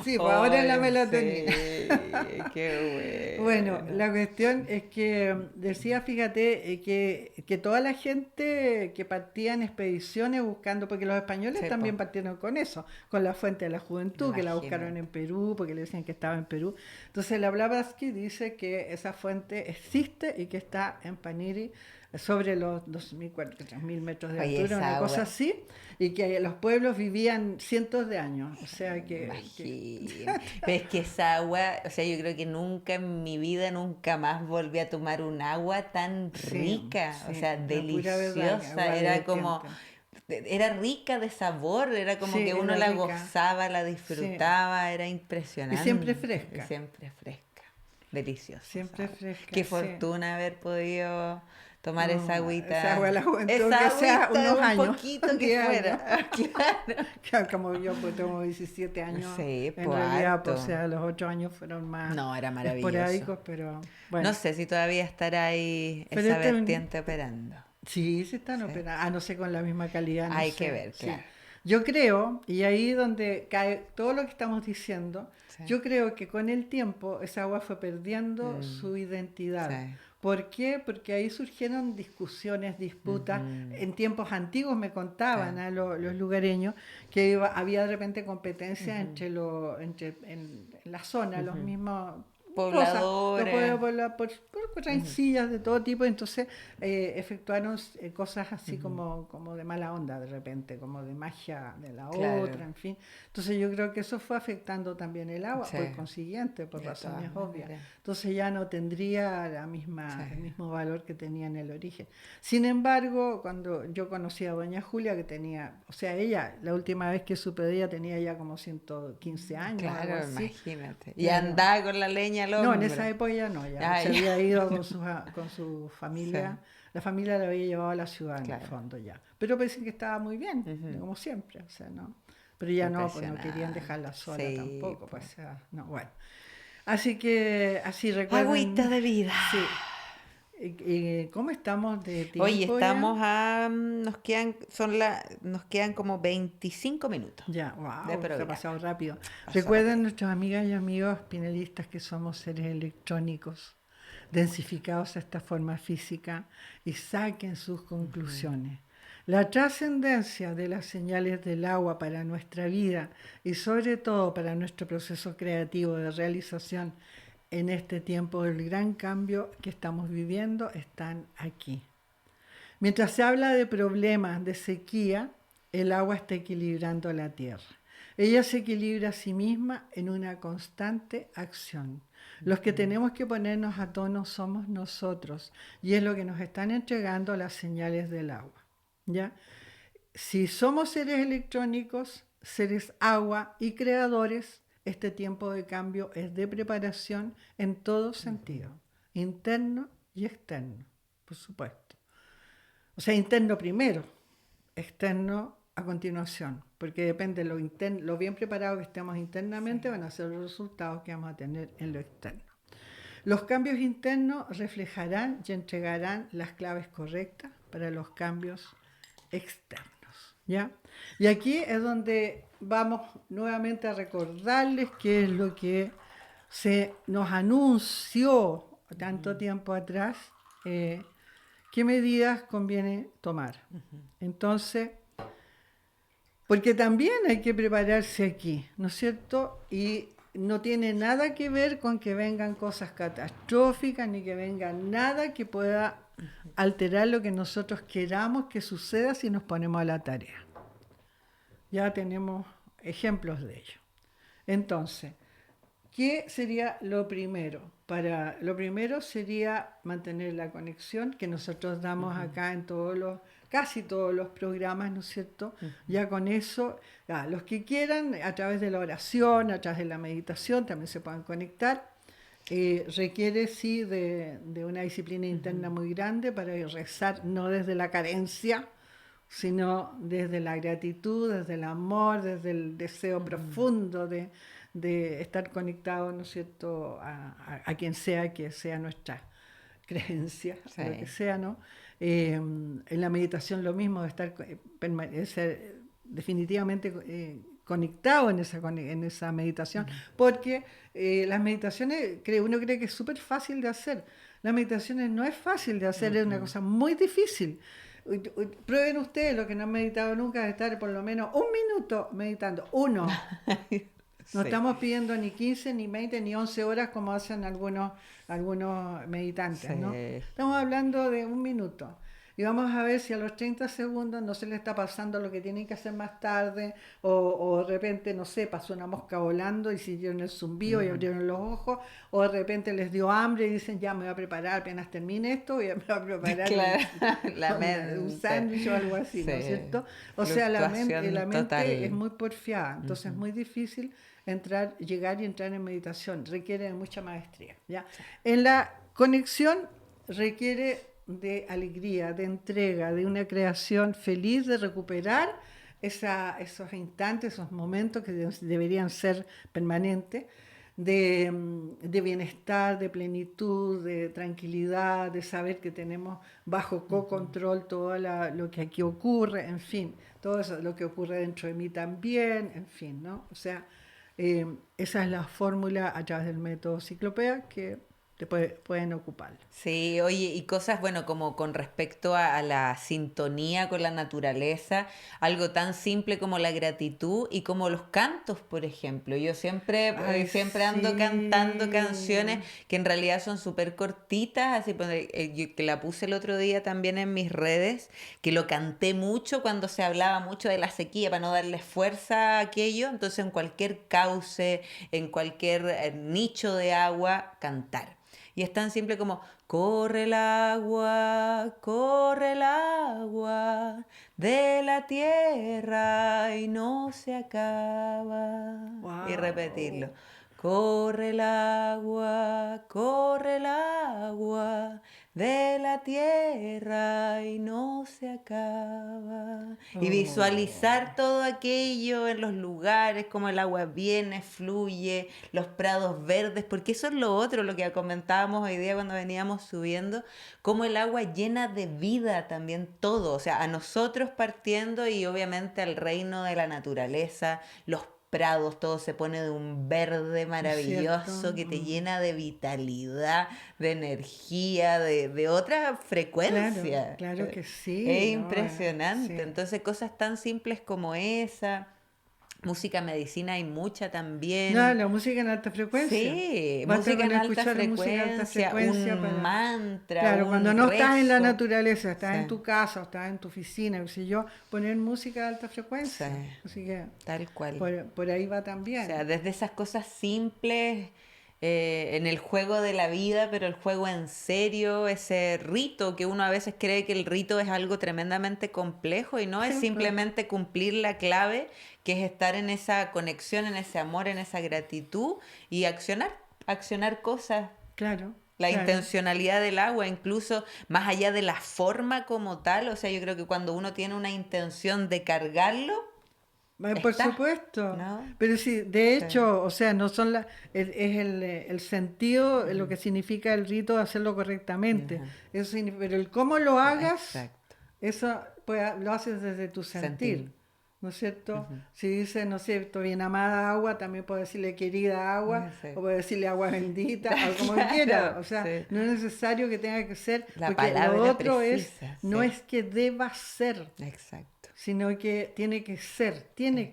[SPEAKER 1] Sí, pues ahora es la
[SPEAKER 2] Ay,
[SPEAKER 1] melatonina.
[SPEAKER 2] sí, qué
[SPEAKER 1] Bueno,
[SPEAKER 2] bueno.
[SPEAKER 1] la cuestión es que decía, fíjate, que toda la gente que partía en expediciones buscando, porque los españoles
[SPEAKER 2] Sí, po,
[SPEAKER 1] también partieron con eso, con la fuente de la juventud, que la buscaron en
[SPEAKER 2] imagínate.
[SPEAKER 1] Perú, porque le decían que estaba en Perú. Entonces la Blavatsky dice que esa fuente existe y que está en Paniri sobre los 2.000 metros de
[SPEAKER 2] Oye,
[SPEAKER 1] altura, una
[SPEAKER 2] esa
[SPEAKER 1] cosa
[SPEAKER 2] agua,
[SPEAKER 1] así, y que los pueblos vivían cientos de años. O sea que
[SPEAKER 2] imagínate. Pero es que esa agua, o sea, yo creo que nunca en mi vida, nunca más volví a tomar un agua tan
[SPEAKER 1] sí,
[SPEAKER 2] rica, o
[SPEAKER 1] sí,
[SPEAKER 2] sea,
[SPEAKER 1] la pura verdad, que
[SPEAKER 2] deliciosa,
[SPEAKER 1] agua
[SPEAKER 2] era como,
[SPEAKER 1] vertiente.
[SPEAKER 2] era rica de sabor, era como
[SPEAKER 1] Sí,
[SPEAKER 2] que uno
[SPEAKER 1] era
[SPEAKER 2] la
[SPEAKER 1] rica.
[SPEAKER 2] gozaba, la
[SPEAKER 1] Sí.
[SPEAKER 2] disfrutaba, era
[SPEAKER 1] Y siempre
[SPEAKER 2] impresionante, y
[SPEAKER 1] fresca.
[SPEAKER 2] siempre fresca, deliciosa esa
[SPEAKER 1] Siempre
[SPEAKER 2] agua.
[SPEAKER 1] fresca,
[SPEAKER 2] Qué
[SPEAKER 1] sí.
[SPEAKER 2] fortuna haber podido tomar esa
[SPEAKER 1] No, esa agua de
[SPEAKER 2] agüita,
[SPEAKER 1] la juventud, aunque
[SPEAKER 2] esa
[SPEAKER 1] sea
[SPEAKER 2] agüita
[SPEAKER 1] unos
[SPEAKER 2] un
[SPEAKER 1] años,
[SPEAKER 2] poquito que
[SPEAKER 1] 10 años.
[SPEAKER 2] fuera, claro.
[SPEAKER 1] Claro, como yo pues tengo 17 años,
[SPEAKER 2] Sí,
[SPEAKER 1] en
[SPEAKER 2] pues
[SPEAKER 1] realidad, pues, o
[SPEAKER 2] harto.
[SPEAKER 1] sea, los 8 años fueron más
[SPEAKER 2] No, era maravilloso.
[SPEAKER 1] esporádicos, pero
[SPEAKER 2] No
[SPEAKER 1] bueno.
[SPEAKER 2] sé si todavía estará ahí
[SPEAKER 1] Pero
[SPEAKER 2] esa
[SPEAKER 1] este,
[SPEAKER 2] vertiente operando.
[SPEAKER 1] sí, se están
[SPEAKER 2] Sí.
[SPEAKER 1] operando, no sé, con la misma calidad, no
[SPEAKER 2] Hay que
[SPEAKER 1] sé,
[SPEAKER 2] ver,
[SPEAKER 1] sí.
[SPEAKER 2] claro.
[SPEAKER 1] Yo creo, y ahí donde cae todo lo que estamos diciendo,
[SPEAKER 2] Sí.
[SPEAKER 1] yo creo que con el tiempo esa agua fue perdiendo
[SPEAKER 2] Mm,
[SPEAKER 1] su identidad.
[SPEAKER 2] sí.
[SPEAKER 1] ¿Por qué? Porque ahí surgieron discusiones, disputas.
[SPEAKER 2] Ujú,
[SPEAKER 1] En tiempos antiguos me
[SPEAKER 2] sí.
[SPEAKER 1] contaban los lugareños que había de repente competencia
[SPEAKER 2] Ujú,
[SPEAKER 1] en la zona, los
[SPEAKER 2] ujú.
[SPEAKER 1] mismos cosas, los
[SPEAKER 2] Pobladores.
[SPEAKER 1] pueblos por
[SPEAKER 2] Ujú,
[SPEAKER 1] rencillas de todo tipo, entonces efectuaron cosas así
[SPEAKER 2] ujú.
[SPEAKER 1] como de mala onda de repente, como de magia de la
[SPEAKER 2] Claro.
[SPEAKER 1] otra, en fin. Entonces yo creo que eso fue afectando también el agua,
[SPEAKER 2] Sí.
[SPEAKER 1] por consiguiente, por
[SPEAKER 2] De todas
[SPEAKER 1] razones obvias.
[SPEAKER 2] maneras.
[SPEAKER 1] Entonces ya no tendría
[SPEAKER 2] Sí.
[SPEAKER 1] el mismo valor que tenía en el origen. Sin embargo, cuando yo conocí a doña Julia, que tenía, o sea, ella, la última vez que supe de ella tenía ya como 115 años, algo
[SPEAKER 2] Claro,
[SPEAKER 1] así.
[SPEAKER 2] imagínate. Y
[SPEAKER 1] Claro.
[SPEAKER 2] andaba con la leña al
[SPEAKER 1] No, en esa
[SPEAKER 2] hombro.
[SPEAKER 1] época ya no, ya se
[SPEAKER 2] Ay,
[SPEAKER 1] había ido con su
[SPEAKER 2] sí,
[SPEAKER 1] familia, la familia la había llevado a la ciudad en el
[SPEAKER 2] claro.
[SPEAKER 1] fondo ya. Pero parece que estaba muy bien,
[SPEAKER 2] Ujú.
[SPEAKER 1] como siempre, o sea, no. Pero ya no, pues no querían dejarla
[SPEAKER 2] Impresionante.
[SPEAKER 1] sola
[SPEAKER 2] Sí,
[SPEAKER 1] tampoco,
[SPEAKER 2] po.
[SPEAKER 1] pues, o sea, no, bueno. Así que, así
[SPEAKER 2] Agüita
[SPEAKER 1] recuerden,
[SPEAKER 2] de vida.
[SPEAKER 1] sí. ¿Cómo estamos de
[SPEAKER 2] Oye,
[SPEAKER 1] tiempo ya?
[SPEAKER 2] estamos a, nos quedan como 25 minutos
[SPEAKER 1] Ya,
[SPEAKER 2] de
[SPEAKER 1] wow, se ha
[SPEAKER 2] programa.
[SPEAKER 1] pasado rápido.
[SPEAKER 2] Pasó
[SPEAKER 1] Recuerden,
[SPEAKER 2] rápido.
[SPEAKER 1] nuestras amigas y amigos pinelistas, que somos seres electrónicos, densificados a esta forma física, y saquen sus conclusiones. La trascendencia de las señales del agua para nuestra vida y sobre todo para nuestro proceso creativo de realización en este tiempo del gran cambio que estamos viviendo están aquí. Mientras se habla de problemas de sequía, el agua está equilibrando la tierra. Ella se equilibra a sí misma en una constante acción. Los que tenemos que ponernos a tono somos nosotros, y es lo que nos están entregando las señales del agua. ¿Ya? Si somos seres electrónicos, seres agua y creadores, este tiempo de cambio es de preparación en todo sentido, interno y externo, por supuesto. O sea, interno primero, externo a continuación, porque depende de lo bien preparado que estemos internamente, van a ser los resultados que vamos a tener en lo externo. Los cambios internos reflejarán y entregarán las claves correctas para los cambios externos. ¿Ya? Y aquí es donde vamos nuevamente a recordarles qué es lo que se nos anunció tanto tiempo atrás, qué medidas conviene tomar. Entonces, porque también hay que prepararse aquí, ¿no es cierto? Y no tiene nada que ver con que vengan cosas catastróficas, ni que venga nada que pueda alterar lo que nosotros queramos que suceda si nos ponemos a la tarea. Ya tenemos ejemplos de ello. Entonces, ¿qué sería lo primero? Lo primero sería mantener la conexión que nosotros damos acá en todos casi todos los programas, ¿no es cierto? Ya con eso, los que quieran, a través de la oración, a través de la meditación, también se pueden conectar. Requiere, sí, de una disciplina interna muy grande para rezar, no desde la carencia, sino desde la gratitud, desde el amor, desde el deseo profundo de estar conectado, ¿no es cierto?, a quien sea que sea nuestra creencia,
[SPEAKER 2] Sí.
[SPEAKER 1] lo que sea, ¿no? En la meditación lo mismo, de estar permanecer definitivamente conectado en esa meditación, porque las meditaciones, uno cree que es súper fácil de hacer. Las meditaciones no es fácil de hacer, es una cosa muy difícil. Prueben ustedes, los que no han meditado nunca, de estar por lo menos un minuto meditando, uno. No
[SPEAKER 2] Sí.
[SPEAKER 1] estamos pidiendo ni 15, ni 20, ni 11 horas como hacen algunos meditantes, ¿no?
[SPEAKER 2] Sí.
[SPEAKER 1] Estamos hablando de un minuto. Y vamos a ver si a los 30 segundos no se le está pasando lo que tienen que hacer más tarde, o de repente, no sé, pasó una mosca volando y siguieron el zumbido y abrieron los ojos, o de repente les dio hambre y dicen, ya me voy a preparar, apenas termine esto, me voy a preparar
[SPEAKER 2] Claro, la
[SPEAKER 1] un
[SPEAKER 2] mente.
[SPEAKER 1] sándwich o algo así, ¿no es
[SPEAKER 2] Sí.
[SPEAKER 1] cierto? O sea, la mente
[SPEAKER 2] Fluctuación
[SPEAKER 1] es
[SPEAKER 2] total.
[SPEAKER 1] muy porfiada, entonces es muy difícil llegar y entrar en meditación, requiere de mucha maestría, ¿ya? En la conexión requiere de alegría, de entrega, de una creación feliz, de recuperar esos instantes, esos momentos que deberían ser permanentes, de bienestar, de plenitud, de tranquilidad, de saber que tenemos bajo co-control todo lo que aquí ocurre, en fin, todo eso, lo que ocurre dentro de mí también, en fin, ¿no? O sea, esa es la fórmula a través del método Ciclopea que pueden ocuparla.
[SPEAKER 2] Sí, oye, y cosas, bueno, como con respecto a la sintonía con la naturaleza, algo tan simple como la gratitud y como los cantos, por ejemplo. Yo
[SPEAKER 1] Ay,
[SPEAKER 2] siempre ando cantando canciones
[SPEAKER 1] sí.
[SPEAKER 2] que en realidad son súper cortitas, así pues, yo que la puse el otro día también en mis redes, que lo canté mucho cuando se hablaba mucho de la sequía para no darle fuerza a aquello, entonces en cualquier cauce, en cualquier nicho de agua, cantar. Y es tan simple como, corre el agua de la tierra y no se acaba. Y repetirlo.
[SPEAKER 1] Wow.
[SPEAKER 2] Corre el agua de la tierra y no se acaba. Y
[SPEAKER 1] Oh.
[SPEAKER 2] visualizar todo aquello en los lugares, como el agua viene, fluye, los prados verdes, porque eso es lo otro, lo que comentábamos hoy día cuando veníamos subiendo, cómo el agua llena de vida también todo, o sea, a nosotros partiendo y obviamente al reino de la naturaleza, los prados, todo se pone de un verde
[SPEAKER 1] ¿No es cierto?
[SPEAKER 2] maravilloso que te llena de vitalidad, de energía, de otra
[SPEAKER 1] Claro,
[SPEAKER 2] frecuencia.
[SPEAKER 1] claro que
[SPEAKER 2] Es
[SPEAKER 1] sí, ¿no?
[SPEAKER 2] impresionante.
[SPEAKER 1] Sí.
[SPEAKER 2] Entonces, cosas tan simples como esa, música medicina hay mucha
[SPEAKER 1] No,
[SPEAKER 2] también.
[SPEAKER 1] la música en alta frecuencia.
[SPEAKER 2] Sí,
[SPEAKER 1] Basta
[SPEAKER 2] música
[SPEAKER 1] con
[SPEAKER 2] en alta
[SPEAKER 1] escuchar música en alta
[SPEAKER 2] frecuencia,
[SPEAKER 1] frecuencia
[SPEAKER 2] un
[SPEAKER 1] para...
[SPEAKER 2] mantra,
[SPEAKER 1] Claro, cuando
[SPEAKER 2] un
[SPEAKER 1] no estás en la
[SPEAKER 2] rezo.
[SPEAKER 1] naturaleza, estás
[SPEAKER 2] Sí,
[SPEAKER 1] en tu casa, o estás en tu oficina, qué sé yo, poner música de alta
[SPEAKER 2] sí,
[SPEAKER 1] frecuencia. Así que
[SPEAKER 2] tal cual.
[SPEAKER 1] por ahí va
[SPEAKER 2] O sea,
[SPEAKER 1] también.
[SPEAKER 2] desde esas cosas simples en el juego de la vida, pero el juego en serio, ese rito que uno a veces cree que el rito es algo tremendamente complejo y no es
[SPEAKER 1] Sí, pues,
[SPEAKER 2] simplemente cumplir la clave, que es estar en esa conexión, en ese amor, en esa gratitud y accionar cosas.
[SPEAKER 1] claro,
[SPEAKER 2] La
[SPEAKER 1] claro.
[SPEAKER 2] intencionalidad del agua, incluso más allá de la forma como tal, o sea, yo creo que cuando uno tiene una intención de cargarlo,
[SPEAKER 1] Por
[SPEAKER 2] está,
[SPEAKER 1] supuesto,
[SPEAKER 2] ¿no?
[SPEAKER 1] pero sí, de
[SPEAKER 2] Sí.
[SPEAKER 1] hecho, o sea, no son es el sentido, lo que significa el rito de hacerlo correctamente.
[SPEAKER 2] Ajá.
[SPEAKER 1] Eso pero el cómo lo hagas,
[SPEAKER 2] Exacto.
[SPEAKER 1] eso pues, lo haces desde tu
[SPEAKER 2] Sentir.
[SPEAKER 1] sentir, ¿no es cierto?
[SPEAKER 2] Ujú.
[SPEAKER 1] Si dice, no sé, estoy bien amada agua, también puedo decirle querida agua,
[SPEAKER 2] Sí.
[SPEAKER 1] o puedo decirle agua bendita, o como quiera.
[SPEAKER 2] Claro,
[SPEAKER 1] O sea,
[SPEAKER 2] sí.
[SPEAKER 1] no es necesario que tenga que ser,
[SPEAKER 2] La
[SPEAKER 1] porque lo
[SPEAKER 2] palabra
[SPEAKER 1] otro
[SPEAKER 2] precisa,
[SPEAKER 1] no
[SPEAKER 2] sí.
[SPEAKER 1] es que deba ser,
[SPEAKER 2] Exacto.
[SPEAKER 1] sino que tiene que ser,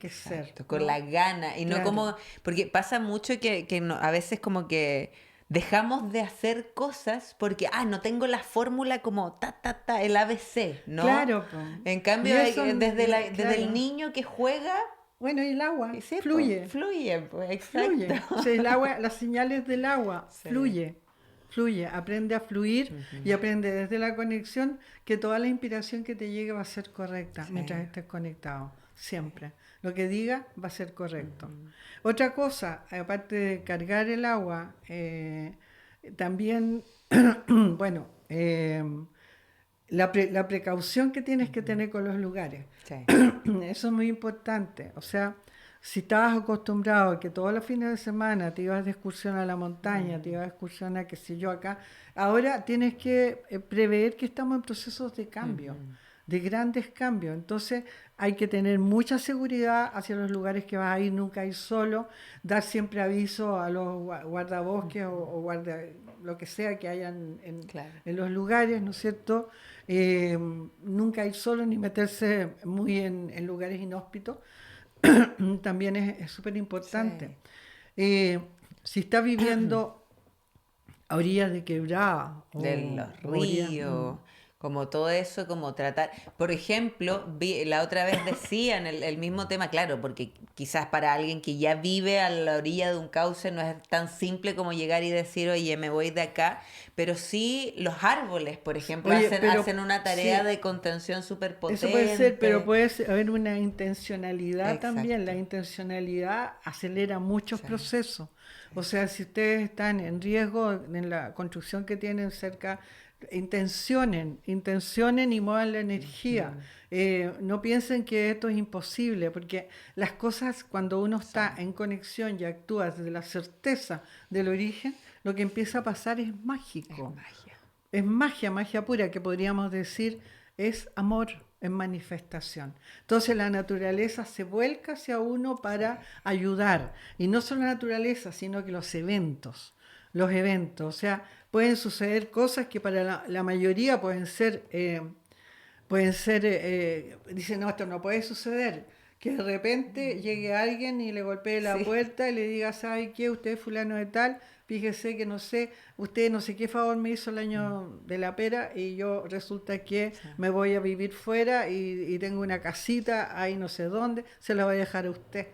[SPEAKER 2] Exacto, con la
[SPEAKER 1] ¿no?
[SPEAKER 2] gana y no
[SPEAKER 1] Claro,
[SPEAKER 2] como, porque pasa mucho que a veces como que dejamos de hacer cosas porque, no tengo la fórmula como el ABC, ¿no?
[SPEAKER 1] claro, po.
[SPEAKER 2] En
[SPEAKER 1] Y
[SPEAKER 2] cambio,
[SPEAKER 1] eso,
[SPEAKER 2] desde el
[SPEAKER 1] claro.
[SPEAKER 2] niño que juega,
[SPEAKER 1] Bueno, y el
[SPEAKER 2] y
[SPEAKER 1] agua
[SPEAKER 2] sí, pues,
[SPEAKER 1] fluye,
[SPEAKER 2] fluye, pues, exacto.
[SPEAKER 1] fluye. O sea, el agua, las señales del agua
[SPEAKER 2] Sí.
[SPEAKER 1] fluye, fluye, aprende a fluir y aprende desde la conexión que toda la inspiración que te llegue va a ser correcta mientras estés conectado, siempre. Lo que diga va a ser correcto. Otra cosa, aparte de cargar el agua, también, bueno, la precaución que tienes que tener con los lugares.
[SPEAKER 2] Sí.
[SPEAKER 1] Eso es muy importante. O sea, si estabas acostumbrado a que todos los fines de semana te ibas de excursión a la montaña, te ibas de excursión a qué sé yo acá, ahora tienes que prever que estamos en procesos de cambio, de grandes cambios. Entonces hay que tener mucha seguridad hacia los lugares que vas a ir, nunca ir solo, dar siempre aviso a los guardabosques o guarda, lo que sea que hayan en los lugares, ¿no es cierto? Nunca ir solo ni meterse muy en lugares inhóspitos. También es súper importante. Sí. Si estás viviendo a orillas de quebrada
[SPEAKER 2] de los ríos, como todo eso, como tratar, por ejemplo, la otra vez decían el mismo tema, claro, porque quizás para alguien que ya vive a la orilla de un cauce no es tan simple como llegar y decir, oye, me voy de acá, pero sí los árboles, por ejemplo, hacen una tarea de contención súper potente.
[SPEAKER 1] Eso puede ser, pero puede haber una intencionalidad también. La intencionalidad acelera muchos procesos. O sea, si ustedes están en riesgo en la construcción que tienen cerca, intencionen y muevan la energía. No piensen que esto es imposible, porque las cosas, cuando uno está en conexión y actúa desde la certeza del origen, lo que empieza a pasar es mágico. Es magia, magia pura, que podríamos decir es amor en manifestación. Entonces la naturaleza se vuelca hacia uno para ayudar. Y no solo la naturaleza, sino que los eventos. O sea, pueden suceder cosas que para la mayoría pueden ser, dicen, no, esto no puede suceder. Que de repente llegue alguien y le golpee la puerta y le diga, ¿sabe qué? Usted es fulano de tal, fíjese que no sé, usted no sé qué favor me hizo el año de la pera y yo resulta que me voy a vivir fuera y tengo una casita ahí no sé dónde, se la voy a dejar a usted.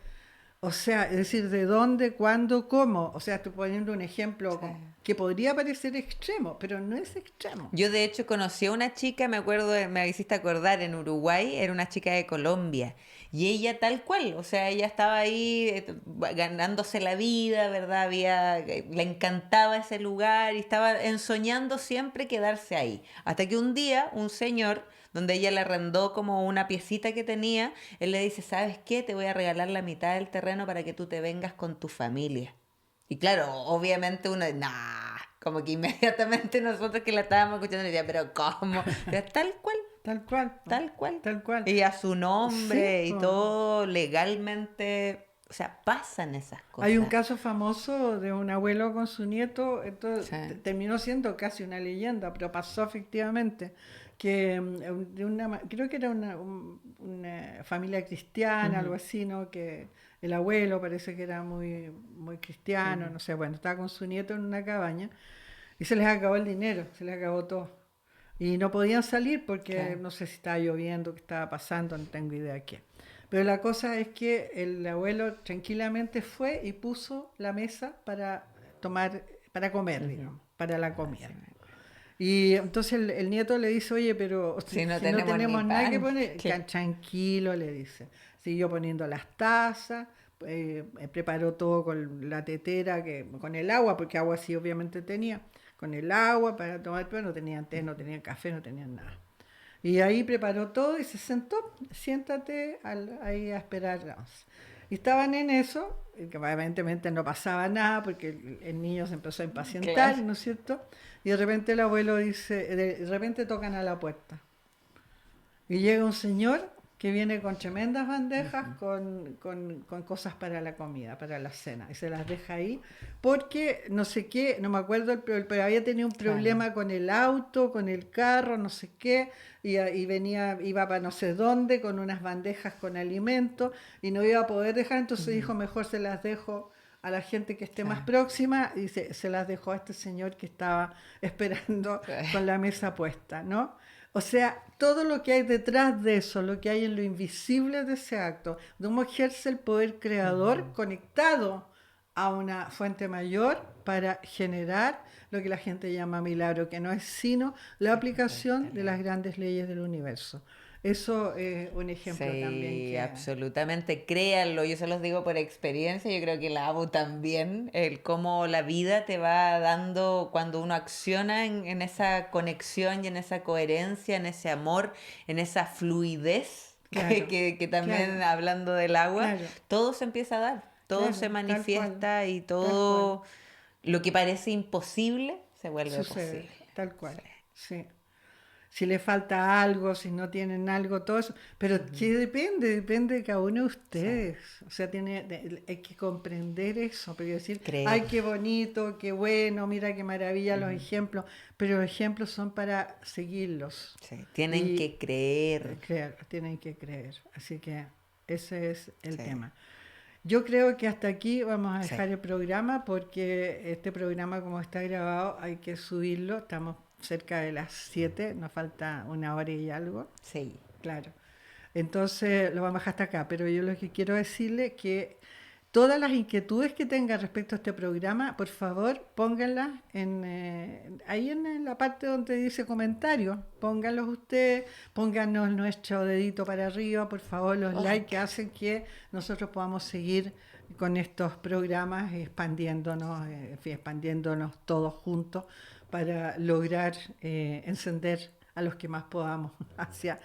[SPEAKER 1] O sea, es decir, ¿de dónde, cuándo, cómo? O sea, estoy poniendo un ejemplo que podría parecer extremo, pero no es extremo.
[SPEAKER 2] Yo, de hecho, conocí a una chica, me hiciste acordar, en Uruguay, era una chica de Colombia, y ella tal cual, o sea, ella estaba ahí ganándose la vida, ¿verdad? Le encantaba ese lugar y estaba ensoñando siempre quedarse ahí. Hasta que un día, un señor, donde ella le arrendó como una piecita que tenía, él le dice, ¿sabes qué? Te voy a regalar la mitad del terreno para que tú te vengas con tu familia. Y claro, obviamente uno, como que inmediatamente nosotros que la estábamos escuchando le decía, pero ¿cómo? Pero tal cual.
[SPEAKER 1] Tal cual.
[SPEAKER 2] Tal cual.
[SPEAKER 1] Tal cual.
[SPEAKER 2] Y a su nombre y todo legalmente, o sea, pasan esas cosas.
[SPEAKER 1] Hay un caso famoso de un abuelo con su nieto, entonces terminó siendo casi una leyenda, pero pasó efectivamente que creo que era una familia cristiana, algo así, ¿no? Que el abuelo parece que era muy, muy cristiano, no sé, bueno, estaba con su nieto en una cabaña y se les acabó el dinero, se les acabó todo. Y no podían salir porque no sé si estaba lloviendo, qué estaba pasando, no tengo idea qué. Pero la cosa es que el abuelo tranquilamente fue y puso la mesa para comer, digamos, para la comida. Y entonces el nieto le dice, oye, pero si no tenemos nada que poner, tranquilo, le dice. Siguió poniendo las tazas, preparó todo con la tetera, con el agua, porque agua sí obviamente tenía, con el agua para tomar, pero no tenían té, no tenían café, no tenían nada. Y ahí preparó todo y se sentó, siéntate ahí a esperar. Y estaban en eso, y que evidentemente no pasaba nada porque el niño se empezó a impacientar, ¿no es cierto? Y de repente el abuelo dice, de repente tocan a la puerta. Y llega un señor que viene con tremendas bandejas con cosas para la comida, para la cena, y se las deja ahí, porque no sé qué, no me acuerdo, pero había tenido un problema con el auto, con el carro, no sé qué, y iba para no sé dónde, con unas bandejas con alimentos, y no iba a poder dejar, entonces dijo, mejor se las dejo a la gente que esté más próxima, y se las dejó a este señor que estaba esperando con la mesa puesta, ¿no? O sea, todo lo que hay detrás de eso, lo que hay en lo invisible de ese acto, de cómo ejerce el poder creador conectado a una fuente mayor para generar lo que la gente llama milagro, que no es sino la aplicación de las grandes leyes del universo. Eso es un ejemplo también
[SPEAKER 2] Sí,
[SPEAKER 1] que...
[SPEAKER 2] absolutamente, créanlo, yo se los digo por experiencia, yo creo que la Abu también, el cómo la vida te va dando cuando uno acciona en esa conexión y en esa coherencia, en ese amor, en esa fluidez,
[SPEAKER 1] Claro,
[SPEAKER 2] que también
[SPEAKER 1] claro,
[SPEAKER 2] hablando del agua,
[SPEAKER 1] claro,
[SPEAKER 2] todo se empieza a dar, todo se
[SPEAKER 1] claro,
[SPEAKER 2] manifiesta y
[SPEAKER 1] tal cual,
[SPEAKER 2] todo lo que parece imposible se vuelve
[SPEAKER 1] sucede,
[SPEAKER 2] posible.
[SPEAKER 1] tal
[SPEAKER 2] Sí.
[SPEAKER 1] cual, sí. Si le falta algo, si no tienen algo, todo eso. Pero que depende de cada uno de
[SPEAKER 2] Sí.
[SPEAKER 1] ustedes. O sea, hay que comprender eso, pero decir,
[SPEAKER 2] Creer.
[SPEAKER 1] ay, qué bonito, qué bueno, mira qué maravilla los
[SPEAKER 2] Ujú.
[SPEAKER 1] ejemplos, pero los ejemplos son para seguirlos
[SPEAKER 2] Sí. Tienen
[SPEAKER 1] y
[SPEAKER 2] que creer.
[SPEAKER 1] creer, tienen que creer. Así que ese es el
[SPEAKER 2] Sí.
[SPEAKER 1] tema. Yo creo que hasta aquí vamos a
[SPEAKER 2] Sí.
[SPEAKER 1] dejar el programa porque este programa como está grabado hay que subirlo. Estamos cerca de las 7, nos falta una hora y algo.
[SPEAKER 2] Sí.
[SPEAKER 1] Claro. Entonces lo vamos a dejar hasta acá. Pero yo lo que quiero decirle es que todas las inquietudes que tenga respecto a este programa, por favor, pónganlas ahí en la parte donde dice comentarios. Pónganlos ustedes, pónganos nuestro dedito para arriba, por favor, los likes que
[SPEAKER 2] Like.
[SPEAKER 1] hacen que nosotros podamos seguir con estos programas expandiéndonos todos juntos para lograr encender a los que más podamos hacia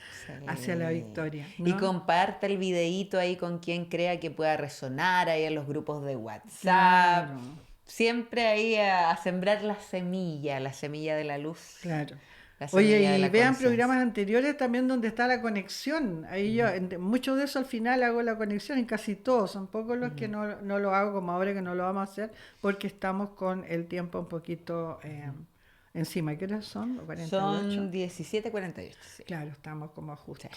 [SPEAKER 1] la
[SPEAKER 2] Sí.
[SPEAKER 1] victoria,
[SPEAKER 2] Y
[SPEAKER 1] ¿no?
[SPEAKER 2] comparte el videíto ahí con quien crea que pueda resonar ahí en los grupos de WhatsApp.
[SPEAKER 1] Claro,
[SPEAKER 2] Siempre ahí a sembrar la semilla de la luz,
[SPEAKER 1] claro.
[SPEAKER 2] la
[SPEAKER 1] Oye,
[SPEAKER 2] semilla de
[SPEAKER 1] y
[SPEAKER 2] la
[SPEAKER 1] vean programas
[SPEAKER 2] conciencia.
[SPEAKER 1] anteriores también donde está la conexión. Ahí yo,
[SPEAKER 2] Ujú,
[SPEAKER 1] mucho de eso al final hago la conexión, en casi todos. Son pocos los que
[SPEAKER 2] ujú,
[SPEAKER 1] no lo hago como ahora que no lo vamos a hacer porque estamos con el tiempo un poquito
[SPEAKER 2] ujú.
[SPEAKER 1] encima. ¿Qué horas son? ¿48?
[SPEAKER 2] Son 17:48, sí.
[SPEAKER 1] Claro, estamos como
[SPEAKER 2] Sí.
[SPEAKER 1] justo.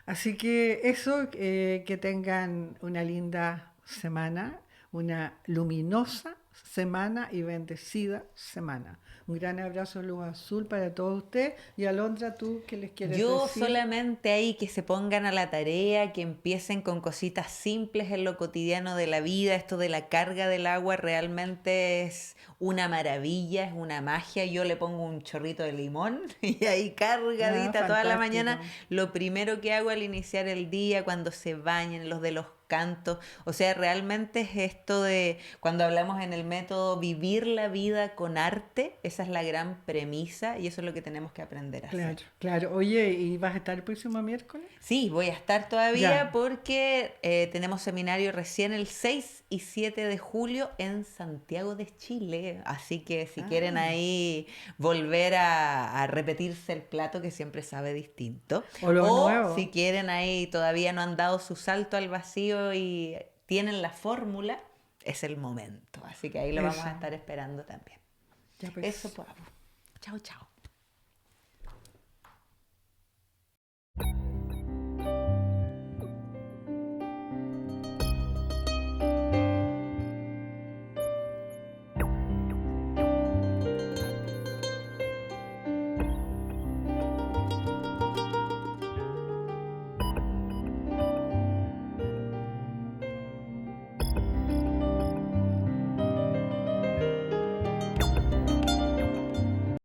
[SPEAKER 1] Así que eso, que tengan una linda semana, una luminosa semana y bendecida semana. Un gran abrazo luz azul para todos ustedes. Y Alondra, ¿tú qué les quieres
[SPEAKER 2] Yo
[SPEAKER 1] decir?
[SPEAKER 2] solamente ahí que se pongan a la tarea, que empiecen con cositas simples en lo cotidiano de la vida. Esto de la carga del agua realmente es una maravilla, es una magia. Yo le pongo un chorrito de limón y ahí
[SPEAKER 1] Ah,
[SPEAKER 2] cargadita toda la mañana.
[SPEAKER 1] fantástico.
[SPEAKER 2] Lo primero que hago al iniciar el día, cuando se bañen, los de los cantos. O sea, realmente es esto de, cuando hablamos en el método, vivir la vida con arte. Esa es la gran premisa y eso es lo que tenemos que aprender a hacer.
[SPEAKER 1] Claro, claro. Oye, ¿y vas a estar el próximo miércoles?
[SPEAKER 2] Sí, voy a estar todavía
[SPEAKER 1] Ya.
[SPEAKER 2] porque tenemos seminario recién el 6 y 7 de julio en Santiago de Chile. Así que si quieren
[SPEAKER 1] Ah,
[SPEAKER 2] ahí volver a repetirse el plato que siempre sabe distinto.
[SPEAKER 1] o lo
[SPEAKER 2] O si
[SPEAKER 1] nuevo.
[SPEAKER 2] quieren ahí todavía no han dado su salto al vacío y tienen la fórmula, es el momento. Así que ahí lo vamos
[SPEAKER 1] Eso.
[SPEAKER 2] a estar esperando también.
[SPEAKER 1] Ya
[SPEAKER 2] Eso
[SPEAKER 1] pues.
[SPEAKER 2] pues. Chao, chao.